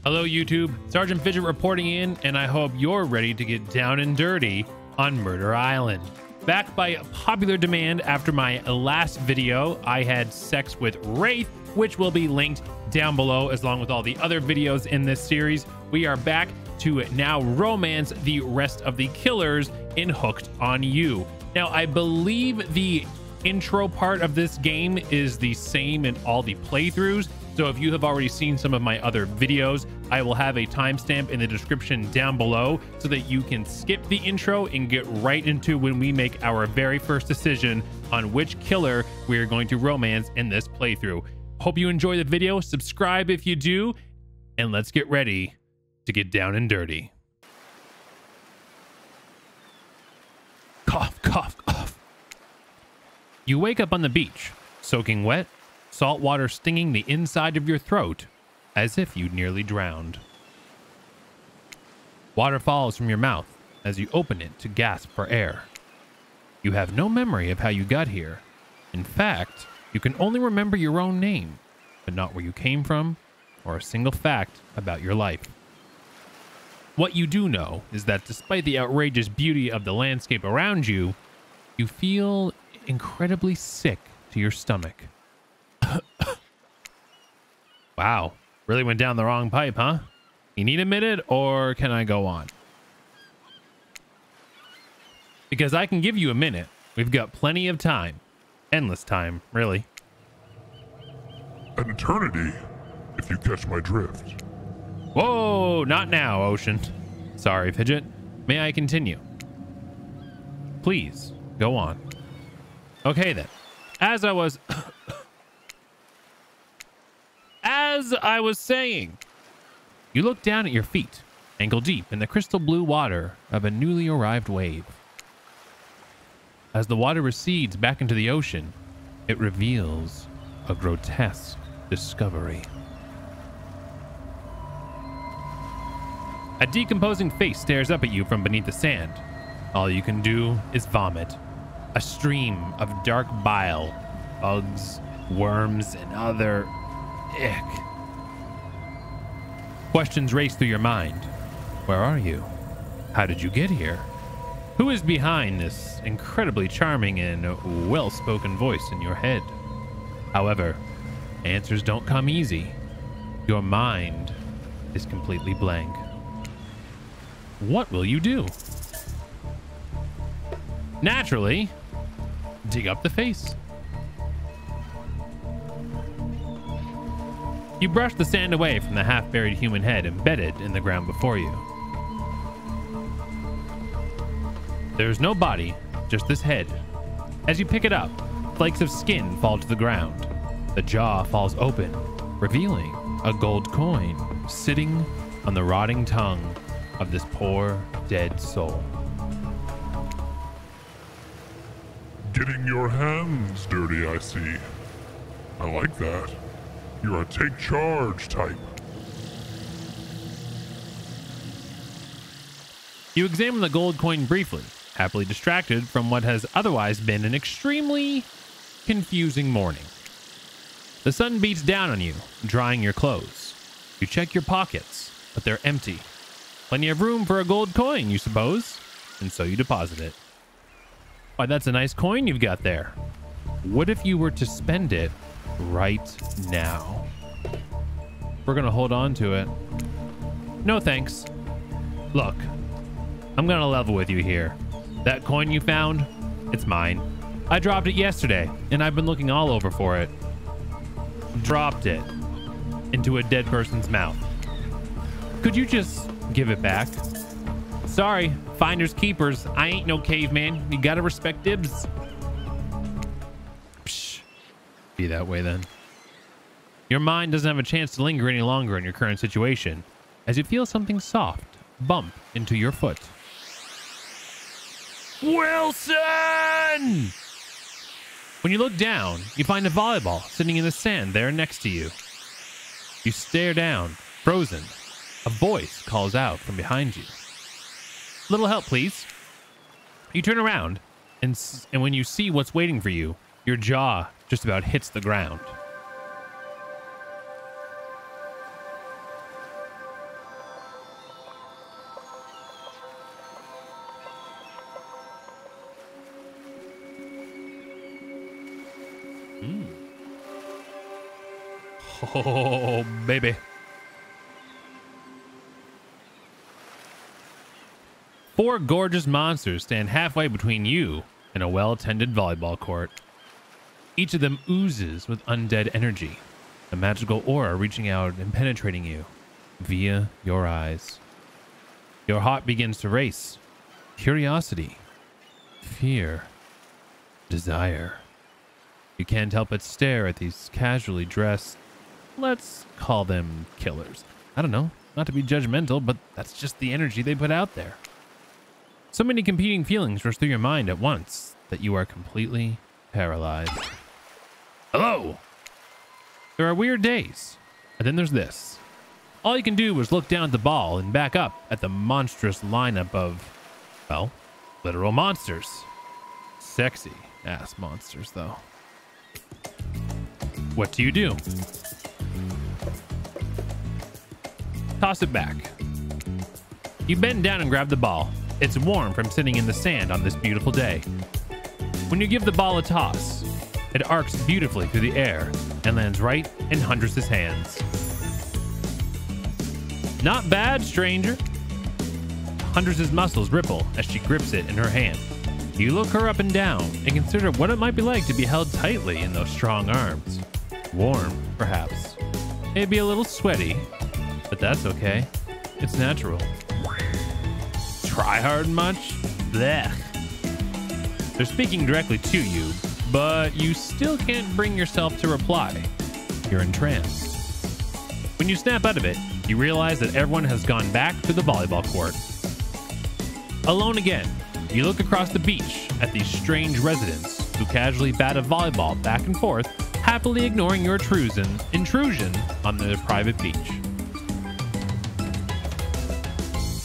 Hello YouTube, Sergeant Fidget reporting in, and I hope you're ready to get down and dirty on Murder Island. Back by popular demand after my last video, I had sex with Wraith, which will be linked down below along with all the other videos in this series. We are back to now romance the rest of the killers in Hooked on You. Now, I believe the intro part of this game is the same in all the playthroughs. So if you have already seen some of my other videos, I will have a timestamp in the description down below so that you can skip the intro and get right into when we make our very first decision on which killer we are going to romance in this playthrough. Hope you enjoy the video. Subscribe if you do, and let's get ready to get down and dirty. Cough, cough, cough. You wake up on the beach, soaking wet, salt water stinging the inside of your throat as if you'd nearly drowned. Water falls from your mouth as you open it to gasp for air. You have no memory of how you got here. In fact, you can only remember your own name, but not where you came from or a single fact about your life. What you do know is that despite the outrageous beauty of the landscape around you, you feel incredibly sick to your stomach. Wow, really went down the wrong pipe, huh? You need a minute, or can I go on? Because I can give you a minute. We've got plenty of time. Endless time, really. An eternity, if you catch my drift. Whoa, not now, Ocean. Sorry, Fidget. May I continue? Please, go on. Okay then. As I was saying, you look down at your feet, ankle deep in the crystal blue water of a newly arrived wave. As the water recedes back into the ocean, it reveals a grotesque discovery. A decomposing face stares up at you from beneath the sand. All you can do is vomit. A stream of dark bile, bugs, worms, and other ick. Questions race through your mind. Where are you? How did you get here? Who is behind this incredibly charming and well-spoken voice in your head? However, answers don't come easy. Your mind is completely blank. What will you do? Naturally, dig up the face. You brush the sand away from the half-buried human head embedded in the ground before you. There's no body, just this head. As you pick it up, flakes of skin fall to the ground. The jaw falls open, revealing a gold coin sitting on the rotting tongue of this poor, dead soul. Getting your hands dirty, I see. I like that. You're a take charge type. You examine the gold coin briefly, happily distracted from what has otherwise been an extremely confusing morning. The sun beats down on you, drying your clothes. You check your pockets, but they're empty. Plenty of room for a gold coin, you suppose, and so you deposit it. Why, that's a nice coin you've got there. What if you were to spend it right now? We're gonna hold on to it. No thanks. Look, I'm gonna level with you here. That coin you found, it's mine. I dropped it yesterday, and I've been looking all over for it. Dropped it into a dead person's mouth. Could you just give it back? Sorry, finders keepers. I ain't no caveman. You gotta respect dibs. Psh, be that way then. Your mind doesn't have a chance to linger any longer in your current situation as you feel something soft bump into your foot. Wilson! When you look down, you find a volleyball sitting in the sand there next to you. You stare down, frozen. A voice calls out from behind you. Little help, please. You turn around, and when you see what's waiting for you, your jaw just about hits the ground. Oh, baby. Four gorgeous monsters stand halfway between you and a well-tended volleyball court. Each of them oozes with undead energy, a magical aura reaching out and penetrating you via your eyes. Your heart begins to race. Curiosity, fear, desire. You can't help but stare at these casually dressed, let's call them killers. I don't know, not to be judgmental, but that's just the energy they put out there. So many competing feelings rush through your mind at once that you are completely paralyzed. Hello! There are weird days, and then there's this. All you can do is look down at the ball and back up at the monstrous lineup of, well, literal monsters. Sexy ass monsters, though. What do? Toss it back. You bend down and grab the ball. It's warm from sitting in the sand on this beautiful day. When you give the ball a toss, it arcs beautifully through the air and lands right in Huntress's hands. Not bad, stranger. Huntress's muscles ripple as she grips it in her hand. You look her up and down and consider what it might be like to be held tightly in those strong arms. Warm, perhaps. Maybe a little sweaty, but that's okay. It's natural. Try hard much? Blech. They're speaking directly to you, but you still can't bring yourself to reply. You're entranced. When you snap out of it, you realize that everyone has gone back to the volleyball court. Alone again, you look across the beach at these strange residents who casually bat a volleyball back and forth, happily ignoring your intrusion on their private beach.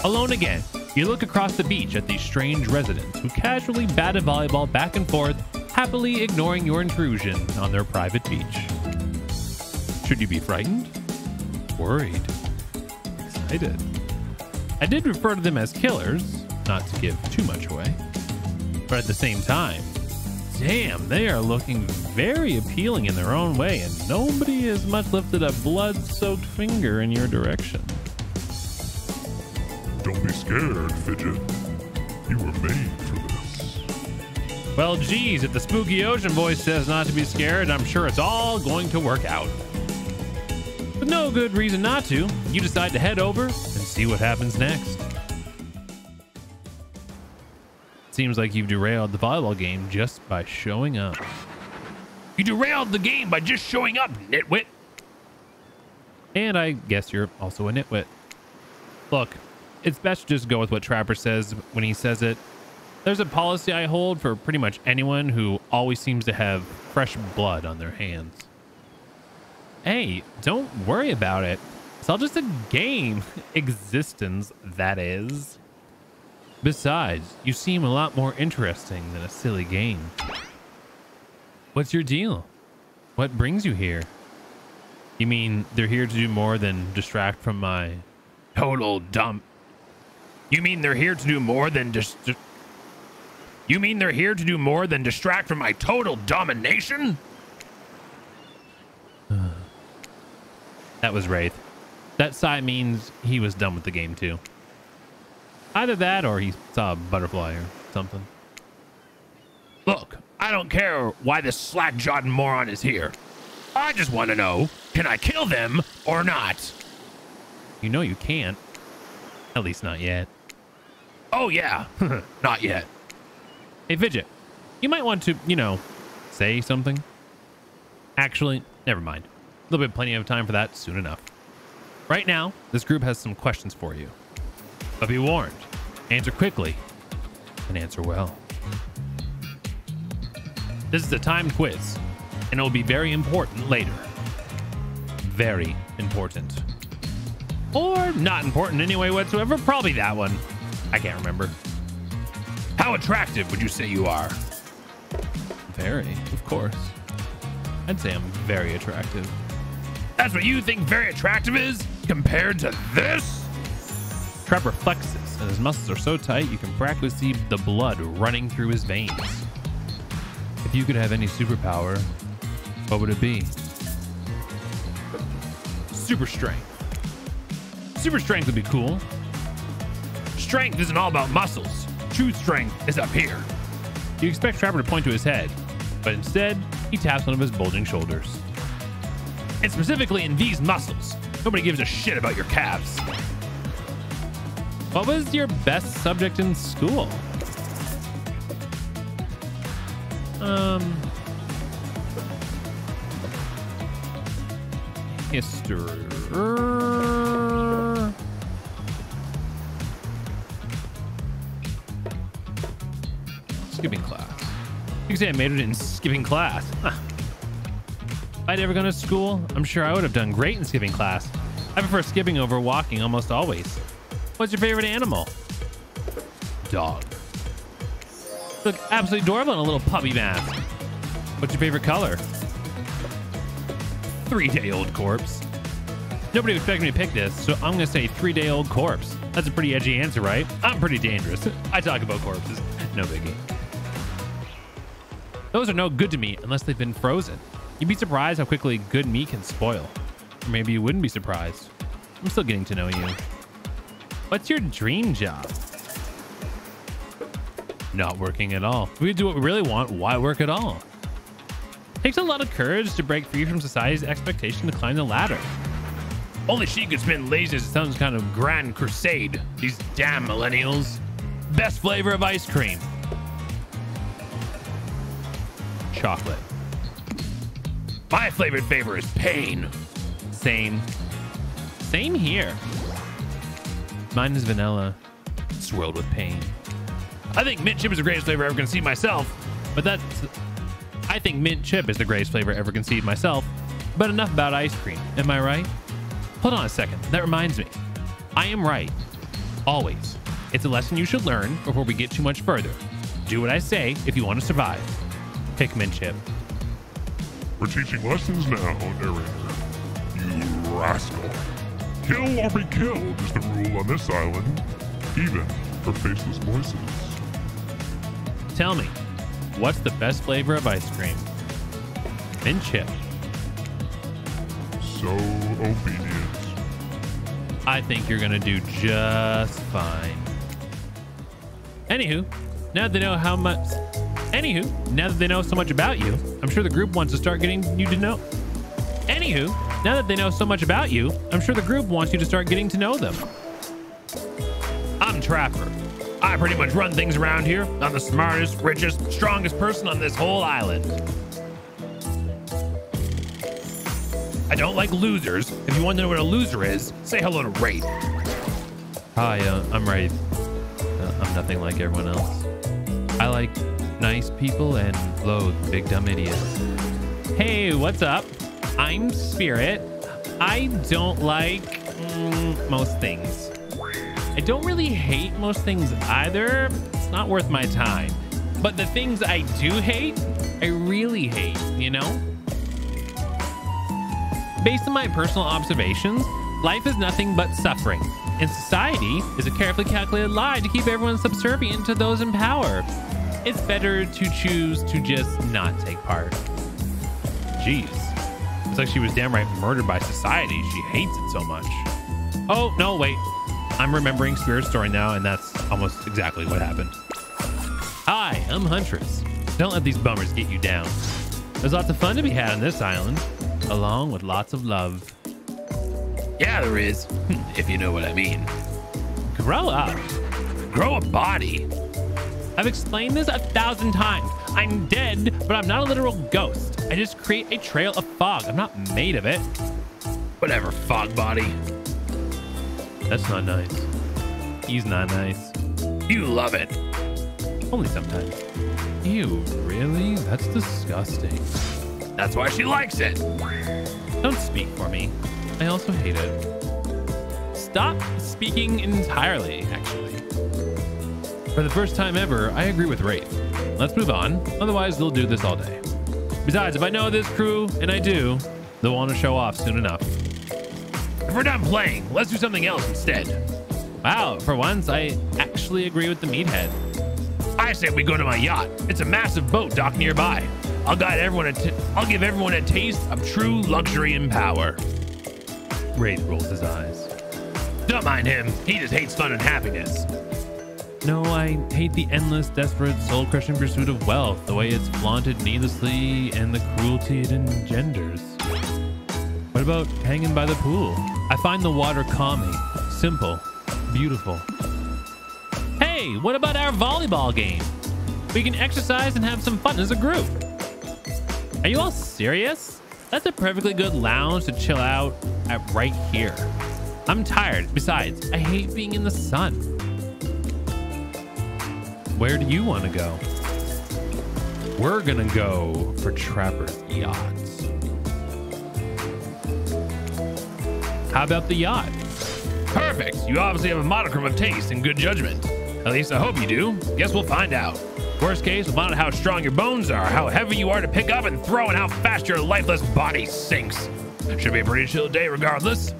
Alone again, you look across the beach at these strange residents who casually bat a volleyball back and forth, happily ignoring your intrusion on their private beach. Should you be frightened? Worried? Excited? I did refer to them as killers, not to give too much away. But at the same time, damn, they are looking very appealing in their own way, and nobody has much lifted a blood-soaked finger in your direction. Don't be scared, Fidget. You were made for this. Well, geez, if the spooky ocean voice says not to be scared, I'm sure it's all going to work out. With no good reason not to, you decide to head over and see what happens next. Seems like you've derailed the volleyball game just by showing up. You derailed the game by just showing up, nitwit. And I guess you're also a nitwit. Look, it's best to just go with what Trapper says when he says it. There's a policy I hold for pretty much anyone who always seems to have fresh blood on their hands. Hey, don't worry about it. It's all just a game. Existence, that is. Besides, you seem a lot more interesting than a silly game. What's your deal? What brings you here? You mean they're here to do more than distract from my total dumb... You mean they're here to do more than You mean they're here to do more than distract from my total domination? That was Wraith. That sigh means he was done with the game too. Either that or he saw a butterfly or something. Look, I don't care why this slack-jawed moron is here. I just want to know, can I kill them or not? You know you can't. At least not yet. Oh yeah, not yet. Hey Fidget, you might want to, say something. Actually, never mind. There'll be plenty of time for that soon enough. Right now, this group has some questions for you. But be warned, answer quickly and answer well. This is a timed quiz, and it will be very important later. Very important. Or not important in any way whatsoever, probably that one. I can't remember. How attractive would you say you are? Very, of course. I'd say I'm very attractive. That's what you think very attractive is compared to this? Trapper flexes, and his muscles are so tight you can practically see the blood running through his veins. If you could have any superpower, what would it be? super strength. Super strength would be cool. Strength isn't all about muscles. True strength is up here. You expect Trapper to point to his head, but instead, he taps one of his bulging shoulders. And specifically in these muscles. Nobody gives a shit about your calves. What was your best subject in school? History. Skipping class. You can say I majored in skipping class. Huh. If I'd ever gone to school, I'm sure I would have done great in skipping class. I prefer skipping over walking almost always. What's your favorite animal? Dog. Look absolutely adorable in a little puppy mask. What's your favorite color? 3-day-old corpse. Nobody expected me to pick this, so I'm gonna say 3-day-old corpse. That's a pretty edgy answer, right? I'm pretty dangerous. I talk about corpses. No biggie. Those are no good to me unless they've been frozen. You'd be surprised how quickly good meat can spoil. Or maybe you wouldn't be surprised. I'm still getting to know you. What's your dream job? Not working at all. If we do what we really want, why work at all? Takes a lot of courage to break free from society's expectation to climb the ladder. Only she could spin lasers at some kind of grand crusade. These damn millennials. Best flavor of ice cream. Chocolate. My favorite flavor is pain. Same. Same here. Mine is vanilla, swirled with pain. I think mint chip is the greatest flavor I ever conceived myself, but I think mint chip is the greatest flavor I ever conceived myself, but enough about ice cream. Am I right? Hold on a second. That reminds me. I am right. Always. It's a lesson you should learn before we get too much further. Do what I say if you want to survive. Pick mint chip. We're teaching lessons now, narrator. You rascal. Kill or be killed is the rule on this island, even for faceless voices. Tell me, what's the best flavor of ice cream? Mint chip. So obedient. I think you're gonna do just fine. Anywho, now that they know so much about you, I'm sure the group wants to start getting you to know. Anywho, now that they know so much about you, I'm sure the group wants you to start getting to know them. I'm Trapper. I pretty much run things around here. I'm the smartest, richest, strongest person on this whole island. I don't like losers. If you want to know what a loser is, say hello to Wraith. Hi, I'm Wraith. I'm nothing like everyone else. I like nice people and loathe big dumb idiots. Hey, what's up? I'm Spirit. I don't like most things. I don't really hate most things either. It's not worth my time. But the things I do hate, I really hate, you know? Based on my personal observations, life is nothing but suffering, and society is a carefully calculated lie to keep everyone subservient to those in power. It's better to choose to just not take part. Jeez. It's like she was damn right murdered by society. She hates it so much. Oh, no, wait. I'm remembering Spirit's story now, and that's almost exactly what happened. Hi, I'm Huntress. Don't let these bummers get you down. There's lots of fun to be had on this island, along with lots of love. Yeah, there is, if you know what I mean. Grow up. Grow a body. I've explained this 1,000 times. I'm dead, but I'm not a literal ghost. I just create a trail of fog. I'm not made of it. Whatever, fog body. That's not nice. He's not nice. You love it. Only sometimes. Ew, really? That's disgusting. That's why she likes it. Don't speak for me. I also hate it. Stop speaking entirely, actually. For the first time ever, I agree with Wraith. Let's move on, otherwise they'll do this all day. Besides, if I know this crew, and I do, they'll want to show off soon enough. If we're done playing, let's do something else instead. Wow, for once, I actually agree with the meathead. I say we go to my yacht. It's a massive boat docked nearby. I'll give everyone a taste of true luxury and power. Wraith rolls his eyes. Don't mind him. He just hates fun and happiness. No, I hate the endless, desperate, soul-crushing pursuit of wealth, the way it's flaunted needlessly, and the cruelty it engenders. What about hanging by the pool? I find the water calming, simple, beautiful. Hey, what about our volleyball game? We can exercise and have some fun as a group. Are you all serious? That's a perfectly good lounge to chill out at right here. I'm tired. Besides, I hate being in the sun. Where do you want to go? We're gonna go for Trapper's Yachts. How about the yacht? Perfect. You obviously have a modicum of taste and good judgment. At least I hope you do. Guess we'll find out. Worst case, we'll find out how strong your bones are, how heavy you are to pick up and throw, and how fast your lifeless body sinks. Should be a pretty chill day regardless.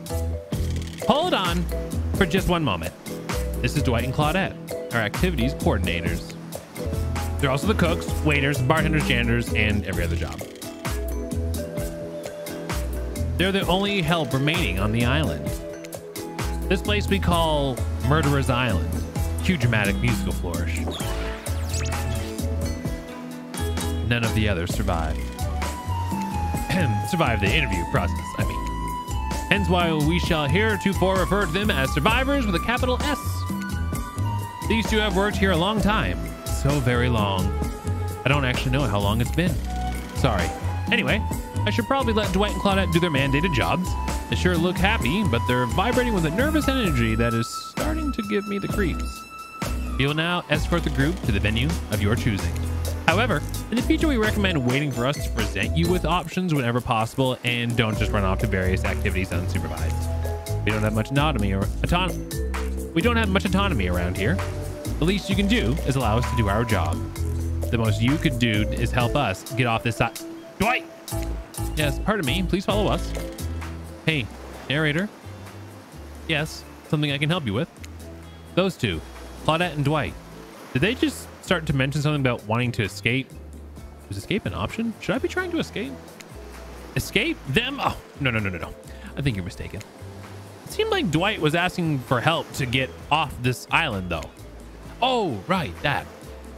Hold on for just one moment. This is Dwight and Claudette, our activities coordinators. They're also the cooks, waiters, bartenders, janitors, and every other job. They're the only help remaining on the island. This place we call Murderer's Island. Cue dramatic musical flourish. None of the others survived. Survived the interview process, I mean. Hence why we shall heretofore refer to them as survivors with a capital S. These two have worked here a long time. So very long. I don't actually know how long it's been. Sorry. Anyway, I should probably let Dwight and Claudette do their mandated jobs. They sure look happy, but they're vibrating with a nervous energy that is starting to give me the creeps. You will now escort the group to the venue of your choosing. However, in the future, we recommend waiting for us to present you with options whenever possible, and don't just run off to various activities unsupervised. We don't have much autonomy around here. The least you can do is allow us to do our job. The most you could do is help us get off this side. Dwight! Yes, pardon me. Please follow us. Hey, narrator. Yes, something I can help you with. Those two, Claudette and Dwight. Did they just start to mention something about wanting to escape? Was escape an option? Should I be trying to escape? Escape? Them? Oh, no. I think you're mistaken. It seemed like Dwight was asking for help to get off this island, though. Oh, right, that.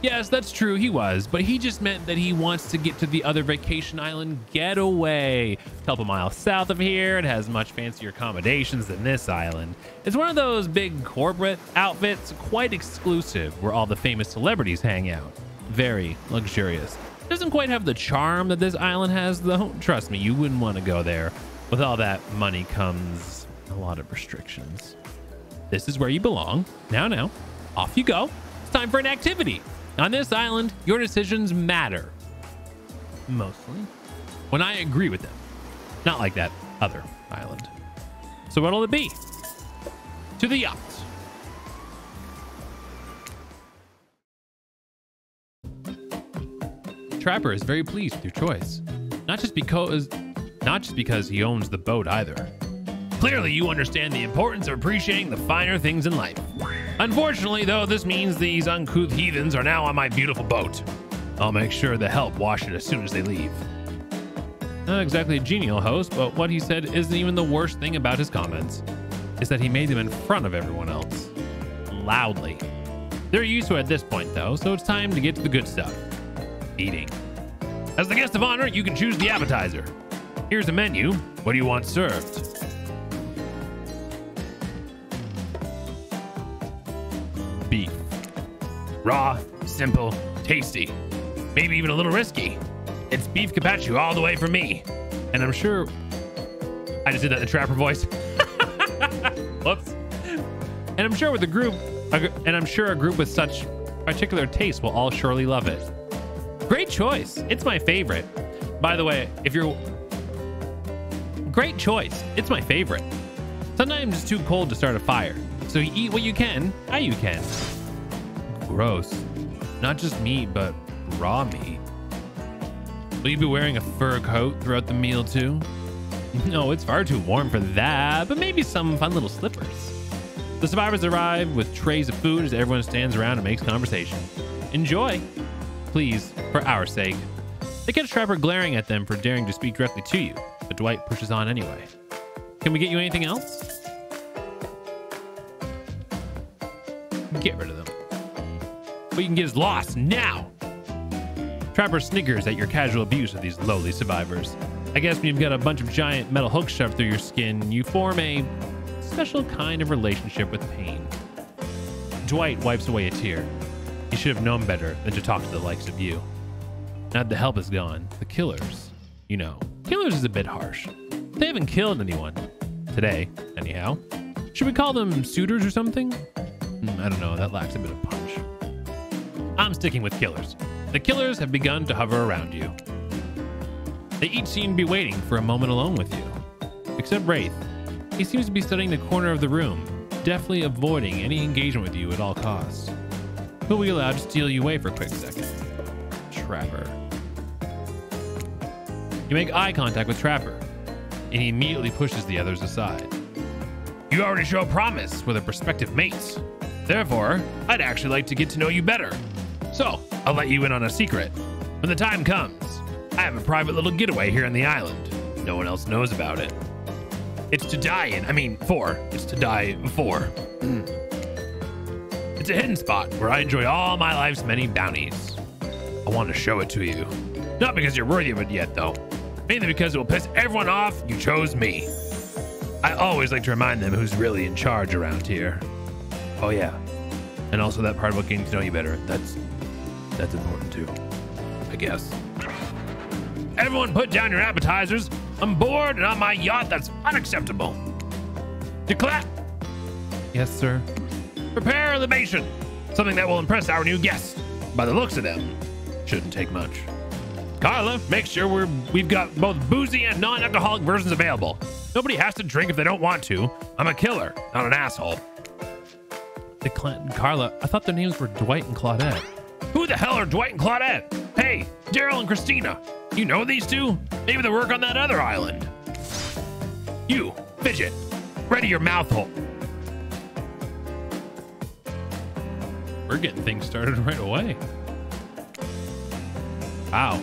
Yes, that's true, he was, but he just meant that he wants to get to the other vacation island Getaway. A couple miles south of here, it has much fancier accommodations than this island. It's one of those big corporate outfits, quite exclusive, where all the famous celebrities hang out. Very luxurious. Doesn't quite have the charm that this island has, though. Trust me, you wouldn't want to go there. With all that money comes a lot of restrictions. This is where you belong. Now, off you go. It's time for an activity. On this island, your decisions matter. Mostly. When I agree with them. Not like that other island. So what'll it be? To the yachts. Trapper is very pleased with your choice. Not just because he owns the boat either. Clearly, you understand the importance of appreciating the finer things in life. Unfortunately, though, this means these uncouth heathens are now on my beautiful boat. I'll make sure the help wash it as soon as they leave. Not exactly a genial host, but what he said isn't even the worst thing about his comments. Is that he made them in front of everyone else. Loudly. They're used to it at this point, though, so it's time to get to the good stuff. Eating. As the guest of honor, you can choose the appetizer. Here's the menu. What do you want served? Beef. Raw, simple, tasty. Maybe even a little risky. It's beef carpaccio all the way for me. And I'm sure... I just did that in the Trapper voice. Whoops. And I'm sure a group with such particular taste will all surely love it. Great choice. It's my favorite. By the way, great choice. It's my favorite. Sometimes it's too cold to start a fire. So you eat what you can, how you can. Gross. Not just meat, but raw meat. Will you be wearing a fur coat throughout the meal too? No, it's far too warm for that, but maybe some fun little slippers. The survivors arrive with trays of food as everyone stands around and makes conversation. Enjoy. Please, for our sake. They catch Trapper glaring at them for daring to speak directly to you, but Dwight pushes on anyway. Can we get you anything else? Get rid of them. What you can get is lost now. Trapper snickers at your casual abuse of these lowly survivors. I guess when you've got a bunch of giant metal hooks shoved through your skin, you form a special kind of relationship with pain. Dwight wipes away a tear. He should have known better than to talk to the likes of you. Now that the help is gone, the killers, you know, killers is a bit harsh. They haven't killed anyone. Today, anyhow. Should we call them suitors or something? I don't know, that lacks a bit of punch. I'm sticking with killers. The killers have begun to hover around you. They each seem to be waiting for a moment alone with you. Except Wraith. He seems to be studying the corner of the room, deftly avoiding any engagement with you at all costs. Who will be allowed to steal you away for a quick second? Trapper. You make eye contact with Trapper, and he immediately pushes the others aside. You already show promise with a prospective mates. Therefore, I'd actually like to get to know you better. So, I'll let you in on a secret. When the time comes, I have a private little getaway here on the island. No one else knows about it. It's to die in. It's to die for. It's a hidden spot where I enjoy all my life's many bounties. I want to show it to you. Not because you're worthy of it yet, though. Mainly because it will piss everyone off you chose me. I always like to remind them who's really in charge around here. Oh yeah. And also that part about getting to know you better. That's important too, I guess. Everyone put down your appetizers. I'm bored and on my yacht. That's unacceptable. Declare. Yes, sir. Prepare a libation. Something that will impress our new guests. By the looks of them, shouldn't take much. Carla, make sure we've got both boozy and non-alcoholic versions available. Nobody has to drink if they don't want to. I'm a killer, not an asshole. Carla, I thought their names were Dwight and Claudette. Who the hell are Dwight and Claudette? Hey, Daryl and Christina. You know these two? Maybe they work on that other island. You, Fidget, ready your mouth hole. We're getting things started right away. Wow,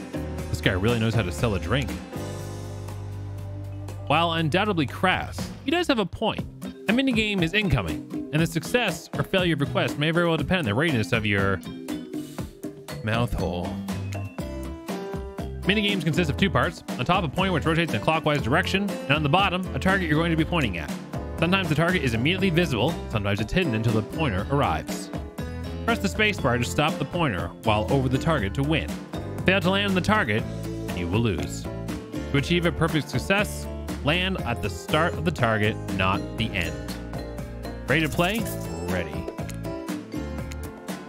this guy really knows how to sell a drink. While undoubtedly crass, he does have a point. A minigame is incoming, and the success or failure of request may very well depend on the readiness of your mouth hole. Minigames consist of two parts. On top, a point which rotates in a clockwise direction, and on the bottom, a target you're going to be pointing at. Sometimes the target is immediately visible, sometimes it's hidden until the pointer arrives. Press the spacebar to stop the pointer while over the target to win. Fail to land on the target, and you will lose. To achieve a perfect success, land at the start of the target, not the end. Ready to play? Ready.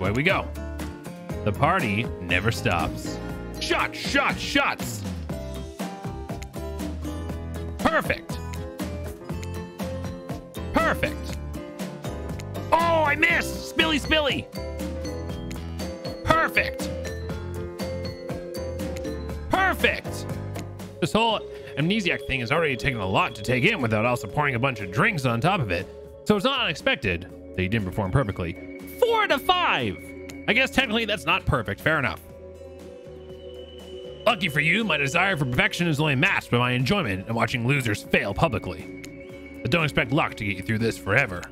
Away we go. The party never stops. Shots, shots, shots. Perfect. Perfect. Oh, I missed. Spilly, spilly. Perfect. Perfect. This whole amnesiac thing has already taken a lot to take in without also pouring a bunch of drinks on top of it. So it's not unexpected that you didn't perform perfectly. 4 out of 5. I guess technically that's not perfect. Fair enough. Lucky for you, my desire for perfection is only matched by my enjoyment in watching losers fail publicly. But don't expect luck to get you through this forever.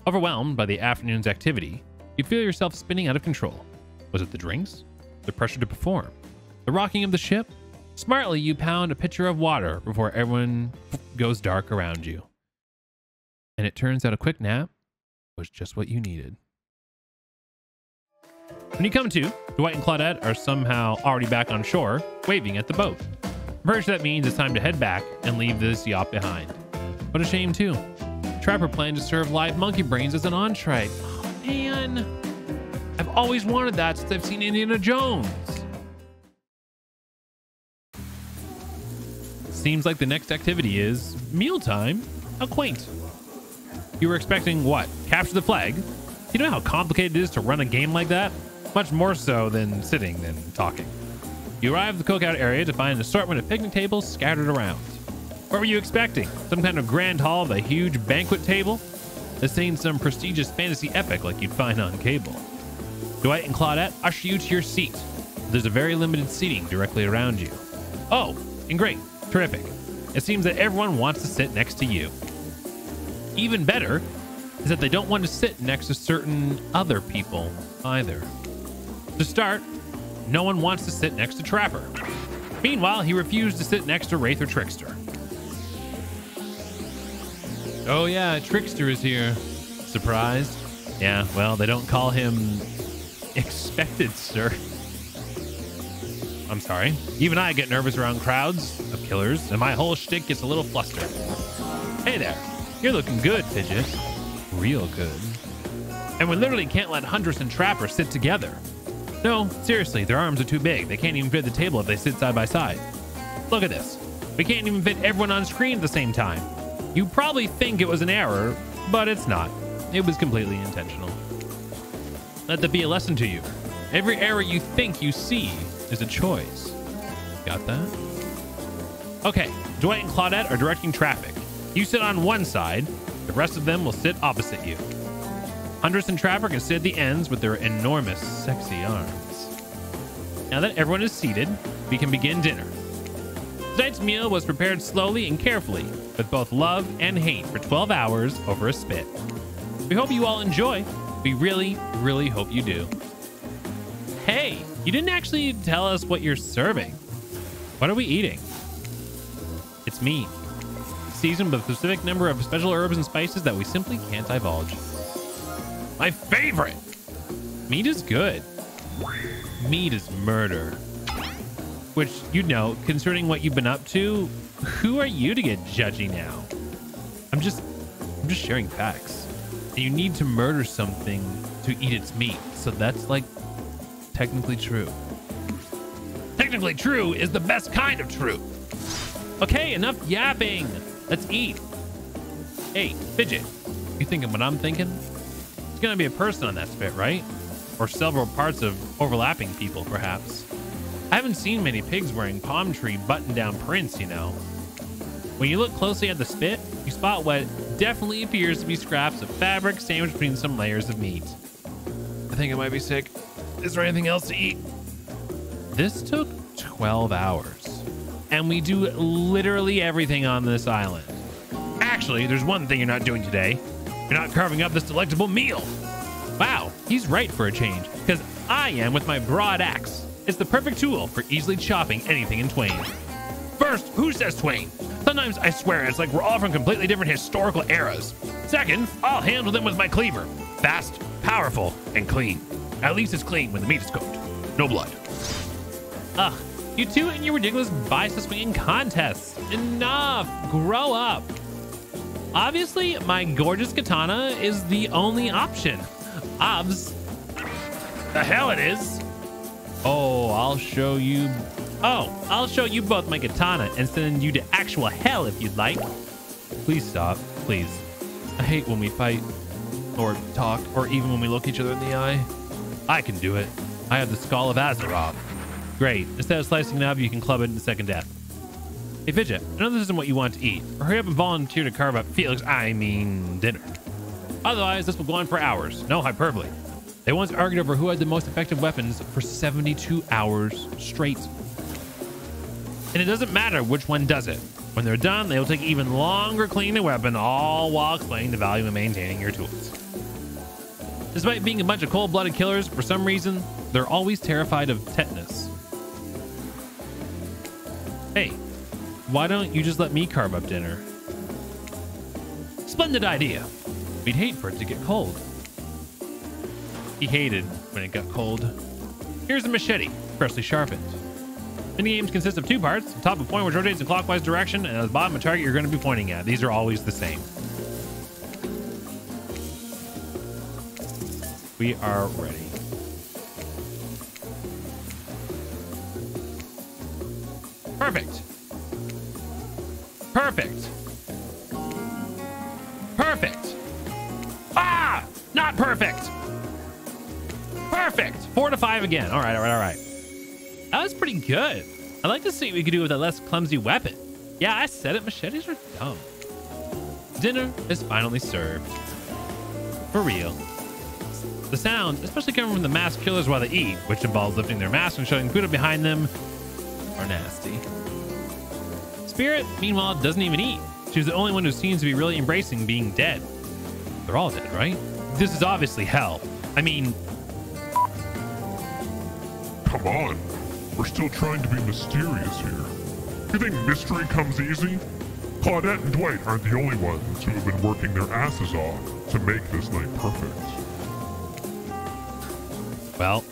Overwhelmed by the afternoon's activity, you feel yourself spinning out of control. Was it the drinks? The pressure to perform? The rocking of the ship? Smartly, you pound a pitcher of water before everyone goes dark around you. And it turns out a quick nap was just what you needed. When you come to, Dwight and Claudette are somehow already back on shore, waving at the boat. I'm pretty sure that means it's time to head back and leave this yacht behind. What a shame, too. Trapper planned to serve live monkey brains as an entree. Oh, man. I've always wanted that since I've seen Indiana Jones. Seems like the next activity is mealtime. How quaint. You were expecting what? Capture the flag? You know how complicated it is to run a game like that? Much more so than sitting and talking. You arrive at the cookout area to find an assortment of picnic tables scattered around. What were you expecting? Some kind of grand hall with a huge banquet table? This ain't some prestigious fantasy epic like you'd find on cable. Dwight and Claudette usher you to your seat. There's a very limited seating directly around you. Oh, and great. Terrific. it seems that everyone wants to sit next to you. Even better is that they don't want to sit next to certain other people either. To start, no one wants to sit next to Trapper. Meanwhile, he refused to sit next to Wraith or Trickster. Oh yeah, Trickster is here. Surprised? Yeah, well, they don't call him expected, sir. I'm sorry. Even I get nervous around crowds of killers, and my whole shtick gets a little flustered. Hey there. You're looking good, Fidget. Real good. And we literally can't let Huntress and Trapper sit together. No, seriously, their arms are too big. They can't even fit the table if they sit side by side. Look at this. We can't even fit everyone on screen at the same time. You probably think it was an error, but it's not. It was completely intentional. Let that be a lesson to you. Every error you think you see is a choice. Got that? Okay, Dwight and Claudette are directing traffic. You sit on one side, the rest of them will sit opposite you. Huntress and Trapper can sit at the ends with their enormous, sexy arms. Now that everyone is seated, we can begin dinner. Tonight's meal was prepared slowly and carefully, with both love and hate for 12 hours over a spit. We hope you all enjoy. We really, really hope you do. Hey, you didn't actually tell us what you're serving. What are we eating? It's meat, seasoned with a specific number of special herbs and spices that we simply can't divulge. My favorite! Meat is good. Meat is murder. Which, you know, concerning what you've been up to, who are you to get judgy now? I'm just sharing facts. And you need to murder something to eat its meat. So that's like technically true. Technically true is the best kind of true. Okay, enough yapping. Let's eat. Hey, Fidget, you thinking what I'm thinking? It's gonna be a person on that spit, right? Or several parts of overlapping people, perhaps. I haven't seen many pigs wearing palm tree button-down prints, you know. When you look closely at the spit, you spot what definitely appears to be scraps of fabric sandwiched between some layers of meat. I think I might be sick. Is there anything else to eat? This took 12 hours. And we do literally everything on this island. Actually, there's one thing you're not doing today. You're not carving up this delectable meal. Wow, he's right for a change, because I am with my broad axe. It's the perfect tool for easily chopping anything in twain. First, who says twain? Sometimes I swear it's like we're all from completely different historical eras. Second, I'll handle them with my cleaver. Fast, powerful, and clean. At least it's clean when the meat is cooked. No blood. Ugh, you two and your ridiculous bicycle swinging contests. Enough, grow up. Obviously, my gorgeous katana is the only option. Obs. The hell it is. Oh, I'll show you both my katana and send you to actual hell if you'd like. Please stop, please. I hate when we fight or talk or even when we look each other in the eye. I can do it. I have the skull of Azeroth. Great. Instead of slicing it up, you can club it in second death. Hey, Fidget, I know this isn't what you want to eat. Hurry up and volunteer to carve up dinner. Otherwise, this will go on for hours. No hyperbole. They once argued over who had the most effective weapons for 72 hours straight. And it doesn't matter which one does it. When they're done, they will take even longer cleaning a weapon, all while explaining the value of maintaining your tools. Despite being a bunch of cold-blooded killers, for some reason, they're always terrified of tetanus. Hey, why don't you just let me carve up dinner? Splendid idea. We'd hate for it to get cold. He hated when it got cold. Here's a machete, freshly sharpened. Mini games consist of two parts, the top of a point which rotates in clockwise direction, and at the bottom a target you're going to be pointing at. These are always the same. We are ready. Perfect. Perfect. Perfect. Ah! Not perfect. Perfect. 4 to 5 again. All right. That was pretty good. I'd like to see what we could do with a less clumsy weapon. Yeah, I said it. Machetes are dumb. Dinner is finally served. For real. The sounds, especially coming from the masked killers while they eat, which involves lifting their masks and shoving food up behind them, are nasty. Spirit, meanwhile, doesn't even eat. She's the only one who seems to be really embracing being dead. They're all dead, right? This is obviously hell. I mean... Come on. We're still trying to be mysterious here. You think mystery comes easy? Claudette and Dwight aren't the only ones who have been working their asses off to make this night perfect. Well,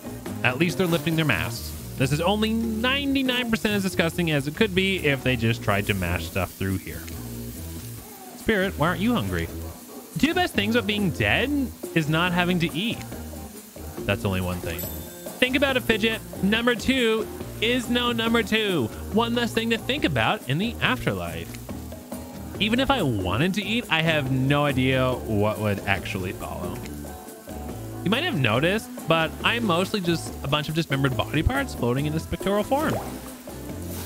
at least they're lifting their masks. This is only 99% as disgusting as it could be if they just tried to mash stuff through here. Spirit, why aren't you hungry? The two best things about being dead is not having to eat. That's only one thing. Think about it, Fidget. Number 2 is no number 2. One less thing to think about in the afterlife. Even if I wanted to eat, I have no idea what would actually follow. You might have noticed, but I'm mostly just a bunch of dismembered body parts floating in this pictorial form.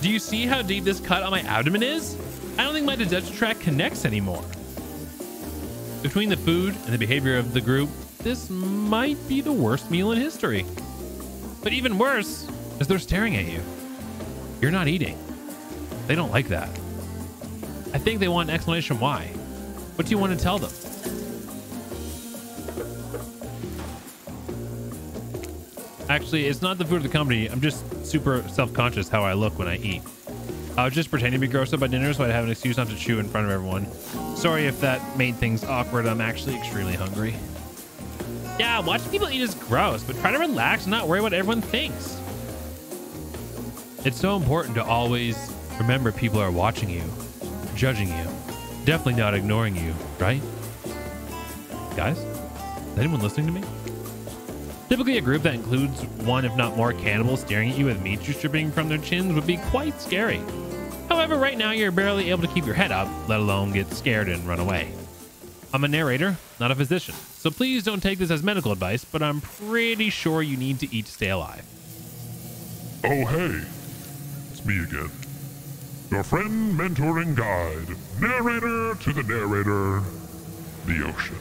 Do you see how deep this cut on my abdomen is? I don't think my digestion tract connects anymore. Between the food and the behavior of the group, this might be the worst meal in history. But even worse is they're staring at you. You're not eating. They don't like that. I think they want an explanation why. What do you want to tell them? Actually, it's not the food of the company. I'm just super self-conscious how I look when I eat. I was just pretending to be grossed up by dinner so I'd have an excuse not to chew in front of everyone. Sorry if that made things awkward. I'm actually extremely hungry. Yeah, watching people eat is gross, but try to relax and not worry what everyone thinks. It's so important to always remember people are watching you, judging you, definitely not ignoring you, right? Guys, is anyone listening to me? Typically, a group that includes one, if not more, cannibals staring at you with meat dripping from their chins would be quite scary. However, right now you're barely able to keep your head up, let alone get scared and run away. I'm a narrator, not a physician, so please don't take this as medical advice, but I'm pretty sure you need to eat to stay alive. Oh, hey. It's me again. Your friend, mentor, and guide. Narrator to the narrator. The ocean.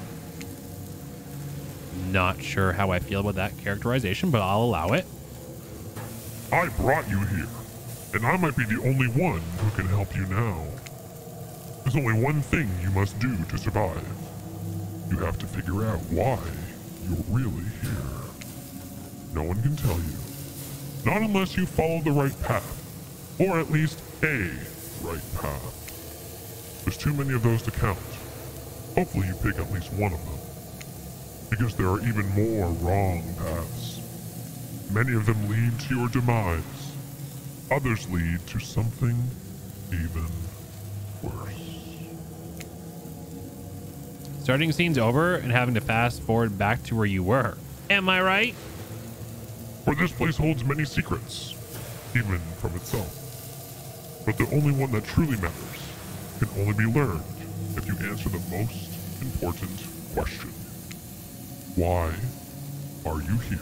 Not sure how I feel about that characterization, but I'll allow it. I brought you here, and I might be the only one who can help you now. There's only one thing you must do to survive. You have to figure out why you're really here. No one can tell you. Not unless you follow the right path, or at least a right path. There's too many of those to count. Hopefully you pick at least one of them. Because there are even more wrong paths. Many of them lead to your demise. Others lead to something even worse. Starting scene's over and having to fast forward back to where you were. Am I right? For this place holds many secrets, even from itself. But the only one that truly matters can only be learned if you answer the most important question. Why are you here?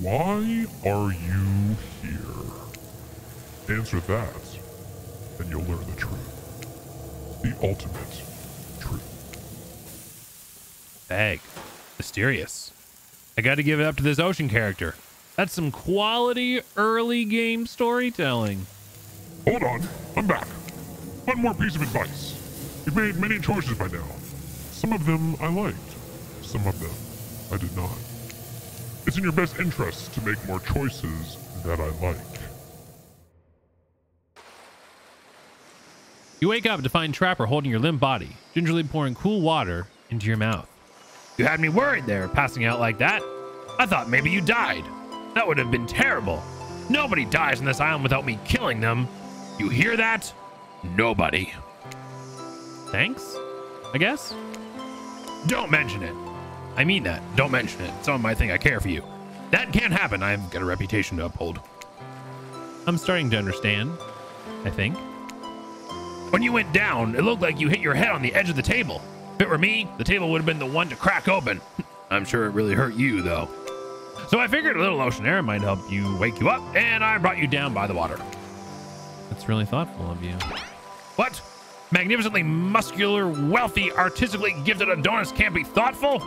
Why are you here? Answer that, and you'll learn the truth. The ultimate truth. Vague. Mysterious. I gotta give it up to this ocean character. That's some quality early game storytelling. Hold on, I'm back. One more piece of advice. You've made many choices by now. Some of them I liked. Some of them I did not. It's in your best interest to make more choices that I like. You wake up to find Trapper holding your limp body, gingerly pouring cool water into your mouth. You had me worried there, passing out like that. I thought maybe you died. That would have been terrible. Nobody dies on this island without me killing them. You hear that? Nobody. Thanks, I guess? Don't mention it. I mean that. Don't mention it. Someone might think I care for you. That can't happen. I've got a reputation to uphold. I'm starting to understand, I think. When you went down, it looked like you hit your head on the edge of the table. If it were me, the table would have been the one to crack open. I'm sure it really hurt you, though. So I figured a little ocean air might help you wake you up, and I brought you down by the water. That's really thoughtful of you. What? Magnificently muscular, wealthy, artistically gifted Adonis can't be thoughtful?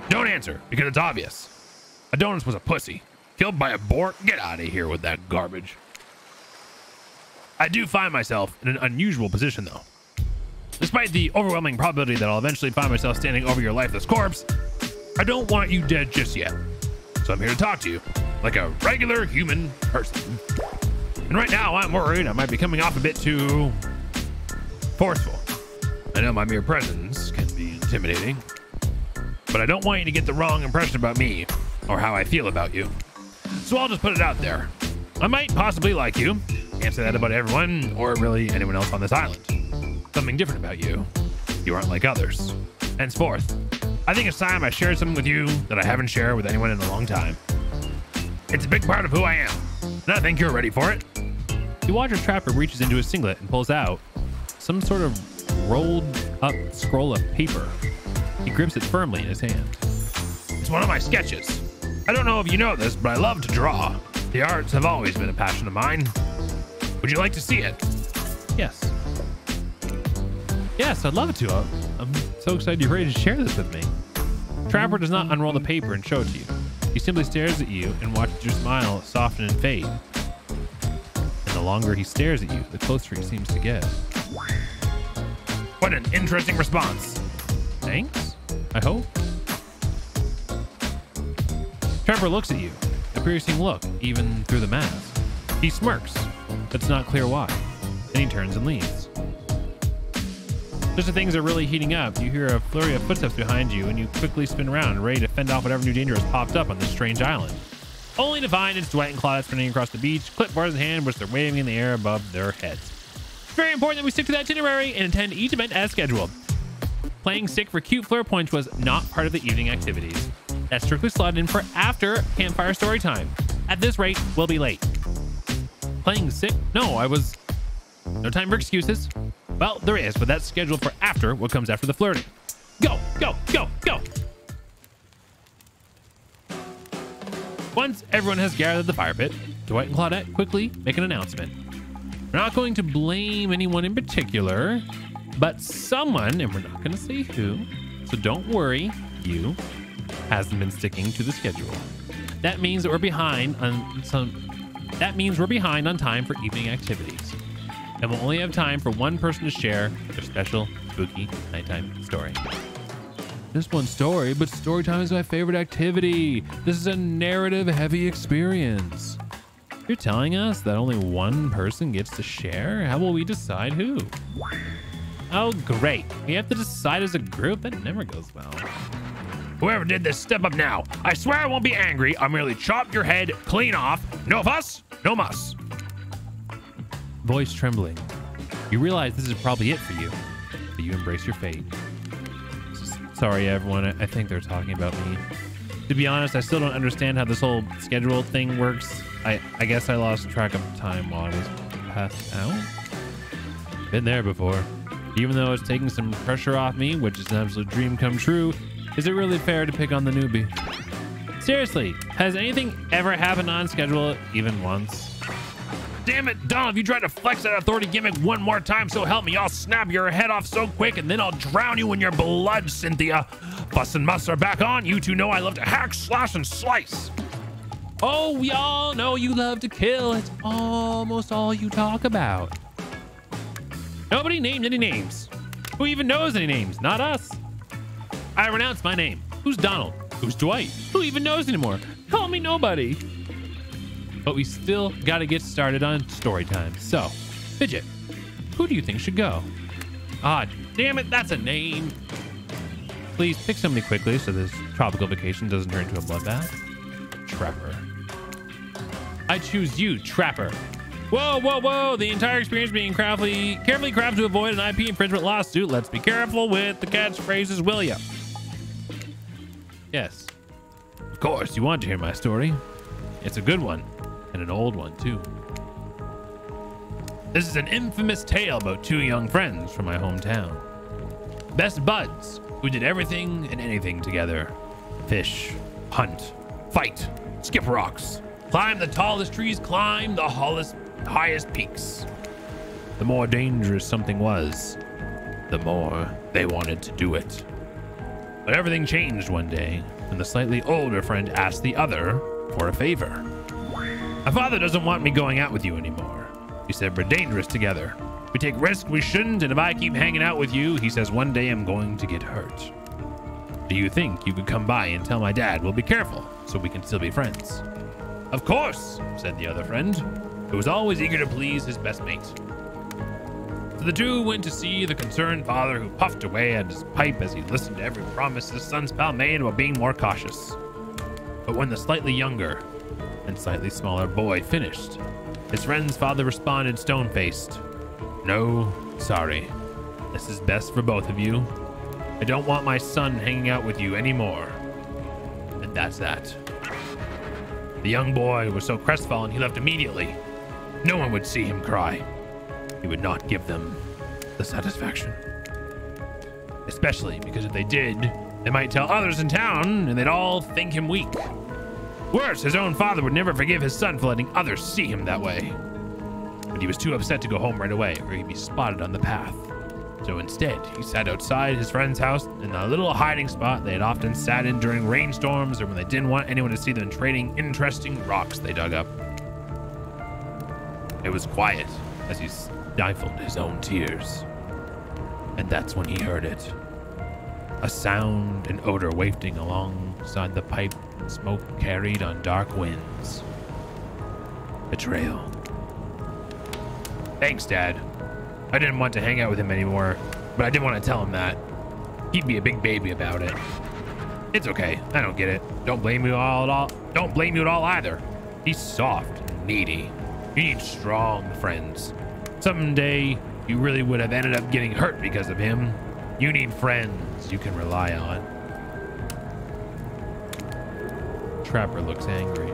Don't answer, because it's obvious. Adonis was a pussy. Killed by a boar? Get out of here with that garbage. I do find myself in an unusual position, though. Despite the overwhelming probability that I'll eventually find myself standing over your lifeless corpse, I don't want you dead just yet. So I'm here to talk to you like a regular human person. And right now, I'm worried I might be coming off a bit too forceful. I know my mere presence can be intimidating, but I don't want you to get the wrong impression about me or how I feel about you. So I'll just put it out there. I might possibly like you. Can't say that about everyone or really anyone else on this island. Something different about you. You aren't like others. Henceforth, I think it's time I shared something with you that I haven't shared with anyone in a long time. It's a big part of who I am, and I think you're ready for it. You watch as Trapper reaches into his singlet and pulls out some sort of rolled up scroll of paper. He grips it firmly in his hand. It's one of my sketches. I don't know if you know this, but I love to draw. The arts have always been a passion of mine. Would you like to see it? Yes. Yes, I'd love to. I'm so excited you're ready to share this with me. Trapper does not unroll the paper and show it to you. He simply stares at you and watches your smile soften and fade. And the longer he stares at you, the closer he seems to get. What an interesting response. Thanks, I hope. Trapper looks at you, a piercing look even through the mask. He smirks. It's not clear why. Then he turns and leaves. Just as things are really heating up, you hear a flurry of footsteps behind you, and you quickly spin around, ready to fend off whatever new danger has popped up on this strange island. Only to find it's Dwight and Claudette sprinting across the beach, clipboards in hand, which they're waving in the air above their heads. It's very important that we stick to the itinerary and attend each event as scheduled. Playing sick for cute flirt points was not part of the evening activities. That's strictly slotted in for after campfire story time. At this rate, we'll be late. Playing sick? No, no time for excuses. Well, there is, but that's scheduled for after what comes after the flirting. Go, go, go, go. Once everyone has gathered at the fire pit, Dwight and Claudette quickly make an announcement. We're not going to blame anyone in particular, but someone, and we're not going to say who, so don't worry, you, hasn't been sticking to the schedule. That means that we're behind on time for evening activities. And we'll only have time for one person to share their special spooky nighttime story. Just one story, but story time is my favorite activity. This is a narrative-heavy experience. You're telling us that only one person gets to share? How will we decide who? Oh, great. We have to decide as a group? That never goes well. Whoever did this, step up now. I swear I won't be angry. I'll merely chop your head clean off. No fuss, no muss. Voice trembling. You realize this is probably it for you, but you embrace your fate. Sorry, everyone. I think they're talking about me. To be honest, I still don't understand how this whole schedule thing works. I guess I lost track of time while I was passed out. Been there before. Even though it's taking some pressure off me, which is an absolute dream come true, is it really fair to pick on the newbie? Seriously, has anything ever happened on schedule even once? Damn it, Donald, if you try to flex that authority gimmick one more time, so help me, I'll snap your head off so quick and then I'll drown you in your blood, Cynthia. Fuss and muss are back on. You two know I love to hack, slash, and slice. Oh, we all know you love to kill. It's almost all you talk about. Nobody named any names. Who even knows any names? Not us. I renounce my name. Who's Donald? Who's Dwight? Who even knows anymore? Call me nobody. But we still got to get started on story time. So, Fidget, who do you think should go? Ah, damn it, that's a name. Please pick somebody quickly so this tropical vacation doesn't turn into a bloodbath. Trapper. I choose you, Trapper. Whoa, whoa, whoa. The entire experience being carefully crafted to avoid an IP infringement lawsuit. Let's be careful with the catchphrases, will ya? Yes. Of course, you want to hear my story. It's a good one. And an old one, too. This is an infamous tale about two young friends from my hometown. Best buds who did everything and anything together. Fish, hunt, fight, skip rocks, climb the tallest trees, climb the highest peaks. The more dangerous something was, the more they wanted to do it. But everything changed one day when the slightly older friend asked the other for a favor. My father doesn't want me going out with you anymore. He said, we're dangerous together. We take risks we shouldn't, and if I keep hanging out with you, he says one day I'm going to get hurt. Do you think you could come by and tell my dad we'll be careful so we can still be friends? Of course, said the other friend, who was always eager to please his best mate. So the two went to see the concerned father, who puffed away at his pipe as he listened to every promise his son's pal made about being more cautious. But when the slightly younger and slightly smaller boy finished, his friend's father responded stone-faced, "No, sorry. This is best for both of you. I don't want my son hanging out with you anymore." And that's that. The young boy was so crestfallen he left immediately. No one would see him cry. He would not give them the satisfaction. Especially because if they did, they might tell others in town and they'd all think him weak. Worse, his own father would never forgive his son for letting others see him that way. But he was too upset to go home right away or he'd be spotted on the path. So instead, he sat outside his friend's house in a little hiding spot they had often sat in during rainstorms or when they didn't want anyone to see them trading interesting rocks they dug up. It was quiet as he stifled his own tears. And that's when he heard it. A sound and odor wafting alongside the pipe and smoke carried on dark winds. Betrayal. Thanks, Dad. I didn't want to hang out with him anymore, but I didn't want to tell him that. He'd be a big baby about it. It's okay. I don't get it. Don't blame you all at all. Don't blame you at all either. He's soft and needy. You need strong friends. Someday you really would have ended up getting hurt because of him. You need friends you can rely on. Trapper looks angry.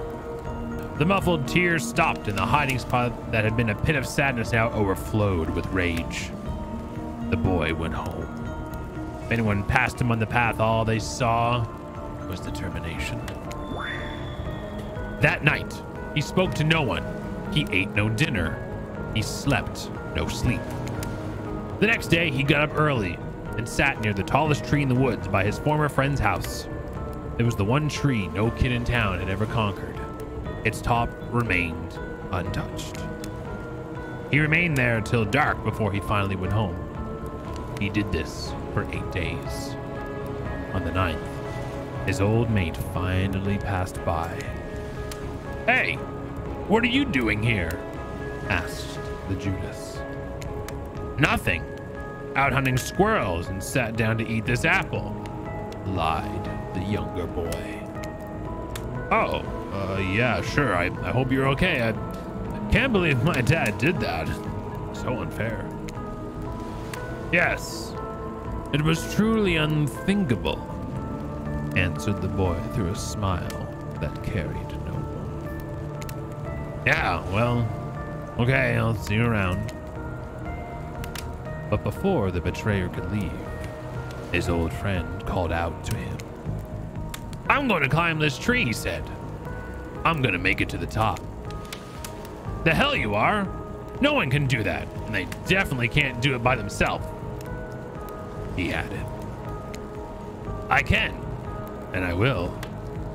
The muffled tears stopped and the hiding spot that had been a pit of sadness now overflowed with rage. The boy went home. If anyone passed him on the path, all they saw was determination. That night, he spoke to no one. He ate no dinner. He slept no sleep. The next day, he got up early and sat near the tallest tree in the woods by his former friend's house. It was the one tree no kid in town had ever conquered. Its top remained untouched. He remained there till dark before he finally went home. He did this for 8 days. On the 9th, his old mate finally passed by. "Hey, what are you doing here?" asked the Judas. "Nothing. Out hunting squirrels and sat down to eat this apple," lied the younger boy. "Oh, yeah, sure. I hope you're okay. I can't believe my dad did that. So unfair." "Yes, it was truly unthinkable," answered the boy through a smile that carried no warmth. "Yeah, well, okay, I'll see you around." But before the betrayer could leave, his old friend called out to him. "I'm going to climb this tree," he said. "I'm going to make it to the top." "The hell you are! No one can do that, and they definitely can't do it by themselves," he added. "I can, and I will.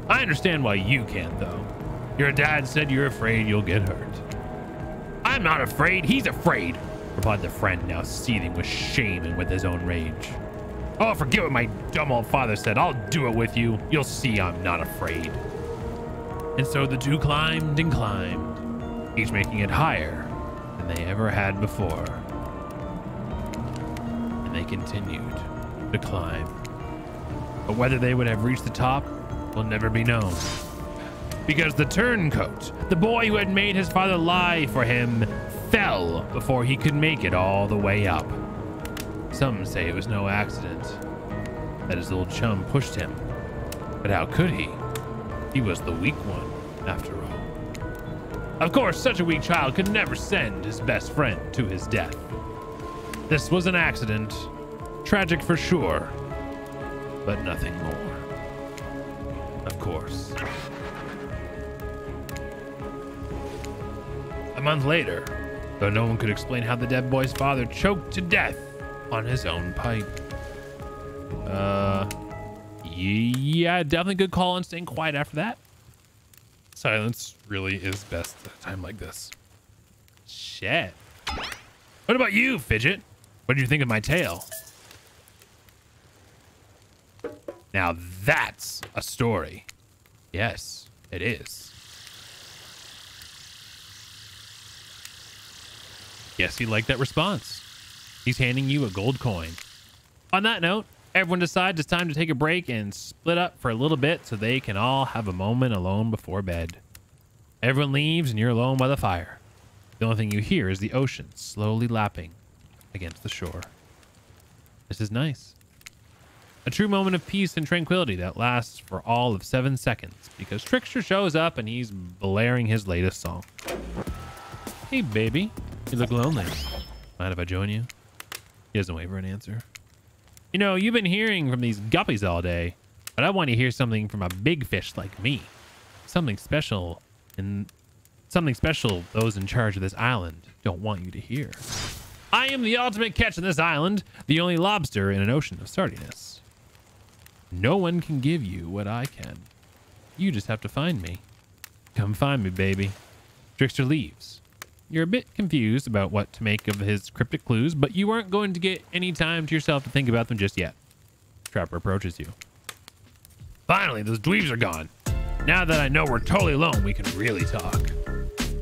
I understand why you can't, though. Your dad said you're afraid you'll get hurt." "I'm not afraid, he's afraid," replied the friend, now seething with shame and with his own rage. "Oh, forget what my dumb old father said. I'll do it with you. You'll see I'm not afraid." And so the two climbed and climbed, each making it higher than they ever had before. And they continued to climb. But whether they would have reached the top will never be known. Because the turncoat, the boy who had made his father lie for him, fell before he could make it all the way up. Some say it was no accident, that his old chum pushed him. But how could he? He was the weak one, after all. Of course, such a weak child could never send his best friend to his death. This was an accident, tragic for sure, but nothing more. Of course. A month later, though no one could explain how the dead boy's father choked to death on his own pipe. Yeah, definitely good call on staying quiet after that. Silence really is best at a time like this. Shit. What about you, Fidget? What did you think of my tale? Now that's a story. Yes, it is. Yes, he liked that response. He's handing you a gold coin. On that note, everyone decides it's time to take a break and split up for a little bit so they can all have a moment alone before bed. Everyone leaves and you're alone by the fire. The only thing you hear is the ocean slowly lapping against the shore. This is nice. A true moment of peace and tranquility that lasts for all of 7 seconds because Trickster shows up and he's blaring his latest song. Hey, baby. You look lonely. Mind if I join you? He doesn't wait for an answer. You know, you've been hearing from these guppies all day, but I want to hear something from a big fish like me. Something special, and something special those in charge of this island don't want you to hear. I am the ultimate catch on this island, the only lobster in an ocean of sardiness. No one can give you what I can. You just have to find me. Come find me, baby. Trickster leaves. You're a bit confused about what to make of his cryptic clues, but you aren't going to get any time to yourself to think about them just yet. Trapper approaches you. Finally, those dweebs are gone. Now that I know we're totally alone, we can really talk.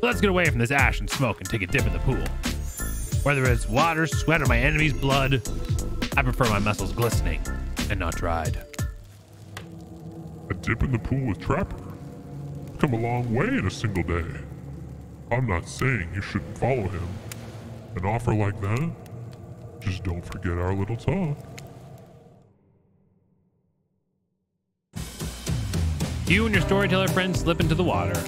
Let's get away from this ash and smoke and take a dip in the pool. Whether it's water, sweat, or my enemy's blood, I prefer my muscles glistening and not dried. A dip in the pool with Trapper? Come a long way in a single day. I'm not saying you shouldn't follow him. An offer like that? Just don't forget our little talk. You and your storyteller friends slip into the water.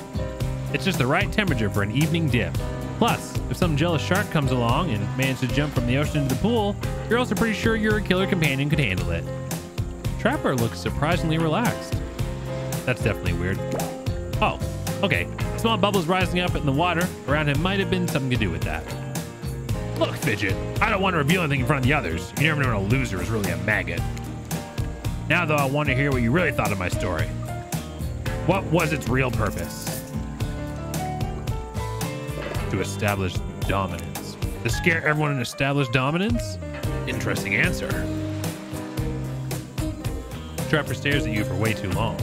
It's just the right temperature for an evening dip. Plus, if some jealous shark comes along and manages to jump from the ocean into the pool, you're also pretty sure your killer companion could handle it. Trapper looks surprisingly relaxed. That's definitely weird. Oh, okay. Small bubbles rising up in the water around him might have been something to do with that. Look, Fidget, I don't want to reveal anything in front of the others. You never know when a loser is really a maggot. Now, though, I want to hear what you really thought of my story. What was its real purpose? To establish dominance. To scare everyone and establish dominance? Interesting answer. Trapper stares at you for way too long.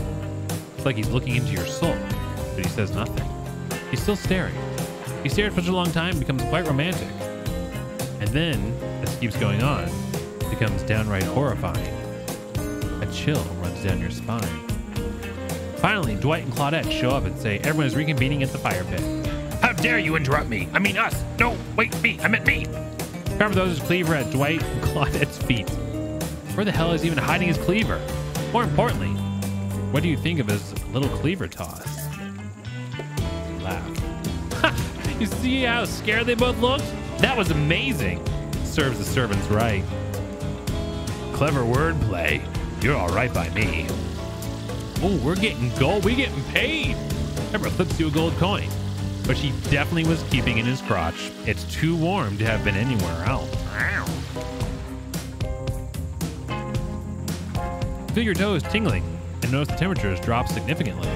It's like he's looking into your soul, but he says nothing. He's still staring. He stared for such a long time it becomes quite romantic. And then, as it keeps going on, it becomes downright horrifying. A chill runs down your spine. Finally, Dwight and Claudette show up and say everyone is reconvening at the fire pit. How dare you interrupt me? I mean us. No, wait, me. I meant me. Trapper throws his cleaver at Dwight and Claudette's feet. Where the hell is he even hiding his cleaver? More importantly, what do you think of his little cleaver toss? Laugh. You see how scared they both looked? That was amazing. Serves the servants right. Clever wordplay. You're all right by me. Oh, we're getting gold. We're getting paid. Trapper flips you a gold coin, but she definitely was keeping in his crotch. It's too warm to have been anywhere else. Feel your toes tingling and notice the temperature has dropped significantly.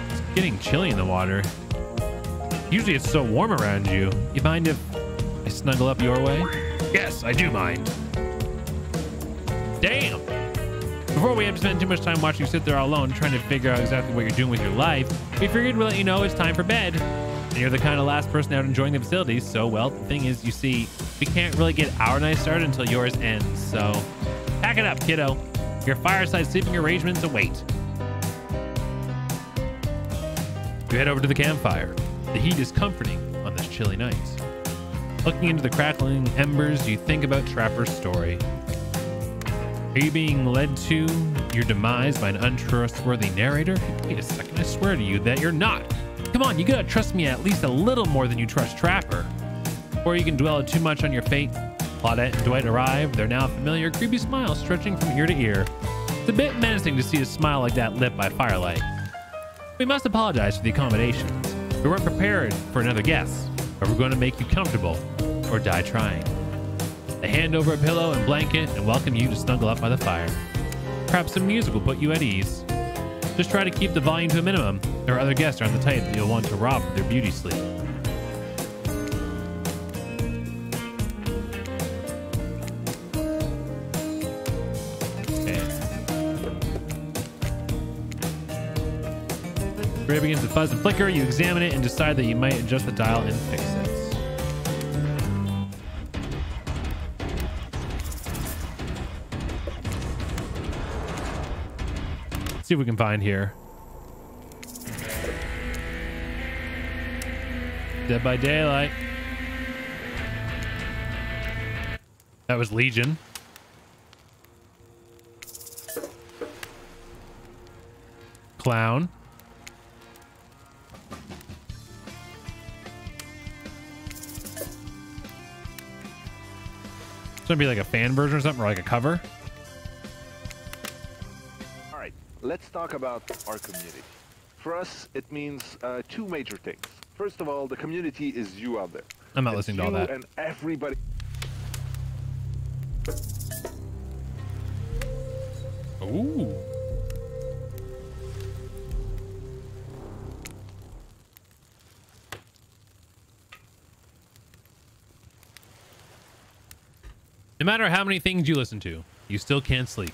It's getting chilly in the water. Usually it's so warm around you. You mind if I snuggle up your way? Yes, I do mind. Damn! Before we have to spend too much time watching you sit there all alone trying to figure out exactly what you're doing with your life, we figured we'd let you know it's time for bed. And you're the kind of last person out enjoying the facilities, so well, the thing is, you see, we can't really get our night started until yours ends, so pack it up, kiddo. Your fireside sleeping arrangements await. You head over to the campfire. The heat is comforting on this chilly night. Looking into the crackling embers, you think about Trapper's story. Are you being led to your demise by an untrustworthy narrator? Wait a second, I swear to you that you're not. Come on, you gotta trust me at least a little more than you trust Trapper. Or you can dwell too much on your fate. Claudette and Dwight arrive, their now familiar creepy smile stretching from ear to ear. It's a bit menacing to see a smile like that lit by firelight. We must apologize for the accommodations. We weren't prepared for another guest, but we're going to make you comfortable or die trying. They hand over a pillow and blanket and welcome you to snuggle up by the fire. Perhaps some music will put you at ease. Just try to keep the volume to a minimum, or other guests aren't the type that you'll want to rob of their beauty sleep. Ray begins to fuzz and flicker. You examine it and decide that you might adjust the dial and fix it. Let's see what we can find here. Dead by Daylight. That was Legion. Clown. It's gonna be like a fan version or something, or like a cover. All right, let's talk about our community. For us, it means two major things. First of all, the community is you out there. I'm not listening to all that. And everybody. Ooh. No matter how many things you listen to, you still can't sleep.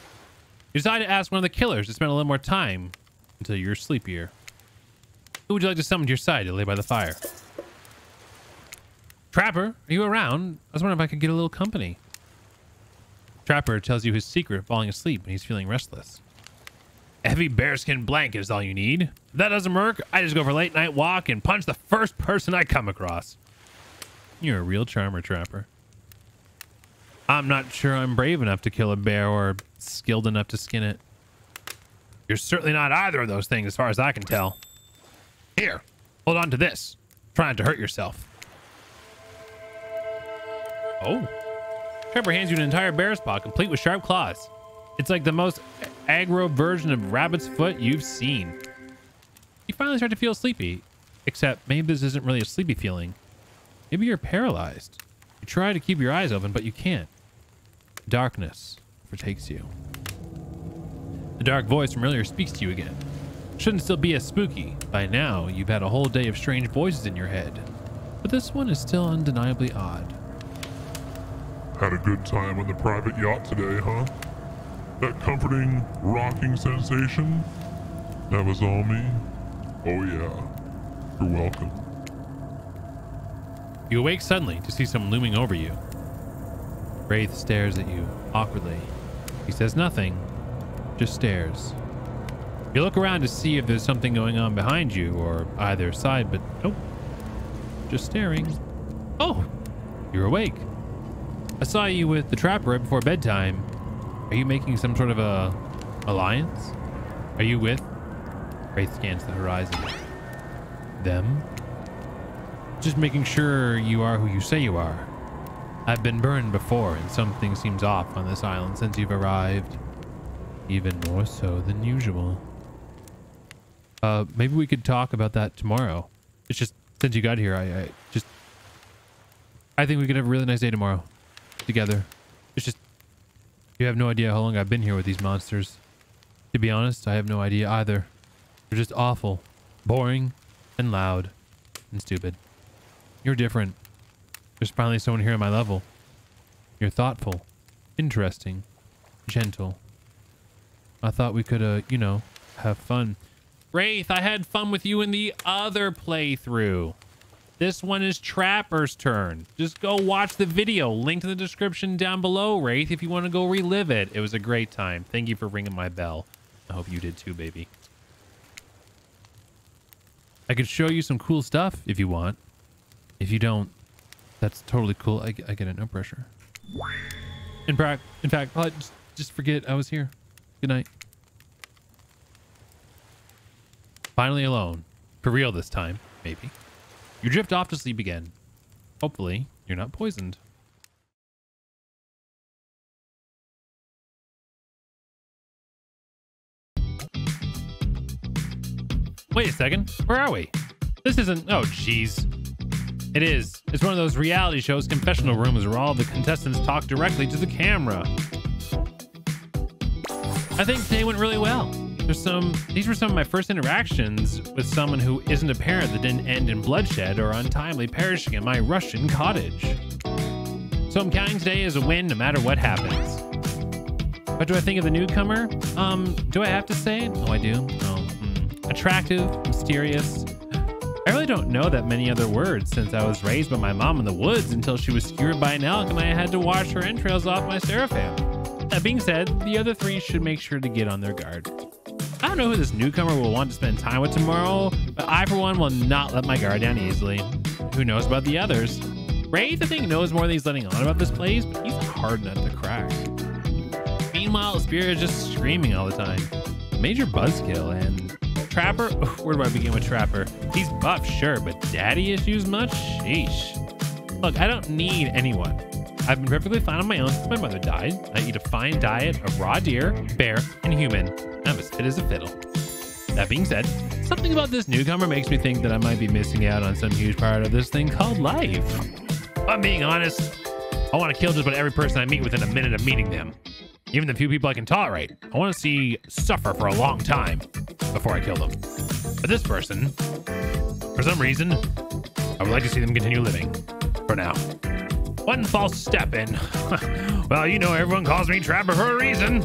You decide to ask one of the killers to spend a little more time until you're sleepier. Who would you like to summon to your side to lay by the fire? Trapper, are you around? I was wondering if I could get a little company. Trapper tells you his secret of falling asleep when he's feeling restless. A heavy bearskin blanket is all you need. If that doesn't work, I just go for a late night walk and punch the first person I come across. You're a real charmer, Trapper. I'm not sure I'm brave enough to kill a bear or skilled enough to skin it. You're certainly not either of those things as far as I can tell. Here, hold on to this. Try not to hurt yourself. Oh. Trapper hands you an entire bear's paw complete with sharp claws. It's like the most aggro version of rabbit's foot you've seen. You finally start to feel sleepy, except maybe this isn't really a sleepy feeling. Maybe you're paralyzed. You try to keep your eyes open, but you can't. Darkness overtakes you. The dark voice from earlier speaks to you again. Shouldn't still be as spooky. By now, you've had a whole day of strange voices in your head. But this one is still undeniably odd. Had a good time on the private yacht today, huh? That comforting, rocking sensation? That was all me? Oh yeah. You're welcome. You awake suddenly to see someone looming over you. Wraith stares at you awkwardly. He says nothing, just stares. You look around to see if there's something going on behind you or either side, but nope. Just staring. Oh, you're awake. I saw you with the Trapper right before bedtime. Are you making some sort of a alliance? Are you with? Wraith scans the horizon. Them? Just making sure you are who you say you are. I've been burned before and something seems off on this island since you've arrived. Even more so than usual. Maybe we could talk about that tomorrow. It's just, since you got here, I think we could have a really nice day tomorrow. Together. It's just, you have no idea how long I've been here with these monsters. To be honest, I have no idea either. They're just awful, boring, and loud, and stupid. You're different. There's finally someone here at my level. You're thoughtful, interesting, gentle. I thought we could, you know, have fun. Wraith, I had fun with you in the other playthrough. This one is Trapper's turn. Just go watch the video. Link to the description down below, Wraith, if you want to go relive it. It was a great time. Thank you for ringing my bell. I hope you did too, baby. I could show you some cool stuff if you want. If you don't, that's totally cool. I get it. No pressure. In fact, just forget I was here. Good night. Finally alone. For real this time, maybe. You drift off to sleep again. Hopefully, you're not poisoned. Wait a second. Where are we? This isn't... Oh, jeez. It is. It's one of those reality shows, confessional rooms, where all the contestants talk directly to the camera. I think today went really well. These were some of my first interactions with someone who isn't a parent that didn't end in bloodshed or untimely perishing in my Russian cottage. So I'm counting today as a win no matter what happens. What do I think of the newcomer? Do I have to say it? Oh, I do? Oh, attractive, mysterious. I really don't know that many other words since I was raised by my mom in the woods until she was skewered by an elk and I had to wash her entrails off my seraphim. That being said, the other three should make sure to get on their guard. I don't know who this newcomer will want to spend time with tomorrow, but I for one will not let my guard down easily. Who knows about the others? Wraith, I think, knows more than he's letting on about this place, but he's a hard nut to crack. Meanwhile, Spirit is just screaming all the time. Major buzzkill, and Trapper? Where do I begin with Trapper? He's buff, sure, but daddy issues much? Sheesh. Look, I don't need anyone. I've been perfectly fine on my own since my mother died. I eat a fine diet of raw deer, bear, and human. I'm as fit as a fiddle. That being said, something about this newcomer makes me think that I might be missing out on some huge part of this thing called life. If I'm being honest, I want to kill just about every person I meet within a minute of meeting them. Even the few people I can tolerate, I want to see suffer for a long time before I kill them. But this person, for some reason, I would like to see them continue living. For now. One false step in. Well, you know everyone calls me Trapper for a reason.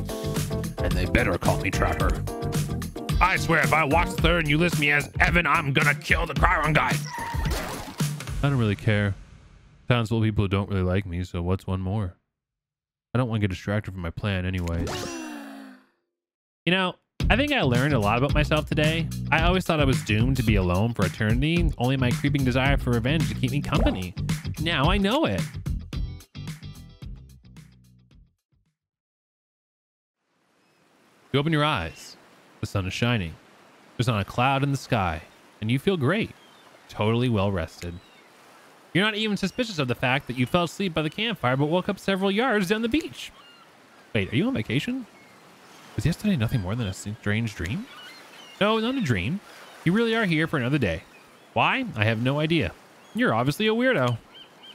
And they better call me Trapper. I swear if I walk the third and you list me as Evan, I'm gonna kill the Chiron guy. I don't really care. Sounds full of people who don't really like me, so what's one more? I don't want to get distracted from my plan anyways. You know, I think I learned a lot about myself today. I always thought I was doomed to be alone for eternity, only my creeping desire for revenge to keep me company. Now I know it. You open your eyes. The sun is shining. There's not a cloud in the sky, and you feel great. Totally well rested. You're not even suspicious of the fact that you fell asleep by the campfire but woke up several yards down the beach. Wait, are you on vacation? Was yesterday nothing more than a strange dream? No, not a dream. You really are here for another day. Why? I have no idea. You're obviously a weirdo.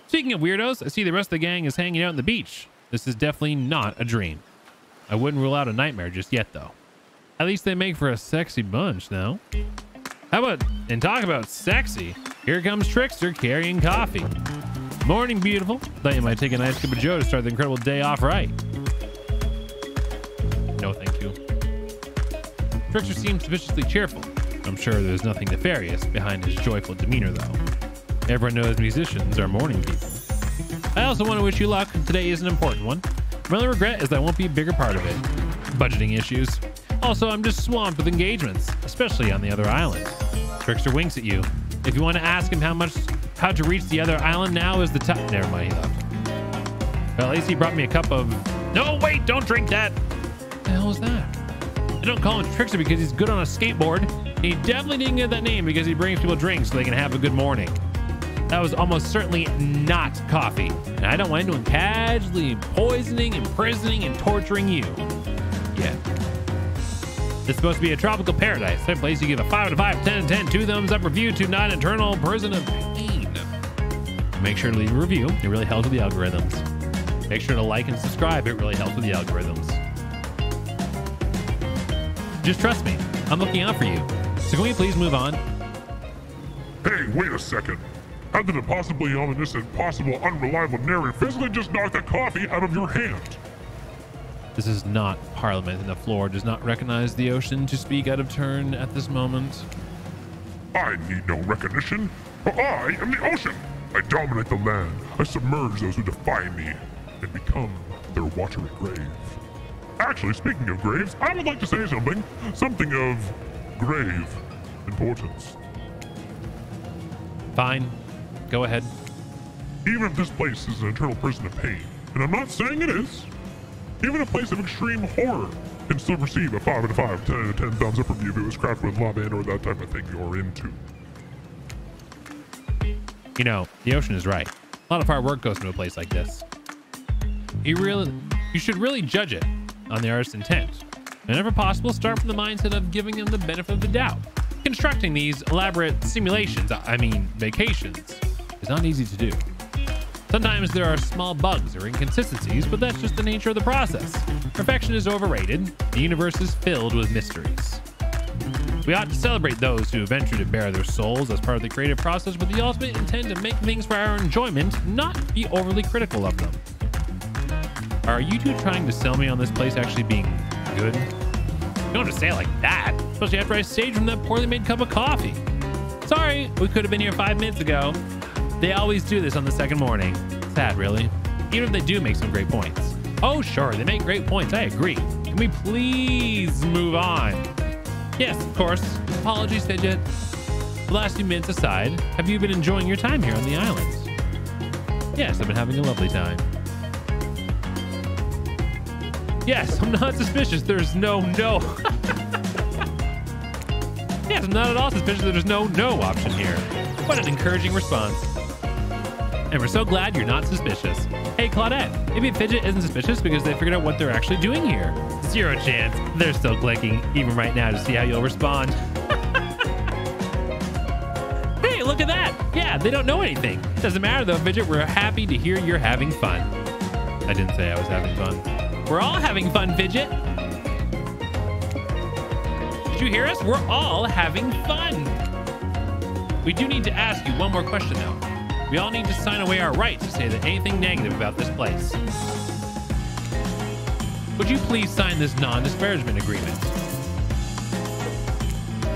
Speaking of weirdos, I see the rest of the gang is hanging out on the beach. This is definitely not a dream. I wouldn't rule out a nightmare just yet, though. At least they make for a sexy bunch, no? How about, and talk about sexy, here comes Trickster carrying coffee. Morning, beautiful. Thought you might take a nice cup of joe to start the incredible day off right. No, thank you. Trickster seems suspiciously cheerful. I'm sure there's nothing nefarious behind his joyful demeanor, though. Everyone knows musicians are morning people. I also want to wish you luck. Today is an important one. My only regret is that I won't be a bigger part of it. Budgeting issues. Also, I'm just swamped with engagements, especially on the other island. Trickster winks at you. If you want to ask him how to reach the other island, now is the time. Never mind, he left. Well, at least he brought me a cup of... No, wait, don't drink that. What the hell was that? I don't call him Trickster because he's good on a skateboard. He definitely didn't get that name because he brings people drinks so they can have a good morning. That was almost certainly not coffee. And I don't want anyone casually poisoning, imprisoning, and torturing you. Yeah. It's supposed to be a tropical paradise. That place you give a 5 out of 5, 10 out of 10, 2 thumbs up review to not eternal prison of pain. Make sure to leave a review. It really helps with the algorithms. Make sure to like and subscribe. It really helps with the algorithms. Just trust me. I'm looking out for you. So can we please move on? Hey, wait a second. How did a possibly ominous and possible unreliable narrator physically just knock that coffee out of your hand? This is not Parliament, and the floor does not recognize the ocean to speak out of turn at this moment. I need no recognition, for I am the ocean. I dominate the land. I submerge those who defy me and become their watery grave. Actually, speaking of graves, I would like to say something of grave importance. Fine. Go ahead. Even if this place is an eternal prison of pain, and I'm not saying it is, even a place of extreme horror can still receive a 5 out of 5, 10 out of 10 thumbs up review if it was crafted with love and or that type of thing you're into. You know, the ocean is right. A lot of hard work goes into a place like this. You should really judge it on the artist's intent. Whenever possible, start from the mindset of giving them the benefit of the doubt. Constructing these elaborate simulations, vacations, is not easy to do. Sometimes there are small bugs or inconsistencies, but that's just the nature of the process. Perfection is overrated. The universe is filled with mysteries. We ought to celebrate those who venture to bare their souls as part of the creative process with the ultimate intent to make things for our enjoyment, not be overly critical of them. Are you two trying to sell me on this place actually being good? Don't just say it like that, especially after I saved from that poorly made cup of coffee. Sorry, we could have been here 5 minutes ago. They always do this on the second morning. Sad, really. Even if they do make some great points. Oh, sure, they make great points. I agree. Can we please move on? Yes, of course. Apologies, Fidget. The last few minutes aside, have you been enjoying your time here on the islands? Yes, I've been having a lovely time. Yes, I'm not suspicious. There's no. Yes, I'm not at all suspicious that there's no option here. What an encouraging response. And we're so glad you're not suspicious. Hey, Claudette, maybe Fidget isn't suspicious because they figured out what they're actually doing here. 0 chance. They're still clicking, even right now, to see how you'll respond. Hey, look at that. Yeah, they don't know anything. Doesn't matter though, Fidget. We're happy to hear you're having fun. I didn't say I was having fun. We're all having fun, Fidget. Did you hear us? We're all having fun. We do need to ask you one more question, though. We all need to sign away our rights to say that anything negative about this place. Would you please sign this non-disparagement agreement?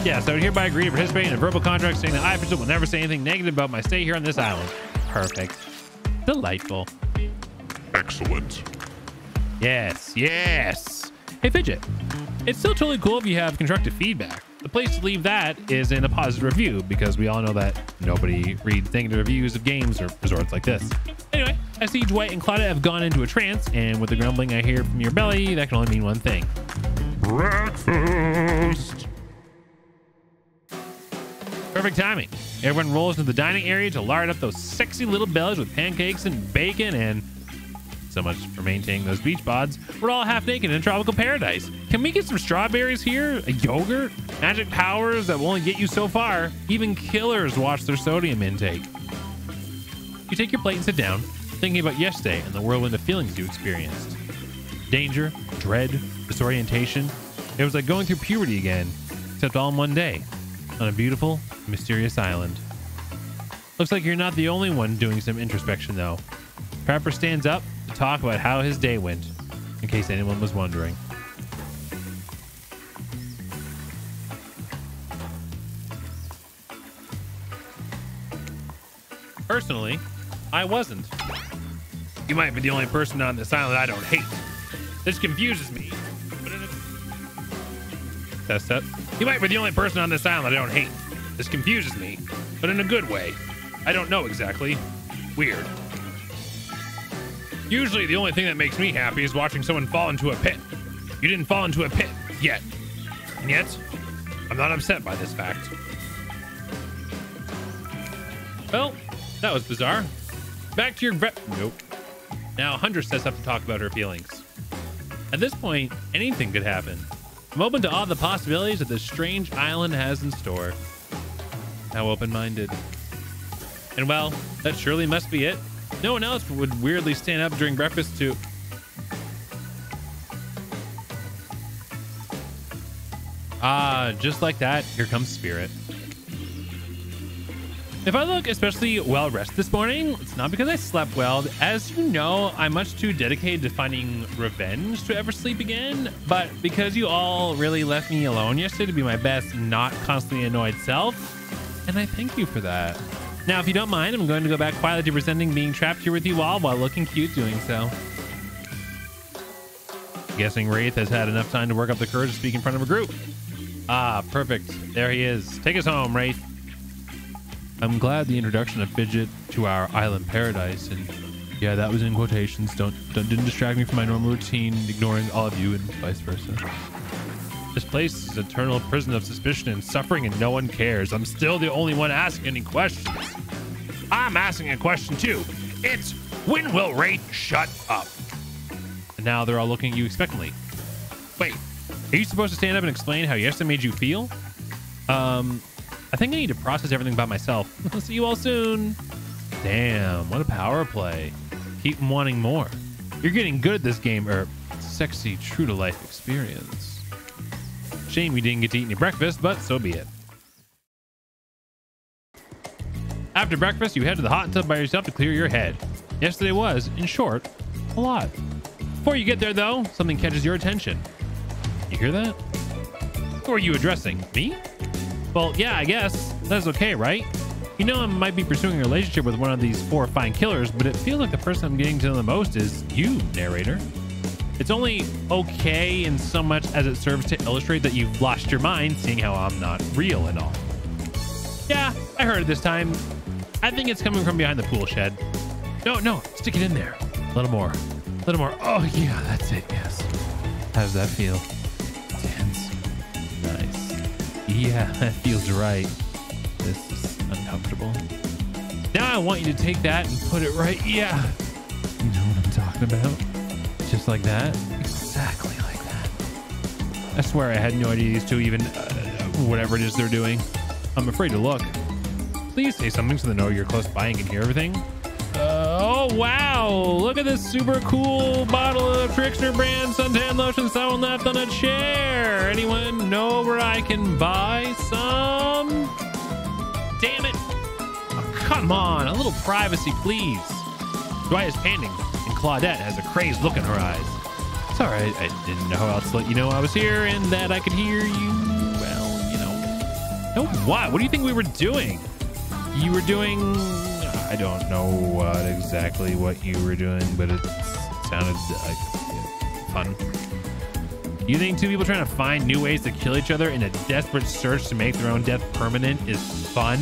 Yes, I would hereby agree to participate in a verbal contract saying that I, Fidget, will never say anything negative about my stay here on this island. Perfect. Delightful. Excellent. Yes, yes. Hey, Fidget, it's still totally cool if you have constructive feedback. The place to leave that is in a positive review because we all know that nobody reads negative reviews of games or resorts like this. Anyway, I see Dwight and Claudia have gone into a trance, and with the grumbling I hear from your belly, that can only mean one thing. Breakfast! Perfect timing. Everyone rolls into the dining area to lard up those sexy little bellies with pancakes and bacon and... So much for maintaining those beach bods. We're all half naked in a tropical paradise. Can we get some strawberries here? A yogurt? Magic powers that will only get you so far. Even killers watch their sodium intake. You take your plate and sit down, thinking about yesterday and the whirlwind of feelings you experienced. Danger, dread, disorientation. It was like going through puberty again, except all in one day, on a beautiful, mysterious island. Looks like you're not the only one doing some introspection, though. Trapper stands up to talk about how his day went, in case anyone was wondering. Personally, I wasn't. You might be the only person on this island I don't hate. This confuses me. But in a... Test. You might be the only person on this island I don't hate. This confuses me, but in a good way. I don't know exactly. Weird. Usually the only thing that makes me happy is watching someone fall into a pit. You didn't fall into a pit yet. And yet, I'm not upset by this fact. Well, that was bizarre. Back to your nope. Now Hunter sets up to talk about her feelings. At this point, anything could happen. I'm open to all the possibilities that this strange island has in store. How open-minded. And well, that surely must be it. No one else would weirdly stand up during breakfast to... just like that, here comes Spirit. If I look especially well rested this morning, it's not because I slept well. As you know, I'm much too dedicated to finding revenge to ever sleep again, but because you all really left me alone yesterday to be my best, not constantly annoyed self, and I thank you for that. Now, if you don't mind, I'm going to go back quietly to presenting being trapped here with you all while looking cute doing so. Guessing Wraith has had enough time to work up the courage to speak in front of a group. Ah, perfect. There he is. Take us home, Wraith. I'm glad the introduction of Fidget to our island paradise, and yeah, that was in quotations. Didn't distract me from my normal routine, ignoring all of you and vice versa. This place is an eternal prison of suspicion and suffering, and no one cares. I'm still the only one asking any questions. I'm asking a question too. It's, when will Wraith shut up? And now they're all looking at you expectantly. Wait, are you supposed to stand up and explain how yesterday made you feel? I think I need to process everything by myself. I'll see you all soon. Damn, what a power play. Keep wanting more. You're getting good at this game, sexy, true-to-life experience. Shame you didn't get to eat any breakfast, but so be it. After breakfast, you head to the hot tub by yourself to clear your head. Yesterday was, in short, a lot. Before you get there, though, something catches your attention. You hear that? Who are you addressing? Me? Well, yeah, I guess. That's okay, right? You know, I might be pursuing a relationship with one of these 4 fine killers, but it feels like the person I'm getting to know the most is you, narrator. It's only okay in so much as it serves to illustrate that you've lost your mind, seeing how I'm not real and all. Yeah, I heard it this time. I think it's coming from behind the pool shed. No, stick it in there. A little more. Oh, yeah, that's it, yes. How does that feel? Tense. Nice. Yeah, that feels right. This is uncomfortable. Now I want you to take that and put it right. Yeah. You know what I'm talking about? Just like that. Exactly like that. I swear I had no idea these two even, whatever it is they're doing. I'm afraid to look. Please say something so they know you're close by and can hear everything. Oh, wow. Look at this super cool bottle of Trickster brand suntan lotion someone left on a chair. Anyone know where I can buy some? Damn it. Oh, come on. A little privacy, please. Dwight is panting, and Claudette has a crazed look in her eyes. It's all right. I didn't know how else to let you know I was here and that I could hear you. Well, you know. No, what? What do you think we were doing? You were doing... I don't know exactly what you were doing, but it sounded fun. You think 2 people trying to find new ways to kill each other in a desperate search to make their own death permanent is fun?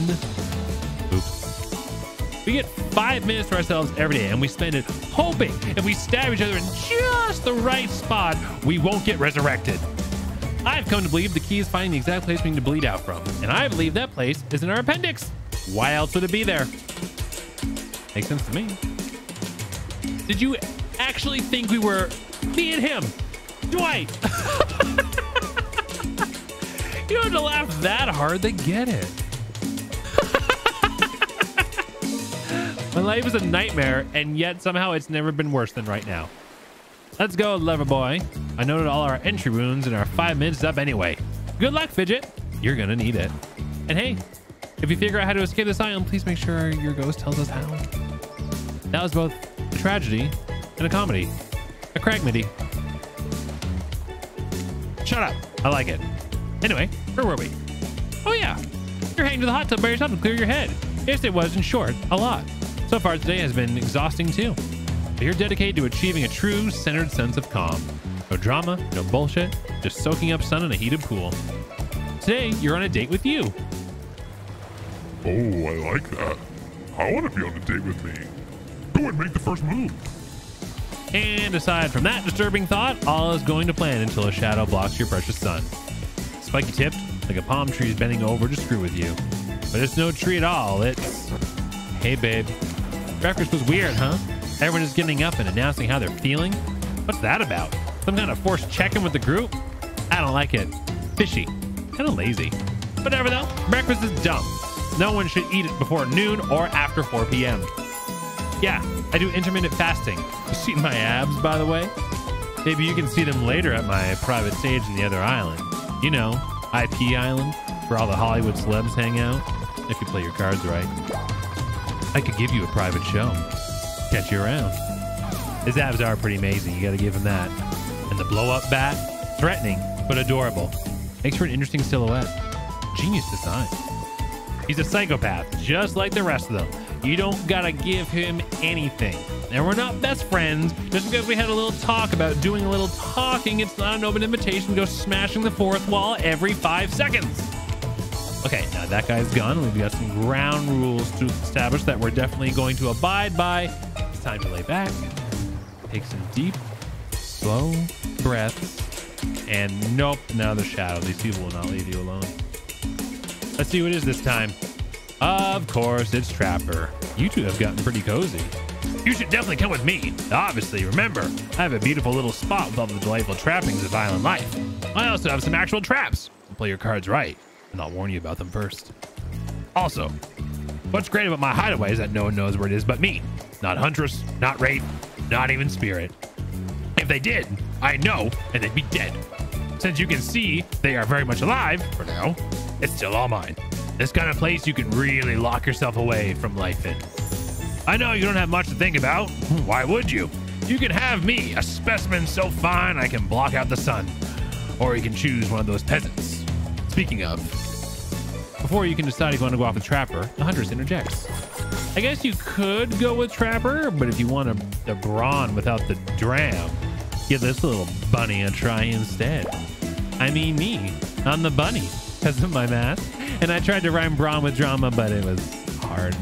Oops. We get 5 minutes to ourselves every day, and we spend it hoping if we stab each other in just the right spot, we won't get resurrected. I've come to believe the key is finding the exact place we need to bleed out from, and I believe that place is in our appendix. Why else would it be there? Makes sense to me. Did you actually think we were me and him? Dwight! You don't have to laugh that hard, they get it. My life is a nightmare, and yet somehow it's never been worse than right now. Let's go, lover boy. I noted all our entry wounds and our 5 minutes up anyway. Good luck, Fidget. You're gonna need it. And hey, if you figure out how to escape this island, please make sure your ghost tells us how. That was both a tragedy and a comedy. A cragmity. Shut up. I like it. Anyway, where were we? Oh yeah, you're heading to the hot tub by yourself to clear your head. Yes, it was, in short, a lot. So far today has been exhausting too. But you're dedicated to achieving a true centered sense of calm. No drama, no bullshit, just soaking up sun in a heated pool. Today, you're on a date with you. Oh, I like that. I want to be on a date with me. Go and make the first move. And aside from that disturbing thought, all is going to plan until a shadow blocks your precious sun. Spiky tipped, like a palm tree is bending over to screw with you. But it's no tree at all, it's... Hey babe. Breakfast was weird, huh? Everyone is getting up and announcing how they're feeling? What's that about? Some kind of forced check-in with the group? I don't like it. Fishy. Kind of lazy. Whatever though, breakfast is dumb. No one should eat it before noon or after 4 p.m. Yeah, I do intermittent fasting. You seen my abs, by the way? Maybe you can see them later at my private stage in the other island. You know, IP Island, where all the Hollywood celebs hang out. If you play your cards right. I could give you a private show. Catch you around. His abs are pretty amazing, you gotta give him that. And the blow-up bat, threatening, but adorable. Makes for an interesting silhouette. Genius design. He's a psychopath, just like the rest of them. You don't gotta give him anything. And we're not best friends. Just because we had a little talk about doing a little talking, it's not an open invitation to go smashing the fourth wall every 5 seconds. Okay, now that guy's gone. We've got some ground rules to establish that we're definitely going to abide by. It's time to lay back, take some deep, slow breaths, and nope, another shadow. These people will not leave you alone. Let's see what it is this time. Of course, it's Trapper. You two have gotten pretty cozy. You should definitely come with me. Obviously, remember, I have a beautiful little spot with all the delightful trappings of island life. I also have some actual traps. Play your cards right, and I'll warn you about them first. Also, what's great about my hideaway is that no one knows where it is but me. Not Huntress, not Wraith, not even Spirit. If they did, I know, and they'd be dead. Since you can see they are very much alive, for now, it's still all mine. This kind of place you can really lock yourself away from life in. I know you don't have much to think about. Why would you? You can have me, a specimen so fine I can block out the sun. Or you can choose one of those peasants. Speaking of, before you can decide if you want to go off with Trapper, the Huntress interjects. I guess you could go with Trapper, but if you want a brawn without the dram, give this little bunny a try instead. I mean me, I'm the bunny, because of my mask. And I tried to rhyme brawn with drama, but it was hard.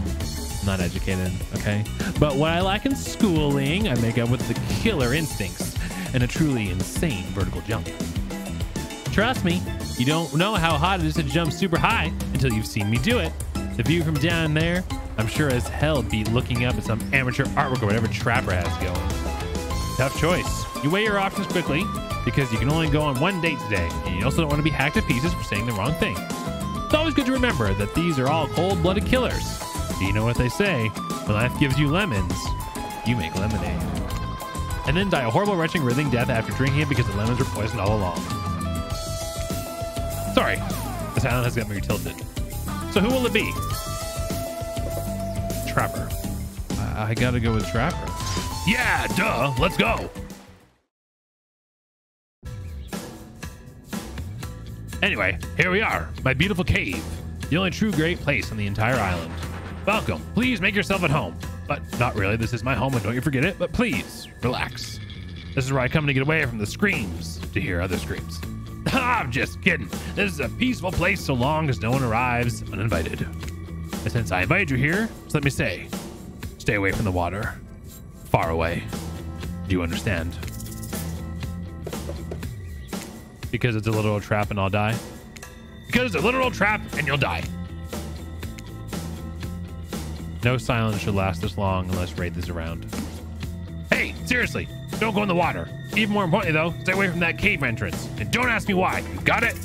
Not educated, okay? But what I lack in schooling, I make up with the killer instincts and a truly insane vertical jump. Trust me, you don't know how hot it is to jump super high until you've seen me do it. The view from down there, I'm sure as hell beat looking up at some amateur artwork or whatever Trapper has going. Tough choice. You weigh your options quickly because you can only go on one date today, and you also don't want to be hacked to pieces for saying the wrong thing. It's always good to remember that these are all cold-blooded killers. Do you know what they say? When life gives you lemons, you make lemonade. And then die a horrible, retching, writhing death after drinking it because the lemons were poisoned all along. Sorry, this island has got me tilted. So who will it be? Trapper. I gotta go with Trapper. Yeah, duh. Let's go. Anyway, here we are, my beautiful cave. The only true great place on the entire island. Welcome. Please make yourself at home. But not really. This is my home, and don't you forget it. But please, relax. This is where I come to get away from the screams, to hear other screams. I'm just kidding. This is a peaceful place so long as no one arrives uninvited. And since I invited you here, just let me say, stay away from the water. Far away. Do you understand? Because it's a literal trap and I'll die? Because it's a literal trap and you'll die. No silence should last this long unless Wraith is around. Hey, seriously, don't go in the water. Even more importantly, though, stay away from that cave entrance. And don't ask me why. You got it?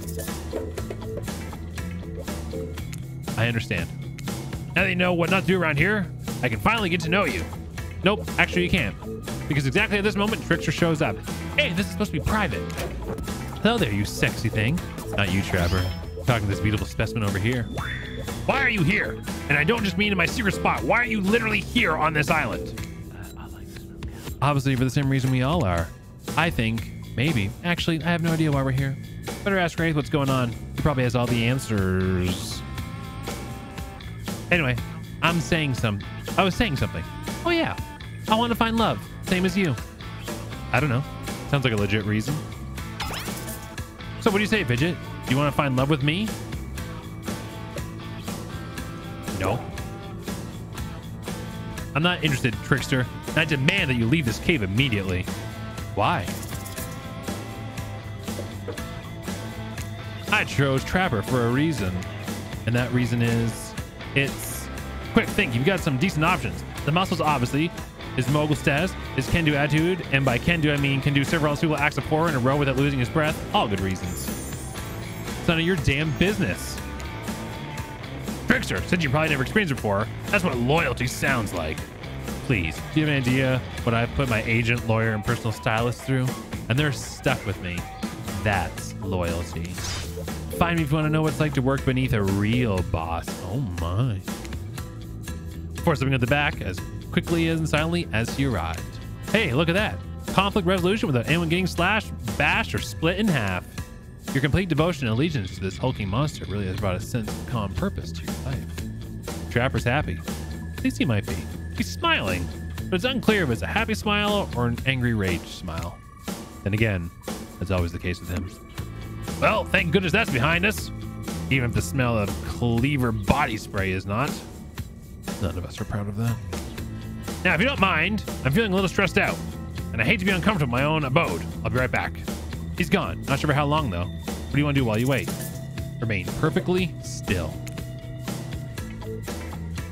I understand. Now that you know what not to do around here, I can finally get to know you. Nope, actually you can't. Because exactly at this moment, Trickster shows up. Hey, this is supposed to be private. Hello there, you sexy thing. Not you, Trapper. I'm talking to this beautiful specimen over here. Why are you here? And I don't just mean in my secret spot. Why are you literally here on this island? Obviously for the same reason we all are. I think, maybe. Actually, I have no idea why we're here. Better ask Wraith what's going on. He probably has all the answers. Anyway, I was saying something. Oh yeah, I want to find love. Same as you. I don't know. Sounds like a legit reason. So what do you say, Fidget? Do you want to find love with me? No. I'm not interested, Trickster. And I demand that you leave this cave immediately. Why? I chose Trapper for a reason. And that reason is, it's... Quick, think, you've got some decent options. The muscles, obviously. His mogul status, his can-do attitude, and by can-do I mean can do several unspeakable acts of horror in a row without losing his breath. All good reasons. It's none of your damn business. Trickster, since you probably never experienced it before, that's what loyalty sounds like. Please, do you have an idea what I've put my agent, lawyer, and personal stylist through? And they're stuck with me. That's loyalty. Find me if you want to know what it's like to work beneath a real boss. Oh my. Before stepping at the back as quickly and silently as he arrived. Hey, look at that. Conflict resolution without anyone getting slashed, bashed, or split in half. Your complete devotion and allegiance to this hulking monster really has brought a sense of calm purpose to your life. Trapper's happy. At least he might be. He's smiling, but it's unclear if it's a happy smile or an angry rage smile. Then again, that's always the case with him. Well, thank goodness that's behind us. Even if the smell of Cleaver body spray is not. None of us are proud of that. Now, if you don't mind, I'm feeling a little stressed out, and I hate to be uncomfortable in my own abode. I'll be right back. He's gone. Not sure for how long, though. What do you want to do while you wait? Remain perfectly still.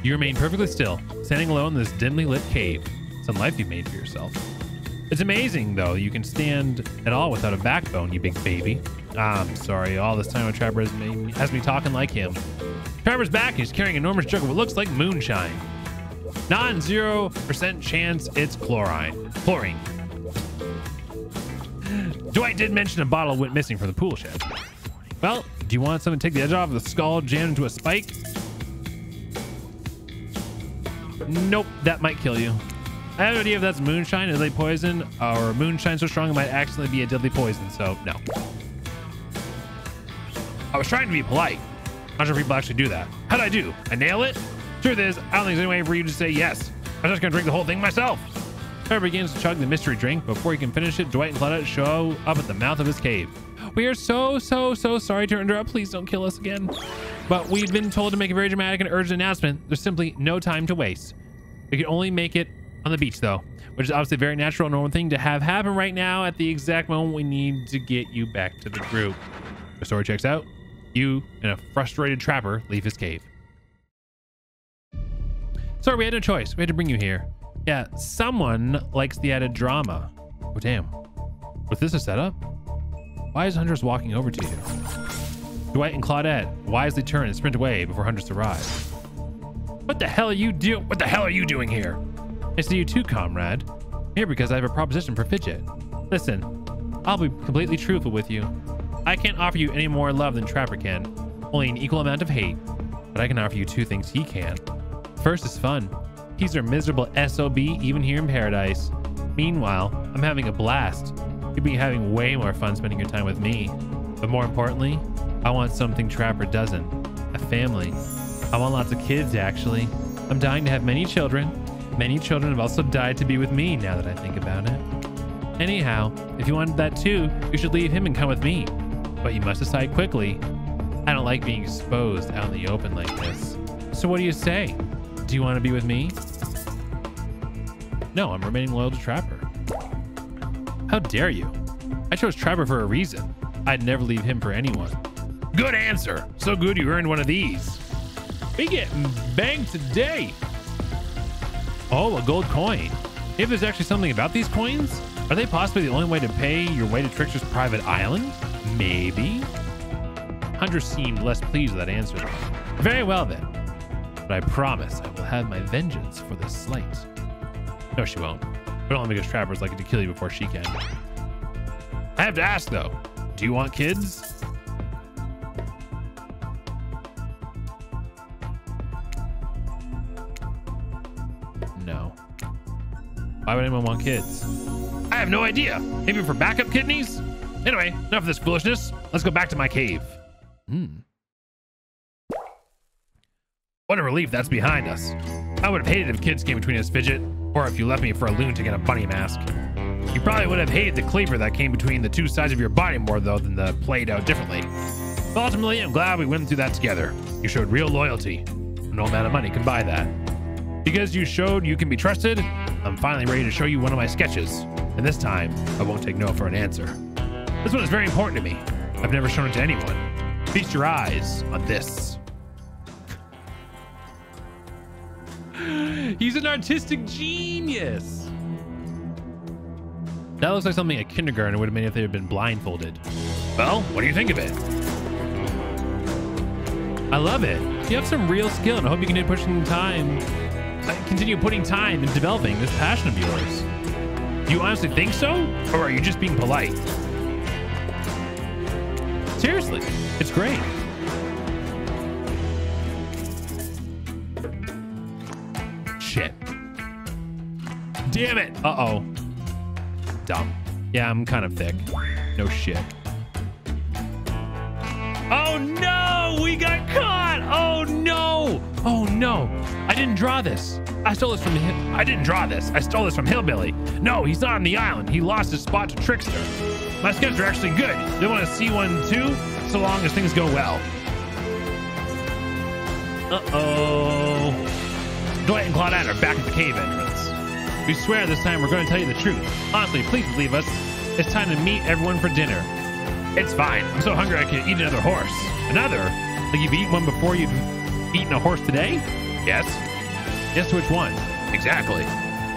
You remain perfectly still, standing alone in this dimly lit cave. Some life you've made for yourself. It's amazing, though, you can stand at all without a backbone, you big baby. I'm sorry, all this time Trapper has me talking like him. Trapper's back, he's carrying an enormous jug of what looks like moonshine. Non-0% chance it's chlorine. Dwight did mention a bottle went missing from the pool shed. Well, do you want something to take the edge off of the skull jammed into a spike? Nope, that might kill you. I have no idea if that's moonshine, a deadly poison, or moonshine so strong it might accidentally be a deadly poison, so no. I was trying to be polite. Not sure people actually do that. How'd I do? I nail it? Truth is, I don't think there's any way for you to say yes. I'm just gonna drink the whole thing myself. Trevor begins to chug the mystery drink. Before he can finish it, Dwight and Claudette show up at the mouth of his cave. We are so sorry to interrupt. Please don't kill us again. But we've been told to make a very dramatic and urgent announcement. There's simply no time to waste. We can only make it on the beach, though, which is obviously a very natural and normal thing to have happen right now at the exact moment we need to get you back to the group. The story checks out. You and a frustrated trapper leave his cave. Sorry, we had no choice. We had to bring you here. Yeah, someone likes the added drama. Oh, damn. Was this a setup? Why is Huntress walking over to you? Dwight and Claudette wisely turn and sprint away before Huntress arrives. What the hell are you doing here? Nice to see you too, comrade. I'm here because I have a proposition for Fidget. Listen, I'll be completely truthful with you. I can't offer you any more love than Trapper can. Only an equal amount of hate. But I can offer you two things he can. First is fun. He's a miserable SOB even here in paradise. Meanwhile, I'm having a blast. You'll be having way more fun spending your time with me. But more importantly, I want something Trapper doesn't. A family. I want lots of kids, actually. I'm dying to have many children. Many children have also died to be with me now that I think about it. Anyhow, if you wanted that too, you should leave him and come with me. But you must decide quickly. I don't like being exposed out in the open like this. So what do you say? Do you want to be with me? No, I'm remaining loyal to Trapper. How dare you? I chose Trapper for a reason. I'd never leave him for anyone. Good answer. So good you earned one of these. We getting banged today. Oh, a gold coin. If there's actually something about these coins, are they possibly the only way to pay your way to Trickster's private island? Maybe. Hunter seemed less pleased with that answer. Very well then. But I promise I will have my vengeance for this slight. No, she won't. But only because Trapper's likely to kill you before she can. I have to ask though, do you want kids? No. Why would anyone want kids? I have no idea. Maybe for backup kidneys? Anyway, enough of this foolishness. Let's go back to my cave. What a relief that's behind us. I would have hated if kids came between us, Fidget, or if you left me for a loon to get a bunny mask. You probably would have hated the cleaver that came between the two sides of your body more, though, than the played out differently. But ultimately, I'm glad we went through that together. You showed real loyalty. No amount of money can buy that. Because you showed you can be trusted, I'm finally ready to show you one of my sketches. And this time, I won't take no for an answer. This one is very important to me. I've never shown it to anyone. Feast your eyes on this. He's an artistic genius. That looks like something a kindergartner would have made if they had been blindfolded. Well, what do you think of it? I love it. You have some real skill, and I hope you continue putting time in developing this passion of yours. Do you honestly think so? Or are you just being polite? Seriously, it's great. Shit. Damn it. Uh-oh. Dumb. Yeah, I'm kind of thick. No shit. Oh no! We got caught! Oh no! Oh no! I didn't draw this. I stole this from him. I didn't draw this. I stole this from Hillbilly. No, he's not on the island. He lost his spot to Trickster. My sketches are actually good. They want to see one too, so long as things go well. Uh-oh. Dwight and Claudette are back at the cave entrance. We swear this time we're going to tell you the truth. Honestly, please believe us. It's time to meet everyone for dinner. It's fine. I'm so hungry I could eat another horse. Another? Like you've eaten one before you've eaten a horse today? Yes. Guess which one? Exactly.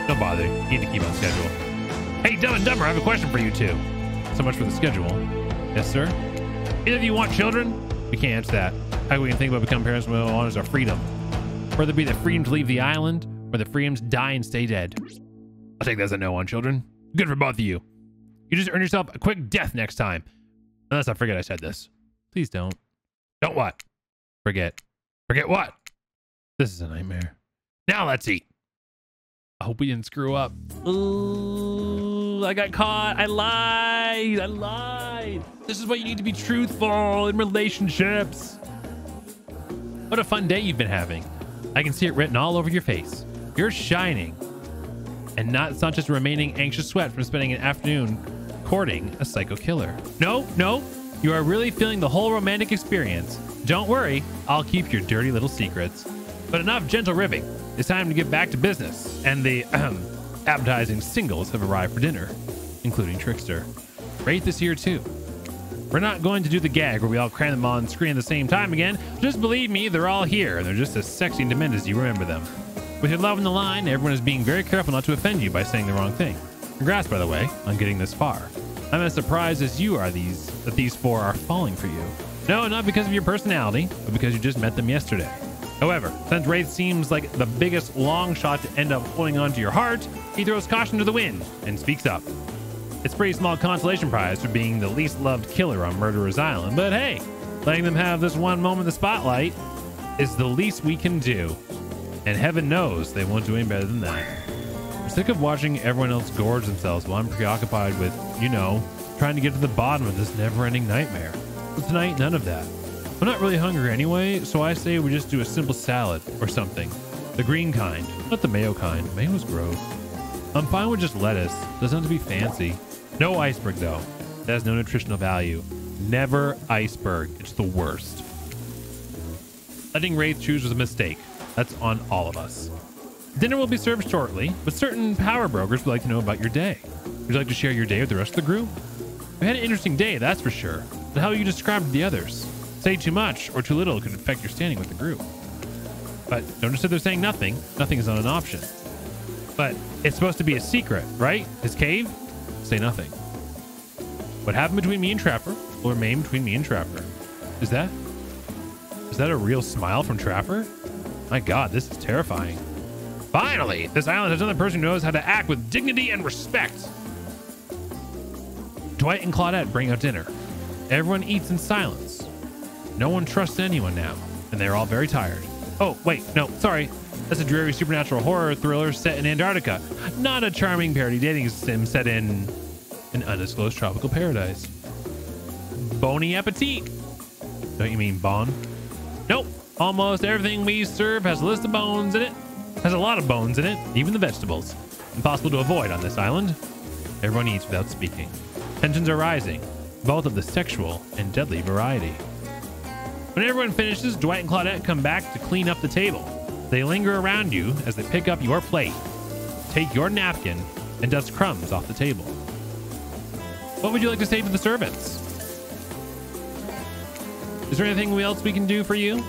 Don't bother. You need to keep on schedule. Hey, Dumb and Dumber, I have a question for you two. So much for the schedule. Yes, sir? Either of you want children? We can't answer that. How we can think about becoming parents when we want our freedom? Whether it be the freedom to leave the island or the freedom to die and stay dead. I'll take that as a no on children. Good for both of you. You just earn yourself a quick death next time. Unless I forget I said this. Please don't. Don't what? Forget. Forget what? This is a nightmare. Now let's eat. I hope we didn't screw up. Ooh, I got caught. I lied. This is why you need to be truthful in relationships. What a fun day you've been having. I can see it written all over your face. You're shining. And it's not just a remaining anxious sweat from spending an afternoon courting a psycho killer. No. You are really feeling the whole romantic experience. Don't worry, I'll keep your dirty little secrets. But enough gentle ribbing. It's time to get back to business. And the appetizing singles have arrived for dinner, including Trickster. Wraith is here too. We're not going to do the gag where we all cram them on screen at the same time again. Just believe me, they're all here, and they're just as sexy and demented as you remember them. With your love on the line, everyone is being very careful not to offend you by saying the wrong thing. Congrats, by the way, on getting this far. I'm as surprised as you are that these four are falling for you. No, not because of your personality, but because you just met them yesterday. However, since Wraith seems like the biggest long shot to end up holding on to your heart, he throws caution to the wind and speaks up. It's a pretty small consolation prize for being the least loved killer on Murderer's Island, but hey, letting them have this one moment in the spotlight is the least we can do. And heaven knows they won't do any better than that. I'm sick of watching everyone else gorge themselves while I'm preoccupied with, trying to get to the bottom of this never-ending nightmare. But tonight, none of that. I'm not really hungry anyway, so I say we just do a simple salad or something. The green kind, not the mayo kind. Mayo's gross. I'm fine with just lettuce. Doesn't have to be fancy. No iceberg though. That has no nutritional value. Never iceberg. It's the worst. Letting Wraith choose was a mistake. That's on all of us. Dinner will be served shortly, but certain power brokers would like to know about your day. Would you like to share your day with the rest of the group? We had an interesting day, that's for sure. But how you described the others? Say too much or too little could affect your standing with the group. But don't just sit there saying nothing. Nothing is not an option. But it's supposed to be a secret, right? His cave? Say nothing. What happened between me and Trapper will remain between me and Trapper. Is that a real smile from Trapper? My God, this is terrifying. Finally, this island has another person who knows how to act with dignity and respect. Dwight and Claudette bring out dinner. Everyone eats in silence. No one trusts anyone now, and they're all very tired. Oh, wait, no, sorry. That's a dreary supernatural horror thriller set in Antarctica, not a charming parody dating sim set in an undisclosed tropical paradise. Bony appetit. Don't you mean bon? Nope. Almost everything we serve has a list of bones in it. Has a lot of bones in it, even the vegetables. Impossible to avoid on this island. Everyone eats without speaking. Tensions are rising, both of the sexual and deadly variety. When everyone finishes, Dwight and Claudette come back to clean up the table. They linger around you as they pick up your plate, take your napkin, and dust crumbs off the table. What would you like to say to the servants? Is there anything else we can do for you?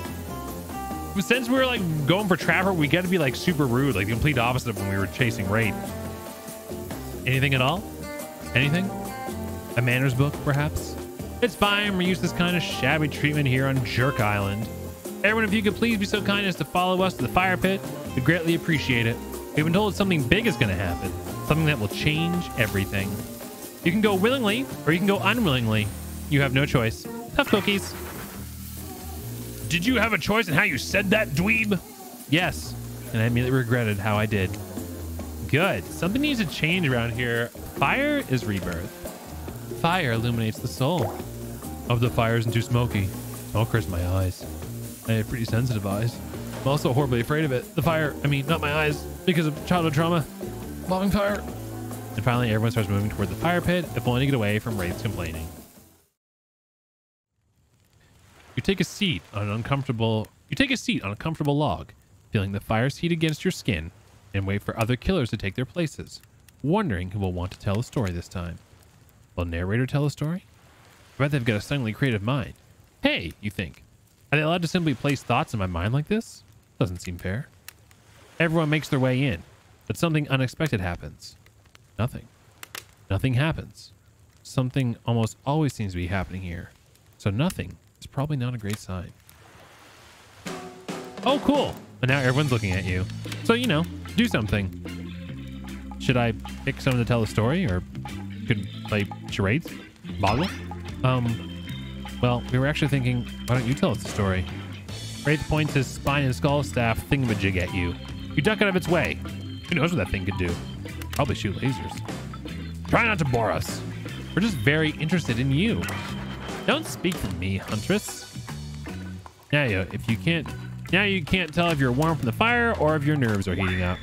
Since we were like going for Trapper, we got to be like super rude, like the complete opposite of when we were chasing Wraith. Anything at all? Anything? A manners book, perhaps? It's fine. We're used to this kind of shabby treatment here on Jerk Island. Everyone, if you could please be so kind as to follow us to the fire pit, we'd greatly appreciate it. We've been told something big is going to happen, something that will change everything. You can go willingly, or you can go unwillingly. You have no choice. Tough cookies. Did you have a choice in how you said that, dweeb? Yes, and I immediately regretted how I did. Good. Something needs to change around here. Fire is rebirth. Fire illuminates the soul. Oh, the fire isn't too smoky. Smoke hurts my eyes. I have pretty sensitive eyes. I'm also horribly afraid of it. The fire, not my eyes, because of childhood trauma. Involving fire. And finally, everyone starts moving toward the fire pit, if only to get away from Wraith's complaining. You take a seat on a comfortable log, feeling the fire's heat against your skin, and wait for other killers to take their places, wondering who will want to tell a story this time. Will narrator tell a story? I bet they've got a stunningly creative mind. Hey, you think, are they allowed to simply place thoughts in my mind like this? Doesn't seem fair. Everyone makes their way in, but something unexpected happens. Nothing. Nothing happens. Something almost always seems to be happening here. So nothing is probably not a great sign. Oh, cool. And now everyone's looking at you. So, do something. Should I pick someone to tell a story, or could play charades? Boggle? Well, we were actually thinking, why don't you tell us a story? Wraith points his spine and skull staff thingamajig at you. You duck out of its way. Who knows what that thing could do? Probably shoot lasers. Try not to bore us. We're just very interested in you. Don't speak for me, Huntress. Now you can't tell if you're warm from the fire or if your nerves are heating up.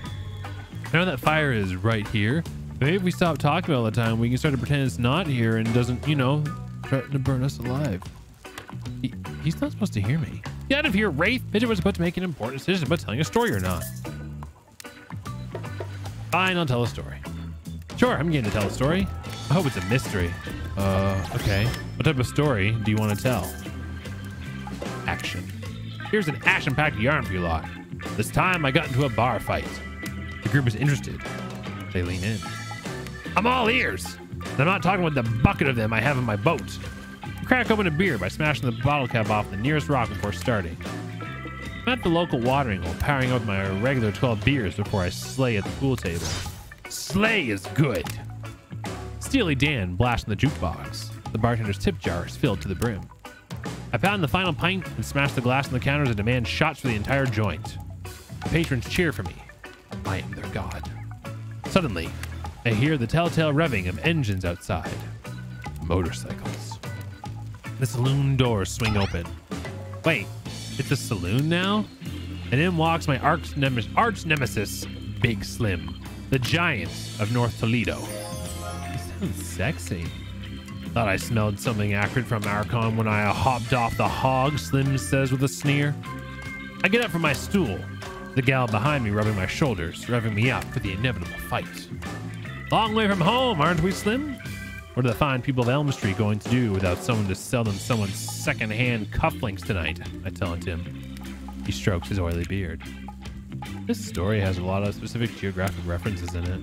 I know that fire is right here. Maybe if we stop talking all the time, we can start to pretend it's not here and doesn't, you know, threaten to burn us alive. He's not supposed to hear me. Get out of here, Wraith. Fidget was about to make an important decision about telling a story or not. Fine, I'll tell a story. Sure, I'm going to tell a story. I hope it's a mystery. Okay. What type of story do you want to tell? Action. Here's an action-packed yarn for you lot. This time I got into a bar fight. The group is interested. They lean in. I'm all ears. And I'm not talking about the bucket of them I have in my boat. I crack open a beer by smashing the bottle cap off the nearest rock before starting. I'm at the local watering hole, powering up my regular 12 beers before I slay at the pool table. Slay is good. Steely Dan blasts in the jukebox. The bartender's tip jar is filled to the brim. I pound the final pint and smash the glass on the counters and demand shots for the entire joint. The patrons cheer for me. I am their god. Suddenly, I hear the telltale revving of engines outside. Motorcycles. The saloon doors swing open. Wait, it's a saloon now? And in walks my arch nemesis, Big Slim, the giant of North Toledo. He sounds sexy. Thought I smelled something acrid from Archon when I hopped off the hog, Slim says with a sneer. I get up from my stool, the gal behind me rubbing my shoulders, revving me up for the inevitable fight. Long way from home, aren't we, Slim? What are the fine people of Elm Street going to do without someone to sell them someone's second-hand cufflinks tonight? I taunt him. He strokes his oily beard. This story has a lot of specific geographic references in it.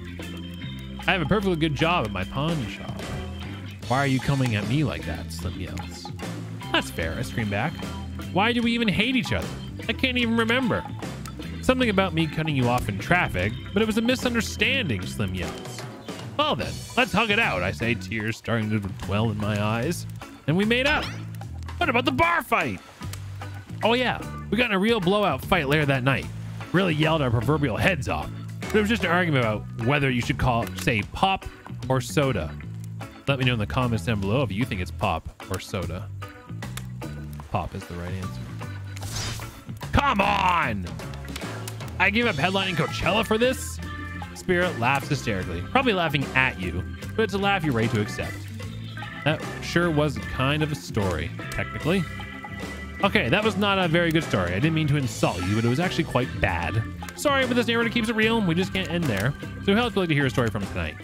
I have a perfectly good job at my pawn shop. Why are you coming at me like that? Slim yells. That's fair, I scream back. Why do we even hate each other? I can't even remember. Something about me cutting you off in traffic, but it was a misunderstanding, Slim yells. Well then, let's hug it out, I say, tears starting to dwell in my eyes. And we made up. What about the bar fight? Oh yeah, we got in a real blowout fight later that night. Really yelled our proverbial heads off. But it was just an argument about whether you should say pop or soda. Let me know in the comments down below if you think it's pop or soda. Pop is the right answer. Come on! I gave up headlining Coachella for this? Spirit laughs hysterically, probably laughing at you, but it's a laugh you're ready to accept. That sure was kind of a story, technically. Okay, that was not a very good story. I didn't mean to insult you, but it was actually quite bad. Sorry, but this narrative keeps it real. We just can't end there. So who else would you like to hear a story from tonight?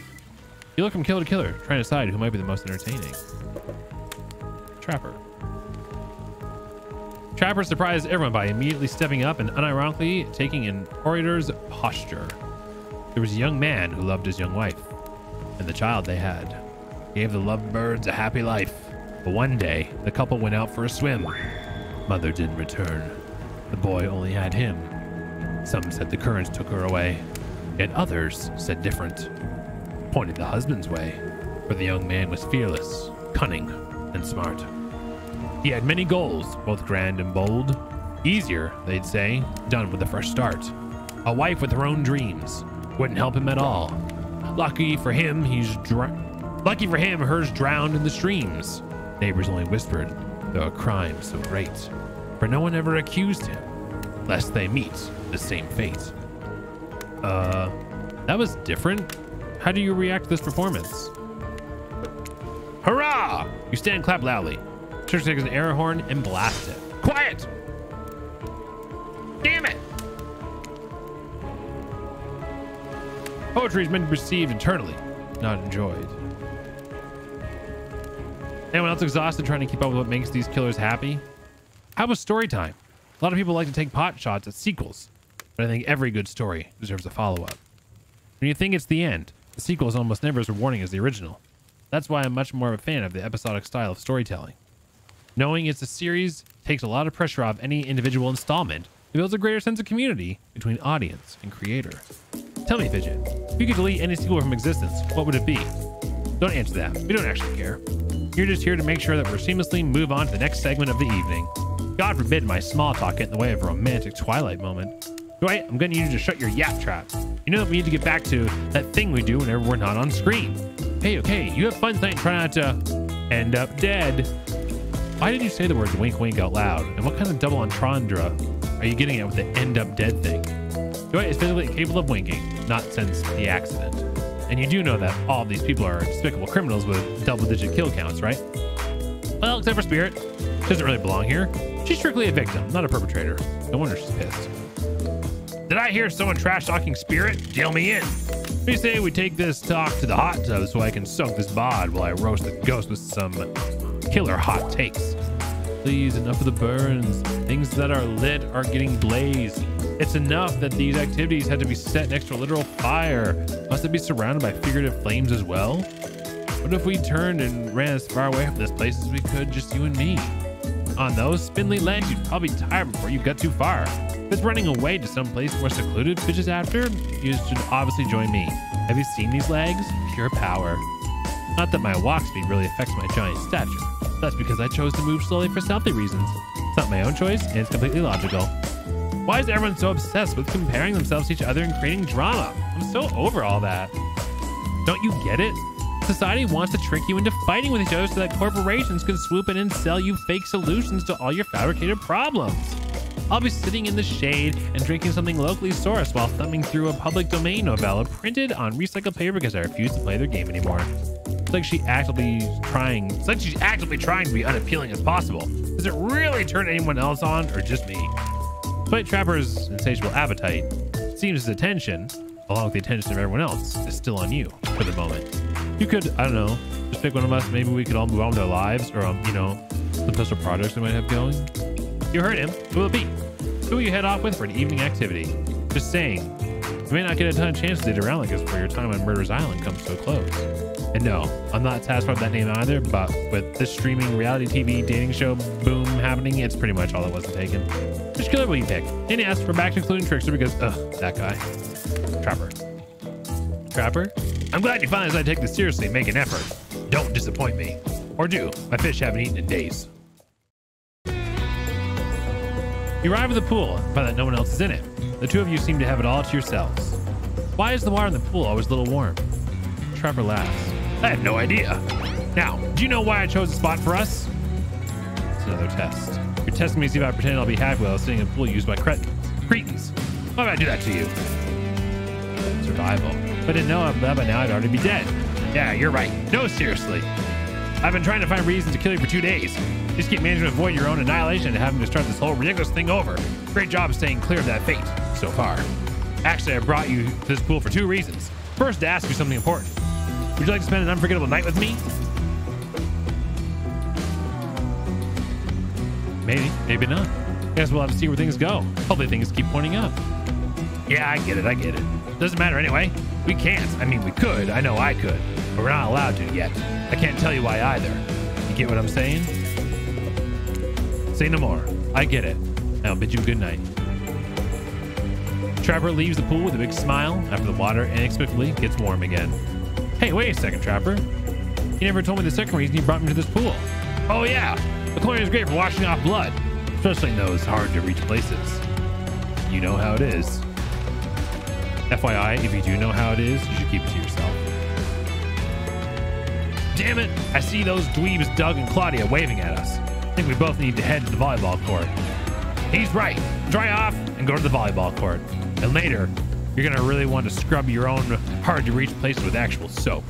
You look from killer to killer, trying to decide who might be the most entertaining. Trapper. Trapper surprised everyone by immediately stepping up and unironically taking an orator's posture. There was a young man who loved his young wife, and the child they had. Gave the lovebirds a happy life. But one day, the couple went out for a swim. Mother didn't return. The boy only had him. Some said the currents took her away, yet others said different. Pointed the husband's way, for the young man was fearless, cunning, and smart. He had many goals, both grand and bold. Easier, they'd say, done with a fresh start. A wife with her own dreams wouldn't help him at all. Lucky for him, hers drowned in the streams. Neighbors only whispered, though a crime so great, for no one ever accused him, lest they meet the same fate. That was different. How do you react to this performance? Hurrah! You stand and clap loudly. Church takes an air horn and blasts it. Quiet! Damn it! Poetry is meant to be received internally, not enjoyed. Anyone else exhausted trying to keep up with what makes these killers happy? How about story time? A lot of people like to take pot shots at sequels, but I think every good story deserves a follow-up. When you think it's the end, the sequel is almost never as rewarding as the original. That's why I'm much more of a fan of the episodic style of storytelling. Knowing it's a series takes a lot of pressure off any individual installment. It builds a greater sense of community between audience and creator. Tell me, Fidget, if you could delete any sequel from existence, what would it be? Don't answer that. We don't actually care. You're just here to make sure that we're seamlessly move on to the next segment of the evening. God forbid my small talk get in the way of a romantic Twilight moment. Dwight, I'm going to need you to shut your yap trap. You know that we need to get back to that thing we do whenever we're not on screen. Okay, you have fun tonight. Try not to end up dead. Why did you say the words wink wink out loud? And what kind of double entendre are you getting at with the end up dead thing? Joy is physically incapable of winking, not since the accident. And you do know that all of these people are despicable criminals with double-digit kill counts, right? Well, except for Spirit. She doesn't really belong here. She's strictly a victim, not a perpetrator. No wonder she's pissed. Did I hear someone trash-talking Spirit? Deal me in. We say we take this talk to the hot tub so I can soak this bod while I roast the ghost with some killer hot takes. Please, enough of the burns. Things that are lit are getting blazed. It's enough that these activities had to be set next to a literal fire. Must it be surrounded by figurative flames as well? What if we turned and ran as far away from this place as we could, just you and me? On those spindly legs, you'd probably tire before you got too far. If it's running away to some place more secluded, Fidget's after, you should obviously join me. Have you seen these legs? Pure power. Not that my walk speed really affects my giant stature. That's because I chose to move slowly for stealthy reasons. It's not my own choice, and it's completely logical. Why is everyone so obsessed with comparing themselves to each other and creating drama? I'm so over all that. Don't you get it? Society wants to trick you into fighting with each other so that corporations can swoop in and sell you fake solutions to all your fabricated problems. I'll be sitting in the shade and drinking something locally sourced while thumbing through a public domain novella printed on recycled paper because I refuse to play their game anymore. It's like she's actively trying to be unappealing as possible. Does it really turn anyone else on or just me? Despite Trapper's insatiable appetite, it seems his attention, along with the attention of everyone else, is still on you for the moment. You could, I don't know, just pick one of us. Maybe we could all move on with our lives or, you know, some special projects we might have going. You heard him. Who will it be? Who will you head off with for an evening activity? Just saying, you may not get a ton of chances to date around like this before your time on Murder's Island comes to a close. And no, I'm not satisfied with that name either, but with this streaming reality TV dating show boom happening, it's pretty much all that wasn't taken. Which killer will you pick? And yes, we're back to including Trickster because, that guy. Trapper. Trapper? I'm glad you finally decided to take this seriously and make an effort. Don't disappoint me. Or do. My fish haven't eaten in days. You arrive at the pool and find that no one else is in it. The two of you seem to have it all to yourselves. Why is the water in the pool always a little warm? Trapper laughs. I have no idea. Now, do you know why I chose the spot for us? It's another test. You're testing me to see if I pretend I'll be happy while sitting in a pool used by cretins. Why would I do that to you? Survival. If I didn't know that by now, I'd already be dead. Yeah, you're right. No, seriously. I've been trying to find reasons to kill you for 2 days. You just keep managing to avoid your own annihilation and having to start this whole ridiculous thing over. Great job staying clear of that fate so far. Actually, I brought you to this pool for 2 reasons. First, to ask you something important. Would you like to spend an unforgettable night with me? Maybe, maybe not. Guess we'll have to see where things go. Hopefully things keep pointing up. Yeah, I get it. Doesn't matter anyway. We can't. I mean, we could. I know I could. But we're not allowed to yet. I can't tell you why either. You get what I'm saying? Say no more. I get it. I'll bid you a good night. Trapper leaves the pool with a big smile after the water inexplicably gets warm again. Hey, wait a second, Trapper. You never told me the second reason you brought me to this pool. Oh, yeah. The chlorine is great for washing off blood, especially in those hard-to-reach places. You know how it is. FYI, if you do know how it is, you should keep it to yourself. Damn it! I see those dweebs Doug and Claudia waving at us. I think we both need to head to the volleyball court. He's right. Dry off and go to the volleyball court. And later, you're going to really want to scrub your own hard-to-reach places with actual soap.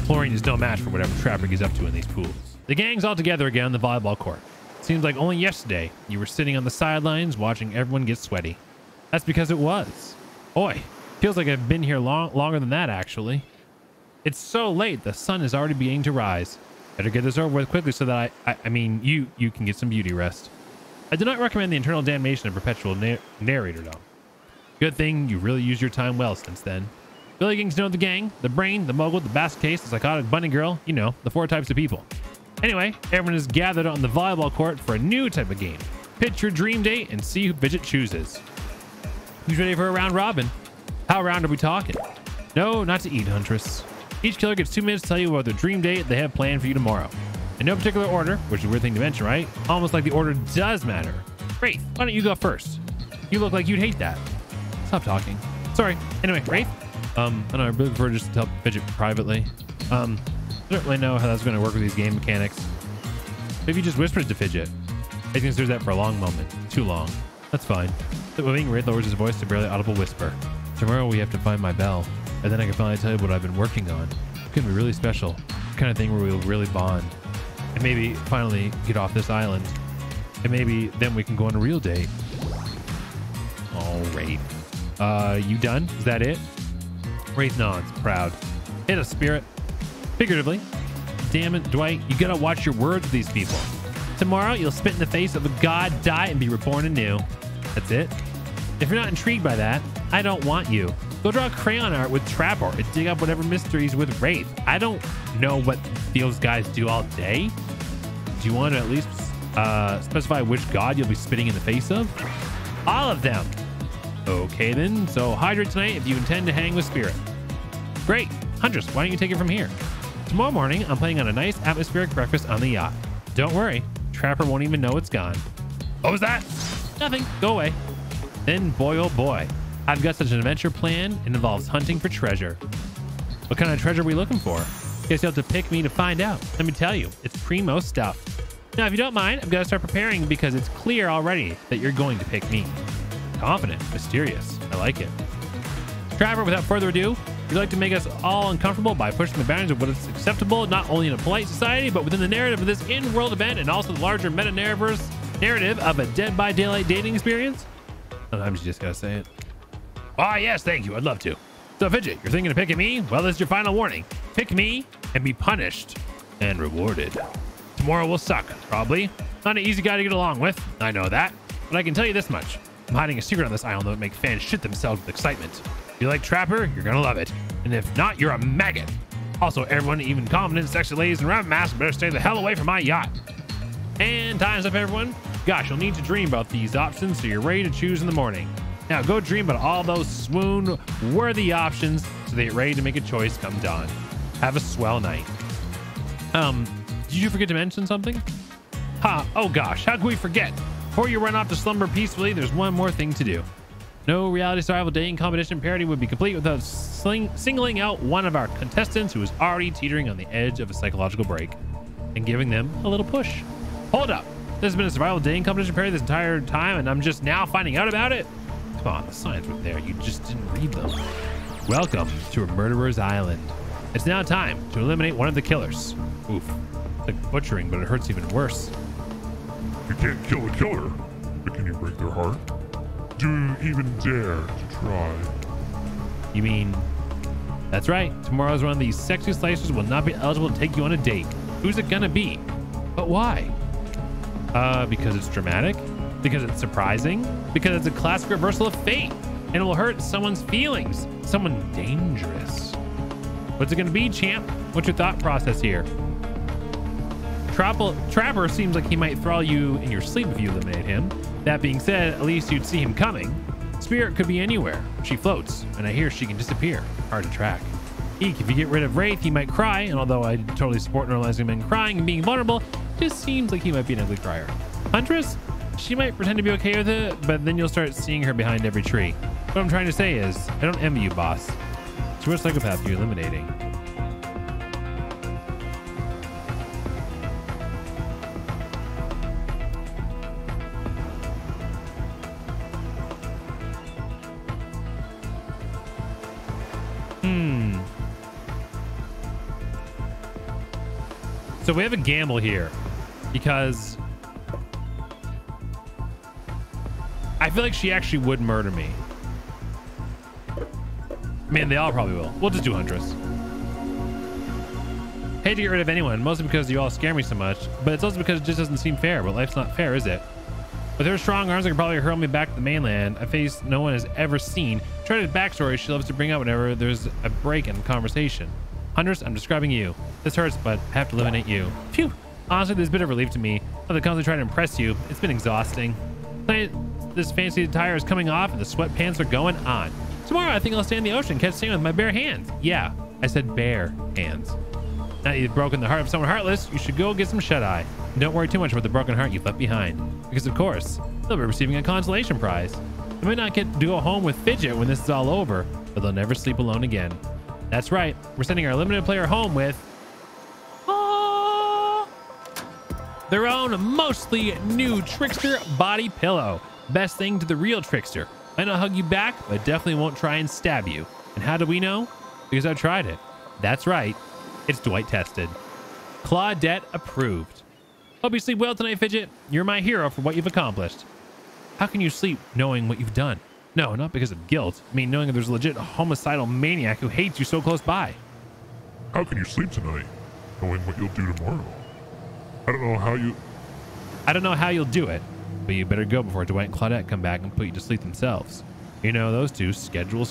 Chlorine is no match for whatever Trapper gets up to in these pools. The gang's all together again on the volleyball court. Seems like only yesterday you were sitting on the sidelines watching everyone get sweaty. That's because it was. Oi, feels like I've been here longer than that, actually. It's so late, the sun is already beginning to rise. Better get this over with quickly so that I mean, you can get some beauty rest. I do not recommend the internal damnation of perpetual narrator, though. Good thing you really used your time well since then. Really getting to know the gang, the brain, the mogul, the basket case, the psychotic bunny girl, you know, the 4 types of people. Anyway, everyone is gathered on the volleyball court for a new type of game. Pitch your dream date and see who Fidget chooses. Who's ready for a round robin? How round are we talking? No, not to eat, Huntress. Each killer gets 2 minutes to tell you about the dream date they have planned for you tomorrow. In no particular order, which is a weird thing to mention, right? Almost like the order does matter. Wraith, why don't you go first? You look like you'd hate that. Stop talking. Sorry. Anyway, Wraith? I don't know, I really prefer just to tell Fidget privately. I don't really know how that's going to work with these game mechanics. Maybe you just whispered to Fidget. I think there's that for a long moment. Too long. That's fine. The moving Wraith lowers his voice to a barely audible whisper. Tomorrow we have to find my bell, and then I can finally tell you what I've been working on. It's going to be really special. The kind of thing where we'll really bond. And maybe finally get off this island. And maybe then we can go on a real date. Oh, Wraith. You done? Is that it? Wraith nods, proud. Hit us, spirit. Figuratively. Damn it, Dwight. You gotta watch your words with these people. Tomorrow, you'll spit in the face of a god, die, and be reborn anew. That's it? If you're not intrigued by that, I don't want you. Go draw crayon art with Trapper and dig up whatever mysteries with Wraith. I don't know what those guys do all day. Do you want to at least specify which god you'll be spitting in the face of? All of them. Okay then, so hydrate tonight if you intend to hang with Spirit. Great. Huntress, why don't you take it from here? Tomorrow morning, I'm planning on a nice atmospheric breakfast on the yacht. Don't worry, Trapper won't even know it's gone. What was that? Nothing. Go away. Then, boy, oh boy, I've got such an adventure planned. It involves hunting for treasure. What kind of treasure are we looking for? Guess you'll have to pick me to find out. Let me tell you, it's primo stuff. Now, if you don't mind, I've got to start preparing because it's clear already that you're going to pick me. Confident, mysterious. I like it. Trapper, without further ado, you'd like to make us all uncomfortable by pushing the boundaries of what is acceptable, not only in a polite society, but within the narrative of this in-world event and also the larger meta-narrative of a Dead by Daylight dating experience? Sometimes you just gotta say it. Ah, yes, thank you. I'd love to. So, Fidget, you're thinking of picking me? Well, this is your final warning. Pick me and be punished and rewarded. Tomorrow will suck, probably. Not an easy guy to get along with. I know that. But I can tell you this much. I'm hiding a secret on this island that would make fans shit themselves with excitement. If you like Trapper, you're gonna love it. And if not, you're a maggot. Also, everyone, even confident, sexy ladies and round masks, better stay the hell away from my yacht. And time's up, everyone. Gosh, you'll need to dream about these options so you're ready to choose in the morning. Now go dream about all those swoon-worthy options so that you're ready to make a choice come dawn. Have a swell night. Did you forget to mention something? Oh gosh, how could we forget? Before you run off to slumber peacefully, there's one more thing to do. No reality survival dating competition parody would be complete without singling out one of our contestants who is already teetering on the edge of a psychological break and giving them a little push. Hold up. This has been a survival dating competition parody this entire time and I'm just now finding out about it? Come on, the signs were there. You just didn't read them. Welcome to a murderer's island. It's now time to eliminate one of the killers. Oof. It's like butchering, but it hurts even worse. You can't kill a killer, but can you break their heart? Do you even dare to try? You mean... That's right. Tomorrow's one of these sexy slicers will not be eligible to take you on a date. Who's it gonna be? But why? Because it's dramatic? Because it's surprising? Because it's a classic reversal of fate? And it will hurt someone's feelings. Someone dangerous. What's it gonna be, champ? What's your thought process here? Trapper seems like he might thrall you in your sleep if you eliminate him. That being said, at least you'd see him coming. Spirit could be anywhere. She floats, and I hear she can disappear. Hard to track. Eek, if you get rid of Wraith, he might cry, and although I totally support normalizing men crying and being vulnerable, it just seems like he might be an ugly crier. Huntress? She might pretend to be okay with it, but then you'll start seeing her behind every tree. What I'm trying to say is, I don't envy you, boss. So which psychopath are you eliminating? So we have a gamble here because I feel like she actually would murder me. Man, they all probably will. We'll just do Huntress. Hate to get rid of anyone, mostly because you all scare me so much, but it's also because it just doesn't seem fair. But life's not fair, is it? With her strong arms, I could probably hurl me back to the mainland, a face no one has ever seen. Try to backstory she loves to bring up whenever there's a break in the conversation. Huntress, I'm describing you. This hurts, but I have to eliminate you. Phew. Honestly, this is a bit of a relief to me. Although constantly trying to impress you, it's been exhausting. This fancy attire is coming off and the sweatpants are going on. Tomorrow, I think I'll stay in the ocean and catch sand with my bare hands. Yeah, I said bare hands. Now that you've broken the heart of someone heartless, you should go get some shut-eye. And don't worry too much about the broken heart you've left behind. Because of course, they'll be receiving a consolation prize. They might not get to go home with Fidget when this is all over, but they'll never sleep alone again. That's right, we're sending our limited player home with their own mostly new trickster body pillow. Best thing to the real trickster. Might not hug you back, but definitely won't try and stab you. And how do we know? Because I tried it. That's right. It's Dwight tested. Claudette approved. Hope you sleep well tonight, Fidget. You're my hero for what you've accomplished. How can you sleep knowing what you've done? No, not because of guilt. I mean, knowing that there's a legit homicidal maniac who hates you so close by. How can you sleep tonight, knowing what you'll do tomorrow? I don't know how you'll do it, but you better go before Dwight and Claudette come back and put you to sleep themselves. You know, those two, schedule.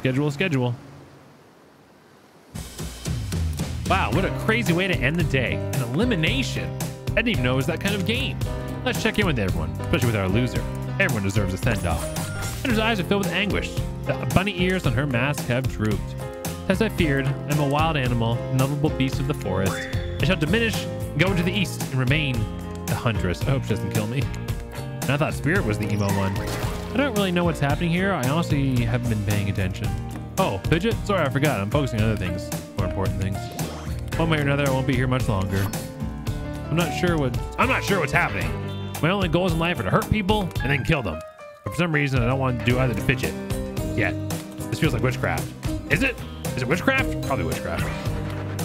Wow, what a crazy way to end the day. An elimination. I didn't even know it was that kind of game. Let's check in with everyone, especially with our loser. Everyone deserves a send-off. Hender's eyes are filled with anguish. The bunny ears on her mask have drooped. As I feared, I'm a wild animal, a lovable beast of the forest. I shall diminish, go into the east, and remain the huntress. I hope she doesn't kill me. And I thought Spirit was the emo one. I don't really know what's happening here. I honestly haven't been paying attention. Oh, Fidget? Sorry, I forgot. I'm focusing on other things. More important things. One way or another, I won't be here much longer. I'm not sure what's happening. My only goals in life are to hurt people and then kill them. But for some reason, I don't want to do either to Fidget. Yet. This feels like witchcraft. Is it? Is it witchcraft? Probably witchcraft.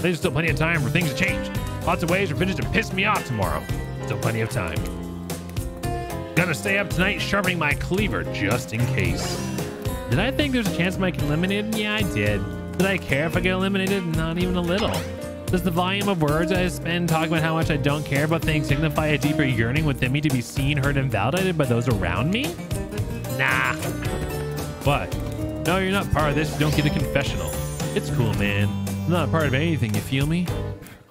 There's still plenty of time for things to change. Lots of ways for Fidget to piss me off tomorrow. Still plenty of time. Gonna stay up tonight sharpening my cleaver just in case. Did I think there's a chance I might get eliminated? Yeah, I did. Did I care if I get eliminated? Not even a little. Does the volume of words I spend talking about how much I don't care about things signify a deeper yearning within me to be seen, heard, and validated by those around me? Nah. What? No, you're not part of this. You don't get a confessional. It's cool, man. I'm not a part of anything, you feel me?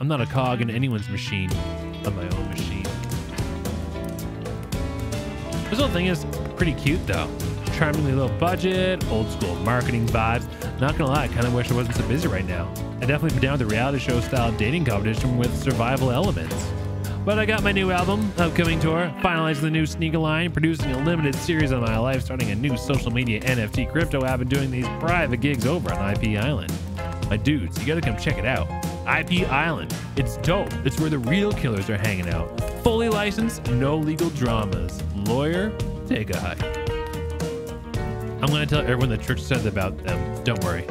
I'm not a cog in anyone's machine. I'm my own machine. This whole thing is pretty cute, though. Charmingly low budget, old school marketing vibes. Not gonna lie, I kind of wish I wasn't so busy right now. I'd definitely be down with the reality show style dating competition with survival elements. But I got my new album, upcoming tour, finalizing the new sneaker line, producing a limited series on my life, starting a new social media NFT crypto app, and doing these private gigs over on IP Island. My dudes, you gotta come check it out. IP Island. It's dope. It's where the real killers are hanging out. Fully licensed, no legal dramas. Lawyer, take a hike. I'm gonna tell everyone the Trick said about them. Don't worry.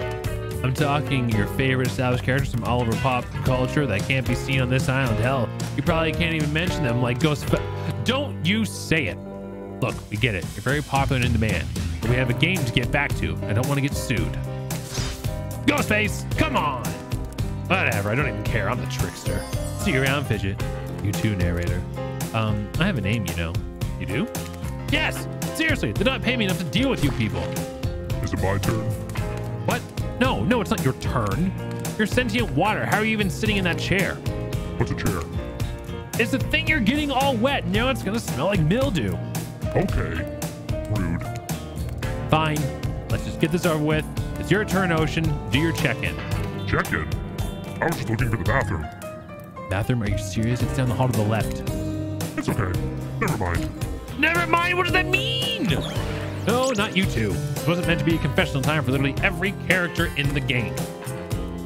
I'm talking your favorite established characters from all over pop culture that can't be seen on this island. Hell, you probably can't even mention them like Don't you say it. Look, we get it. You're very popular and in demand. But we have a game to get back to. I don't want to get sued. Ghostface, come on. Whatever, I don't even care. I'm the trickster. See you around, Fidget. You too, narrator. I have a name, you know. You do? Yes! Seriously, they don't pay me enough to deal with you people. Is it my turn? What? No, it's not your turn. You're sentient water. How are you even sitting in that chair? What's a chair? It's the thing you're getting all wet. Now it's gonna smell like mildew. Okay. Rude. Fine. Let's just get this over with. It's your turn, Ocean. Do your check-in. Check-in? I was just looking for the bathroom. Bathroom? Are you serious? It's down the hall to the left. It's okay. Never mind. Never mind? What does that mean? No, not you two. It wasn't meant to be a confessional time for literally every character in the game.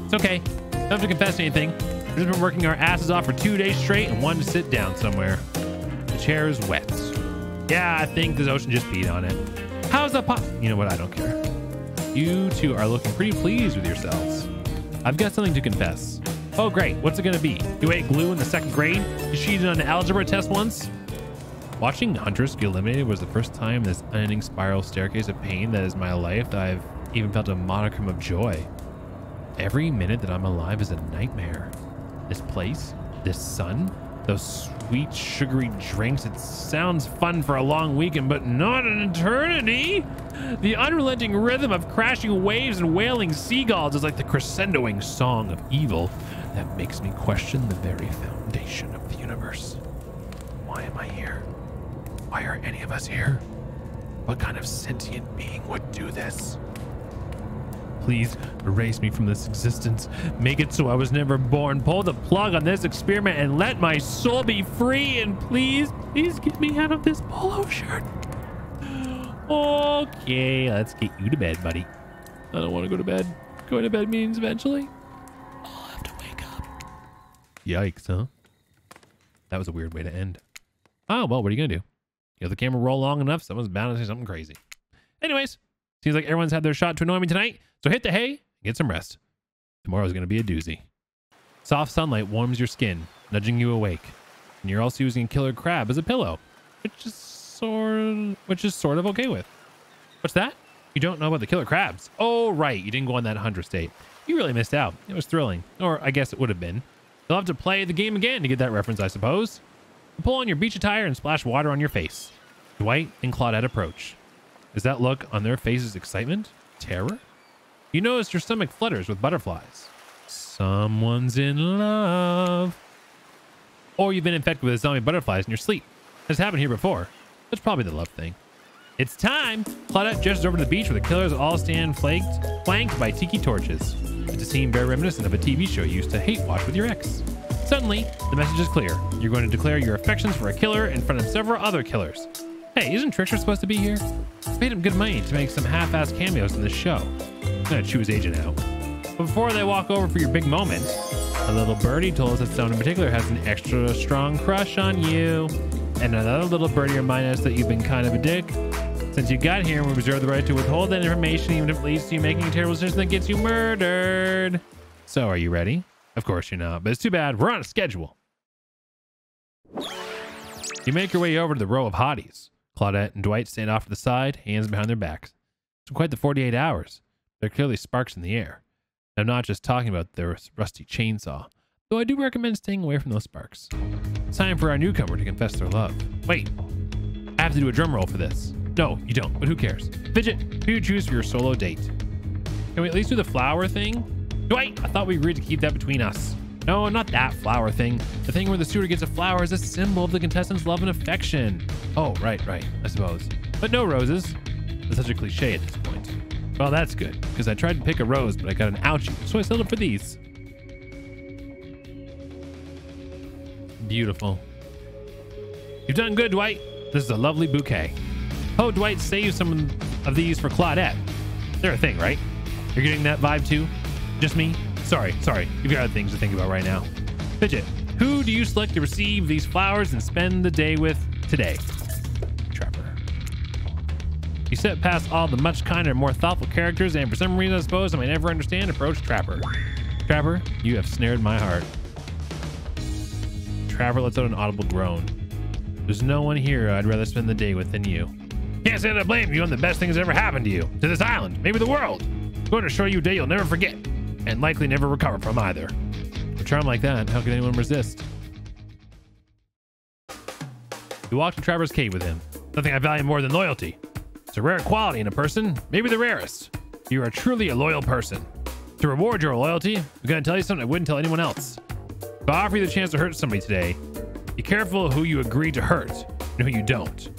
It's okay. Don't have to confess anything. We've just been working our asses off for 2 days straight and wanted to sit down somewhere. The chair is wet. Yeah, I think this Ocean just peed on it. How's that You know what? I don't care. You two are looking pretty pleased with yourselves. I've got something to confess. Oh, great. What's it going to be? You ate glue in the 2nd grade? You cheated on an algebra test once? Watching Huntress get eliminated was the first time in this unending spiral staircase of pain that is my life that I've even felt a modicum of joy. Every minute that I'm alive is a nightmare. This place, this sun, those sweet sugary drinks, it sounds fun for a long weekend, but not an eternity. The unrelenting rhythm of crashing waves and wailing seagulls is like the crescendoing song of evil that makes me question the very foundation of the universe. Why am I here? Why are any of us here? What kind of sentient being would do this? Please erase me from this existence. Make it so I was never born. Pull the plug on this experiment and let my soul be free. And please get me out of this polo shirt. Okay, let's get you to bed, buddy. I don't want to go to bed. Going to bed means eventually I'll have to wake up. Yikes, huh? That was a weird way to end. Oh, well, what are you going to do? You let the camera roll long enough, someone's bound to say something crazy. Anyways, seems like everyone's had their shot to annoy me tonight, so hit the hay and get some rest. Tomorrow's going to be a doozy. Soft sunlight warms your skin, nudging you awake. And you're also using a killer crab as a pillow, which is sort of okay with. What's that? You don't know about the killer crabs. Oh, right. You didn't go on that hunter state. You really missed out. It was thrilling. Or I guess it would have been. You'll have to play the game again to get that reference, I suppose. Pull on your beach attire and splash water on your face. Dwight and Claudette approach. Is that look on their faces excitement? Terror? You notice your stomach flutters with butterflies. Someone's in love. Or you've been infected with zombie butterflies in your sleep. This happened here before. That's probably the love thing. It's time! Claudette gestures over to the beach where the killers all stand flanked by tiki torches. It's a scene very reminiscent of a TV show you used to hate watch with your ex. Suddenly, the message is clear. You're going to declare your affections for a killer in front of several other killers. Hey, isn't Trickster supposed to be here? I paid him good money to make some half-assed cameos in this show. I'm gonna chew his agent out. But before they walk over for your big moment, a little birdie told us that someone in particular has an extra strong crush on you. And another little birdie reminded us that you've been kind of a dick. Since you got here, we reserve the right to withhold that information even if it leads to you making a terrible decision that gets you murdered. So, are you ready? Of course you're not, but it's too bad. We're on a schedule. You make your way over to the row of hotties. Claudette and Dwight stand off to the side, hands behind their backs. It's quite the 48 hours. There are clearly sparks in the air. I'm not just talking about their rusty chainsaw, though I do recommend staying away from those sparks. It's time for our newcomer to confess their love. Wait, I have to do a drum roll for this. No, you don't, but who cares? Fidget, who do you choose for your solo date? Can we at least do the flower thing? Dwight, I thought we agreed to keep that between us. No, not that flower thing. The thing where the suitor gets a flower is a symbol of the contestant's love and affection. Oh, right, I suppose. But no roses. That's such a cliche at this point. Well, that's good, because I tried to pick a rose, but I got an ouchie, so I settled for these. Beautiful. You've done good, Dwight. This is a lovely bouquet. Oh, Dwight, save some of these for Claudette. They're a thing, right? You're getting that vibe too? Just me? Sorry. You've got other things to think about right now. Fidget, who do you select to receive these flowers and spend the day with today? Trapper. You step past all the much kinder and more thoughtful characters, and for some reason I suppose I may never understand, approach Trapper. Trapper, you have snared my heart. Trapper lets out an audible groan. There's no one here I'd rather spend the day with than you. Can't say that I blame you on the best thing that's ever happened to you, to this island, maybe the world. I'm going to show you a day you'll never forget, and likely never recover from either. A charm like that, how can anyone resist? You walk to Trapper's cave with him. Nothing I value more than loyalty. It's a rare quality in a person, maybe the rarest. You are truly a loyal person. To reward your loyalty, I'm going to tell you something I wouldn't tell anyone else. If I offer you the chance to hurt somebody today, be careful who you agree to hurt and who you don't.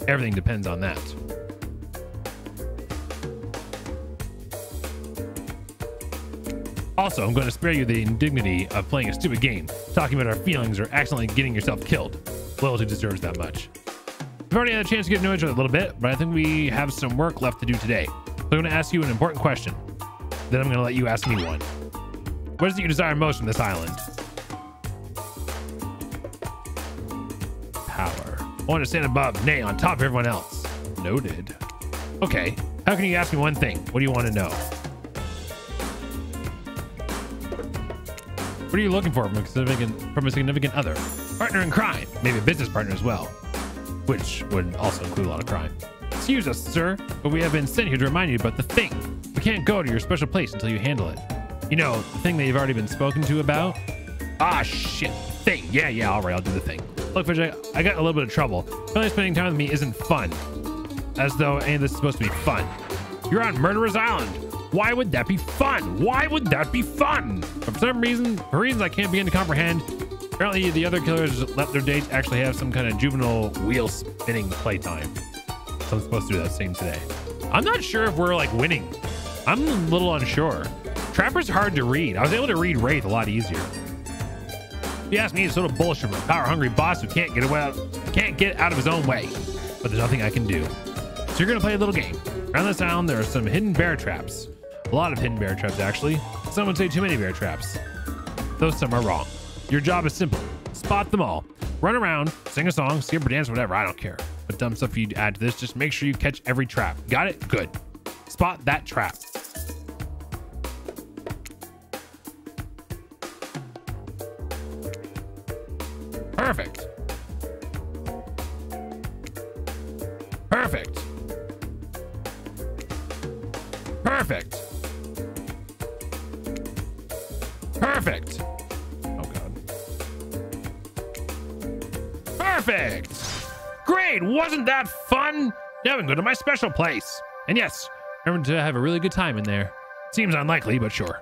Everything depends on that. Also, I'm going to spare you the indignity of playing a stupid game, talking about our feelings, or accidentally getting yourself killed. Loyalty deserves that much. We've already had a chance to get to know each other a little bit, but I think we have some work left to do today. So I'm going to ask you an important question. Then I'm going to let you ask me one. What is it you desire most from this island? Power. I want to stand above, nay, on top of everyone else. Noted. Okay, how can you ask me one thing? What do you want to know? What are you looking for from a significant other? Partner in crime, maybe a business partner as well, which would also include a lot of crime. Excuse us, sir, but we have been sent here to remind you about the thing. We can't go to your special place until you handle it. You know, the thing that you've already been spoken to about? Ah, shit. Thing. Yeah, all right, I'll do the thing. Look, Fidget, I got a little bit of trouble. Only spending time with me isn't fun. As though any of this is supposed to be fun. You're on Murderer's Island. Why would that be fun? Why would that be fun? But for some reason, for reasons I can't begin to comprehend, apparently the other killers let their dates actually have some kind of juvenile wheel spinning playtime. So I'm supposed to do that same today. I'm not sure if we're like winning. I'm a little unsure. Trapper's hard to read. I was able to read Wraith a lot easier. If you ask me, it's sort of bullshit from a power-hungry boss who can't get out of his own way. But there's nothing I can do. So you're gonna play a little game. Around this island, there are some hidden bear traps. A lot of hidden bear traps, actually. Some would say too many bear traps. Though some are wrong. Your job is simple. Spot them all. run around, sing a song, skip or dance, whatever. I don't care. But dumb stuff you add to this, just make sure you catch every trap. Got it? Good. Spot that trap. Perfect. Perfect. Perfect. Perfect. Oh, God. Perfect. Great. Wasn't that fun? Now we can go to my special place. And yes, remember to have a really good time in there. Seems unlikely, but sure.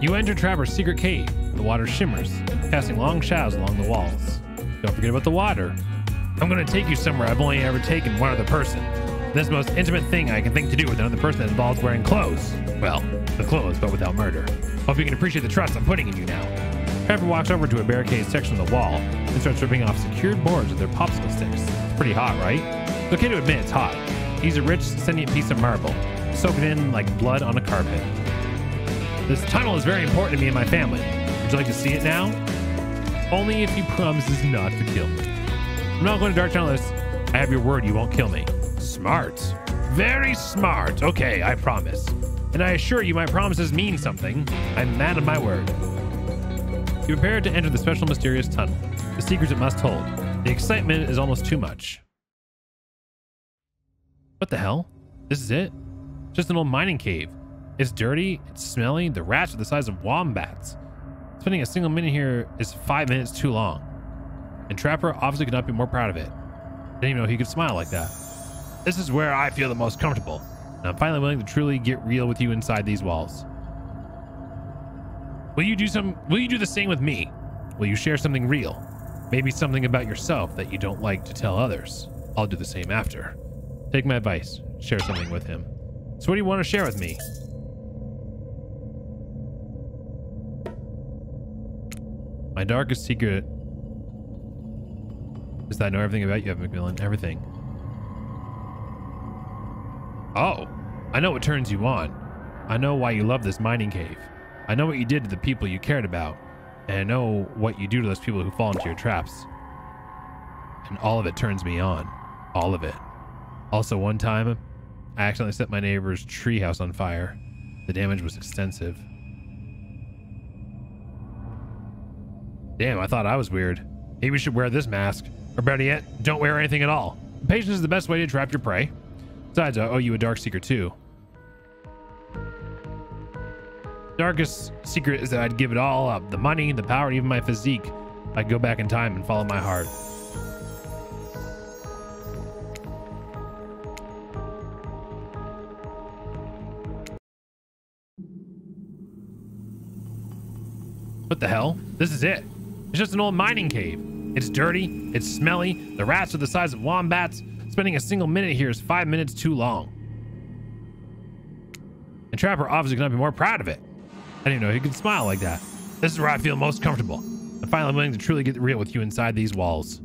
You enter Trapper's secret cave. The water shimmers, casting long shadows along the walls. Don't forget about the water. I'm going to take you somewhere I've only ever taken one other person. This is the most intimate thing I can think to do with another person that involves wearing clothes. Well, the clothes, but without murder. Hope you can appreciate the trust I'm putting in you now. Trapper walks over to a barricaded section of the wall and starts ripping off secured boards with their popsicle sticks. It's pretty hot, right? It's okay to admit it's hot. He's a rich, sentient piece of marble, soaked in like blood on a carpet. This tunnel is very important to me and my family. Would you like to see it now? Only if he promises not to kill me. I'm not going to Dark Tunnel unless I have your word you won't kill me. Smart. Very smart. Okay, I promise. And I assure you my promises mean something. I'm a man of my word. You prepare to enter the special mysterious tunnel. The secrets it must hold. The excitement is almost too much. What the hell? This is it? Just an old mining cave. It's dirty, it's smelly, the rats are the size of wombats. Spending a single minute here is 5 minutes too long. And Trapper obviously could not be more proud of it. Didn't even know he could smile like that. This is where I feel the most comfortable. And I'm finally willing to truly get real with you inside these walls. Will you do the same with me? Will you share something real? Maybe something about yourself that you don't like to tell others. I'll do the same after. Take my advice. Share something with him. So what do you want to share with me? My darkest secret is that I know everything about you, Evan McMillan. Everything. Oh, I know what turns you on. I know why you love this mining cave. I know what you did to the people you cared about. And I know what you do to those people who fall into your traps. And all of it turns me on. All of it. Also, one time, I accidentally set my neighbor's treehouse on fire. The damage was extensive. Damn, I thought I was weird. Maybe you should wear this mask. Or better yet, don't wear anything at all. Patience is the best way to trap your prey. Besides, I owe you a dark secret too. Darkest secret is that I'd give it all up. The money, the power, and even my physique. I'd go back in time and follow my heart. What the hell? This is it. It's just an old mining cave. It's dirty, it's smelly, the rats are the size of wombats. Spending a single minute here is 5 minutes too long. And Trapper obviously cannot be more proud of it. I didn't even know he could smile like that. This is where I feel most comfortable. I'm finally willing to truly get real with you inside these walls.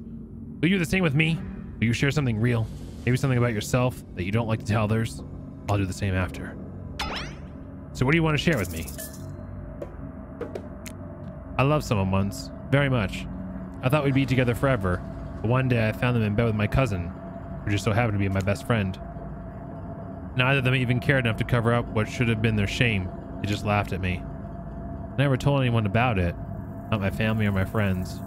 Will you do the same with me? Will you share something real? Maybe something about yourself that you don't like to tell others? I'll do the same after. So what do you want to share with me? I loved someone once, very much. I thought we'd be together forever, but one day I found them in bed with my cousin, who just so happened to be my best friend. Neither of them even cared enough to cover up what should have been their shame. They just laughed at me. I never told anyone about it, not my family or my friends.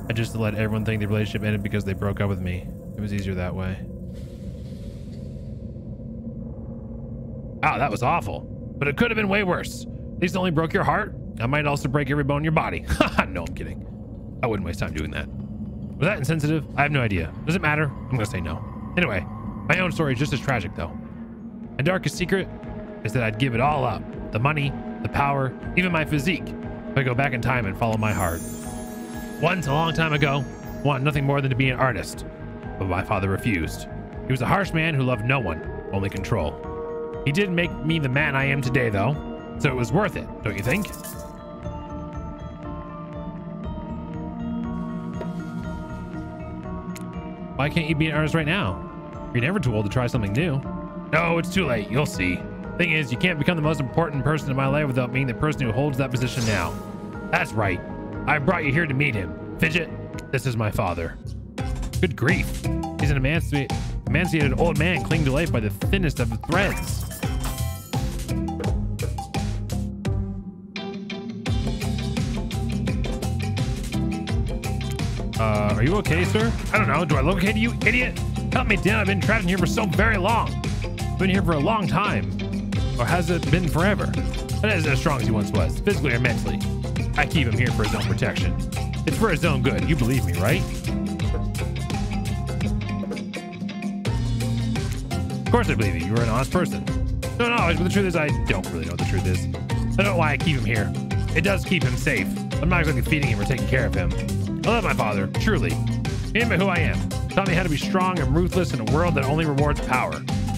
I just let everyone think the relationship ended because they broke up with me. It was easier that way. Wow, that was awful, but it could have been way worse. At least it only broke your heart. I might also break every bone in your body. No, I'm kidding. I wouldn't waste time doing that. Was that insensitive? I have no idea. Does it matter? I'm gonna say no. Anyway, my own story is just as tragic though. My darkest secret is that I'd give it all up. The money, the power, even my physique. If I go back in time and follow my heart. Once, a long time ago, I wanted nothing more than to be an artist. But my father refused. He was a harsh man who loved no one, only control. He did make me the man I am today though. So it was worth it, don't you think? Why can't you be an artist right now? You're never too old to try something new. No, it's too late. You'll see. Thing is, you can't become the most important person in my life without being the person who holds that position now. That's right. I brought you here to meet him. Fidget, this is my father. Good grief. He's an emancipated old man clinging to life by the thinnest of threads. Are you okay, sir? I don't know. Do I locate you, idiot? Help me down. I've been trapped in here for so very long. I've been here for a long time. Or has it been forever? That isn't as strong as he once was, physically or mentally. I keep him here for his own protection. It's for his own good. You believe me, right? Of course I believe you. You're an honest person. No, but the truth is I don't really know what the truth is. I don't know why I keep him here. It does keep him safe. I'm not exactly feeding him or taking care of him. I love my father, truly. He made me who I am. Taught me how to be strong and ruthless in a world that only rewards power.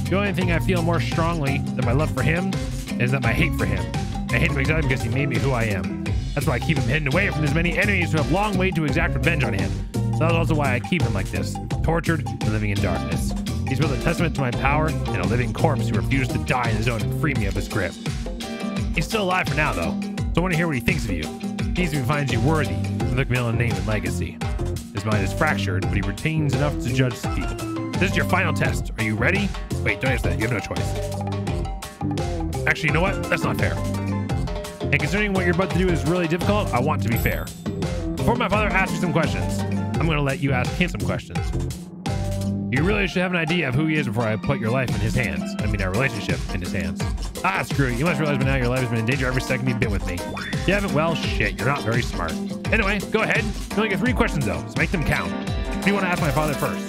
The only thing I feel more strongly than my love for him is that my hate for him. I hate him exactly because he made me who I am. That's why I keep him hidden away from his many enemies who have long waited to exact revenge on him. That's also why I keep him like this, tortured and living in darkness. He's both a testament to my power and a living corpse who refused to die in his own and free me of his grip. He's still alive for now, though, so I want to hear what he thinks of you. He needs to find you worthy of the Macmillan name and legacy. His mind is fractured, but he retains enough to judge people. This is your final test. Are you ready? Wait, don't answer that. You have no choice. Actually, you know what? That's not fair. And considering what you're about to do is really difficult, I want to be fair. Before my father asks you some questions, I'm going to let you ask him some questions. You really should have an idea of who he is before I put your life in his hands. I mean, our relationship in his hands. Ah, screw it. You must realize by now your life has been in danger every second you've been with me. If you haven't, well, shit, you're not very smart. Anyway, go ahead. You only get 3 questions, though, so make them count. What do you want to ask my father first?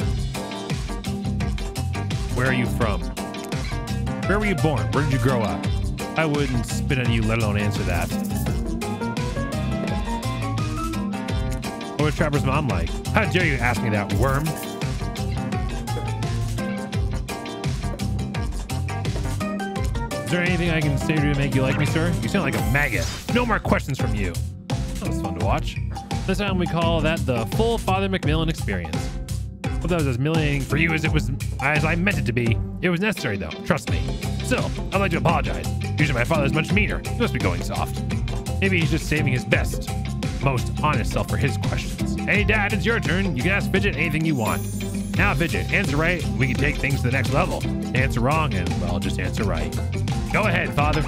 Where are you from? Where were you born? Where did you grow up? I wouldn't spit on you, let alone answer that. What was Trapper's mom like? How dare you ask me that, worm? Is there anything I can say to make you like me, sir? You sound like a maggot. No more questions from you. That was fun to watch. This time we call that the full Father Macmillan experience. Hope that was as humiliating for you as I meant it to be. It was necessary, though. Trust me. Still, I'd like to apologize. Usually my father's much meaner. He must be going soft. Maybe he's just saving his best, most honest self for his questions. Hey, Dad, it's your turn. You can ask Fidget anything you want. Now, Fidget, answer right. We can take things to the next level. Answer wrong, and, well, just answer right. Go ahead, Father.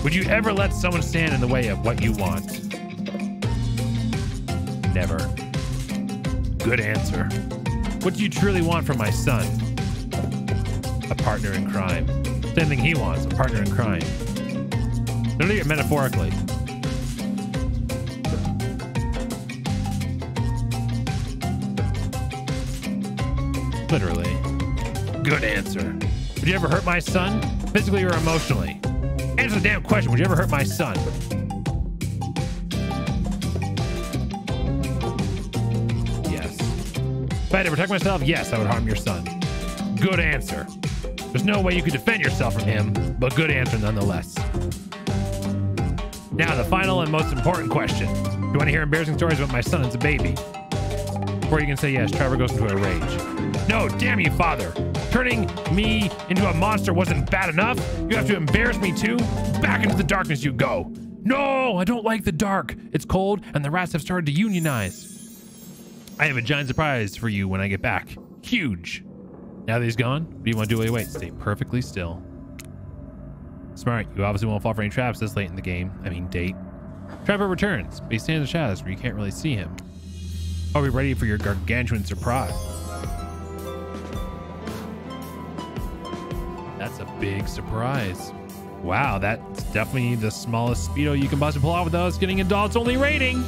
Would you ever let someone stand in the way of what you want? Never. Good answer. What do you truly want from my son? A partner in crime. Same thing he wants, a partner in crime. Don't take it metaphorically. Literally. Good answer. Would you ever hurt my son? Physically or emotionally? Answer the damn question. Would you ever hurt my son? Yes. If I had to protect myself, yes, I would harm your son. Good answer. There's no way you could defend yourself from him, but good answer nonetheless. Now, the final and most important question. Do you want to hear embarrassing stories about my son as a baby? Before you can say yes, Trevor goes into a rage. No, damn you, Father. Turning me into a monster wasn't bad enough. You have to embarrass me too? Back into the darkness you go. No, I don't like the dark. It's cold and the rats have started to unionize. I have a giant surprise for you when I get back. Huge. Now that he's gone, what do you want to do? Wait, stay perfectly still. Smart. You obviously won't fall for any traps this late in the game. I mean, date. Trevor returns, but he stands in the shadows where you can't really see him. Are we ready for your gargantuan surprise? That's a big surprise. Wow, that's definitely the smallest Speedo you can possibly pull out without us getting adults-only rating.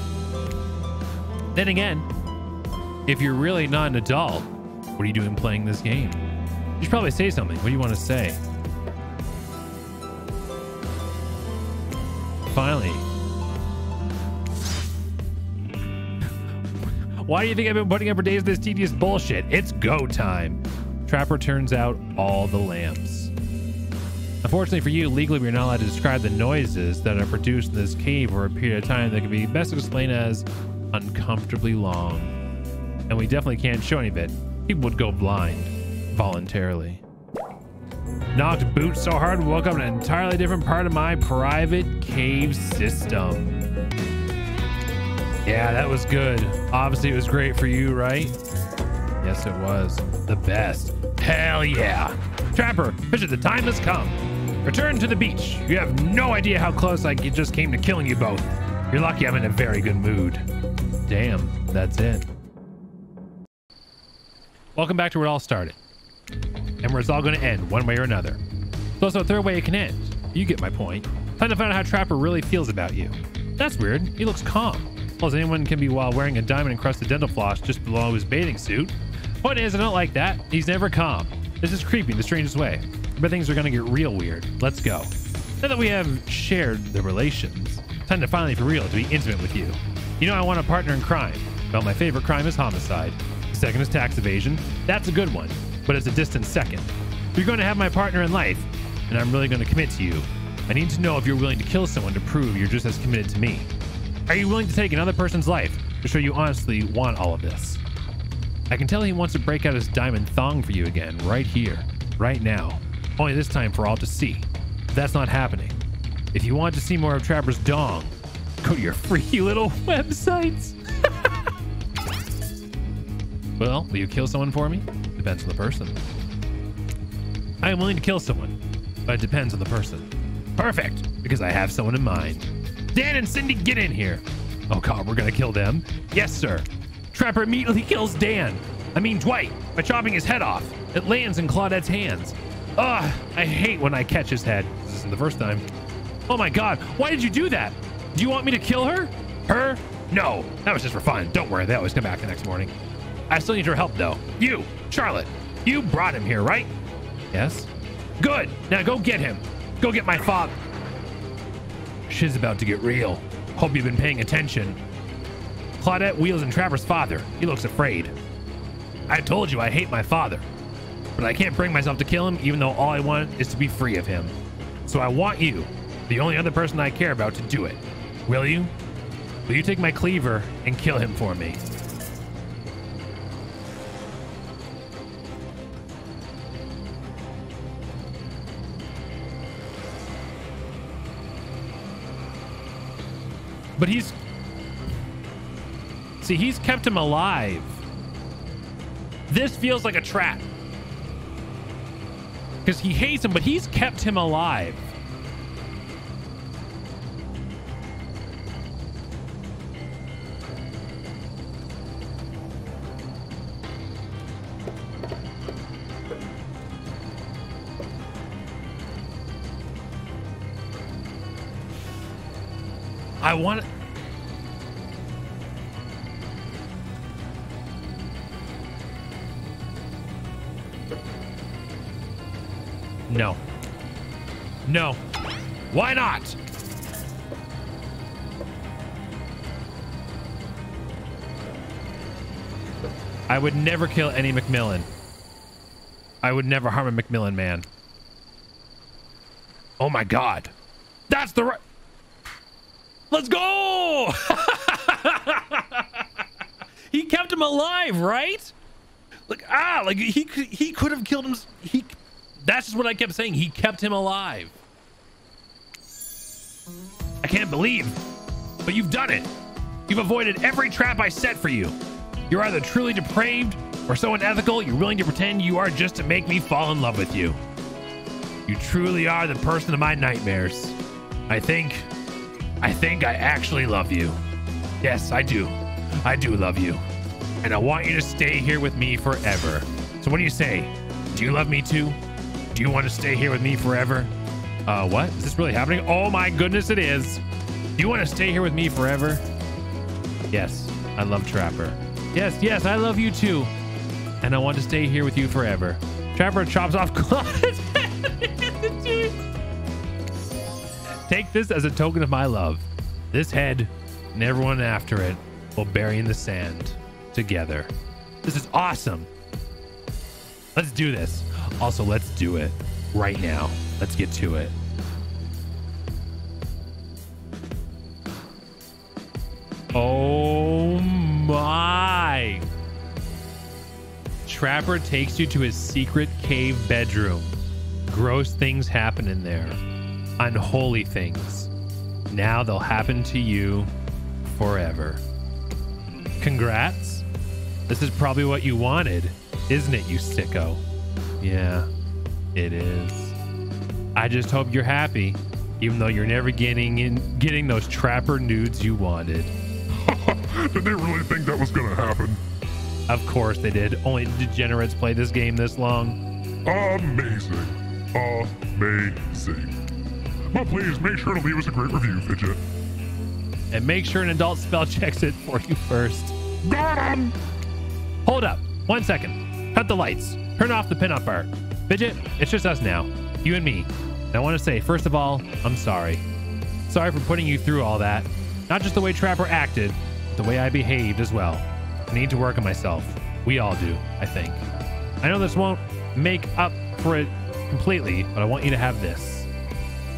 Then again, if you're really not an adult, what are you doing playing this game? You should probably say something. What do you want to say? Finally. Why do you think I've been putting up for days with this tedious bullshit? It's go time. Trapper turns out all the lamps. Unfortunately for you, legally we're not allowed to describe the noises that are produced in this cave for a period of time that can be best explained as uncomfortably long. And we definitely can't show any of it. People would go blind voluntarily. Knocked boots so hard, woke up in an entirely different part of my private cave system. Yeah, that was good. Obviously, it was great for you, right? Yes, it was. The best. Hell yeah. Trapper, Fidget, the time has come. Return to the beach. You have no idea how close I just came to killing you both. You're lucky I'm in a very good mood. Damn, that's it. Welcome back to where it all started. And where it's all going to end, one way or another. There's also a third way it can end. You get my point. Time to find out how Trapper really feels about you. That's weird. He looks calm. Well, as anyone can be while wearing a diamond-encrusted dental floss just below his bathing suit. Point is, I don't like that. He's never calm. This is creepy in the strangest way. But things are going to get real weird. Let's go. Now that we have shared the relations, time to finally, for real, to be intimate with you. You know I want a partner in crime. Well, my favorite crime is homicide. The second is tax evasion. That's a good one, but it's a distant second. You're going to have my partner in life, and I'm really going to commit to you. I need to know if you're willing to kill someone to prove you're just as committed to me. Are you willing to take another person's life to show you honestly want all of this? I can tell he wants to break out his diamond thong for you again, right here, right now. Only this time for all to see. But that's not happening. If you want to see more of Trapper's dong, go to your freaky little websites. Well, will you kill someone for me? Depends on the person. I am willing to kill someone, but it depends on the person. Perfect, because I have someone in mind. Dan and Cindy, get in here. Oh God, we're gonna kill them. Yes, sir. Trapper immediately kills Dan. I mean Dwight, by chopping his head off. It lands in Claudette's hands. Ugh, I hate when I catch his head. This isn't the first time. Oh my God, why did you do that? Do you want me to kill her? Her? No, that was just for fun. Don't worry, they always come back the next morning. I still need your help though. You, Charlotte, you brought him here, right? Yes. Good, now go get him. Go get my father. Shit's about to get real. Hope you've been paying attention. Claudette wheels in Trapper's father. He looks afraid. I told you I hate my father, but I can't bring myself to kill him even though all I want is to be free of him. So I want you, the only other person I care about, to do it. Will you? Will you take my cleaver and kill him for me? But he's kept him alive. This feels like a trap. Because he hates him, but he's kept him alive. I want to... No. No. Why not? I would never kill any Macmillan. I would never harm a Macmillan man. Oh my God. That's the right... Let's go! He kept him alive, right? Like he could have killed him. That's just what I kept saying. He kept him alive. I can't believe, but you've done it. You've avoided every trap I set for you. You're either truly depraved or so unethical you're willing to pretend you are just to make me fall in love with you. You truly are the person of my nightmares. I think I actually love you. Yes, I do. I do love you. And I want you to stay here with me forever. So what do you say? Do you love me too? Do you want to stay here with me forever? What? Is this really happening? Oh my goodness, it is. Do you want to stay here with me forever? Yes, I love Trapper. Yes, I love you too. And I want to stay here with you forever. Trapper chops off Claude's head. Take this as a token of my love. This head and everyone after it will bury in the sand together. This is awesome. Let's do this. Also, let's do it right now. Let's get to it. Oh my. Trapper takes you to his secret cave bedroom. gross things happen in there. Unholy things. Now they'll happen to you forever. Congrats. This is probably what you wanted, isn't it, you sicko? Yeah, it is. I just hope you're happy, even though you're never getting those trapper nudes you wanted. Did they really think that was gonna happen? Of course they did. Only degenerates play this game this long. Amazing. Amazing. But please make sure to leave us a great review, Fidget. And make sure an adult spell checks it for you first. Got him! Hold up. 1 second. Cut the lights. Turn off the pinup art. Fidget, it's just us now. You and me. And I want to say, first of all, I'm sorry. Sorry for putting you through all that. Not just the way Trapper acted, but the way I behaved as well. I need to work on myself. We all do, I think. I know this won't make up for it completely, but I want you to have this.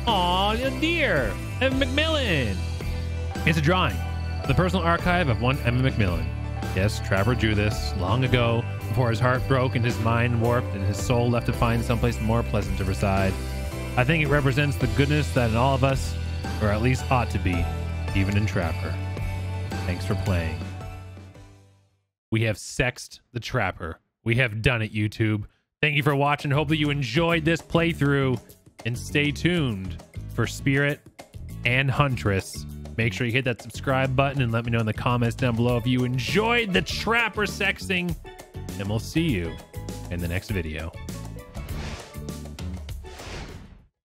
Aw, a deer. Emma McMillan. It's a drawing. The personal archive of one Emma McMillan. Yes, Trapper drew this long ago, before his heart broke and his mind warped and his soul left to find someplace more pleasant to reside. I think it represents the goodness that in all of us, or at least ought to be, even in Trapper. Thanks for playing. We have sexed the Trapper. We have done it, YouTube. Thank you for watching. Hope that you enjoyed this playthrough. And stay tuned for Spirit and Huntress. Make sure you hit that subscribe button and let me know in the comments down below if you enjoyed the Trapper sexting. And we'll see you in the next video.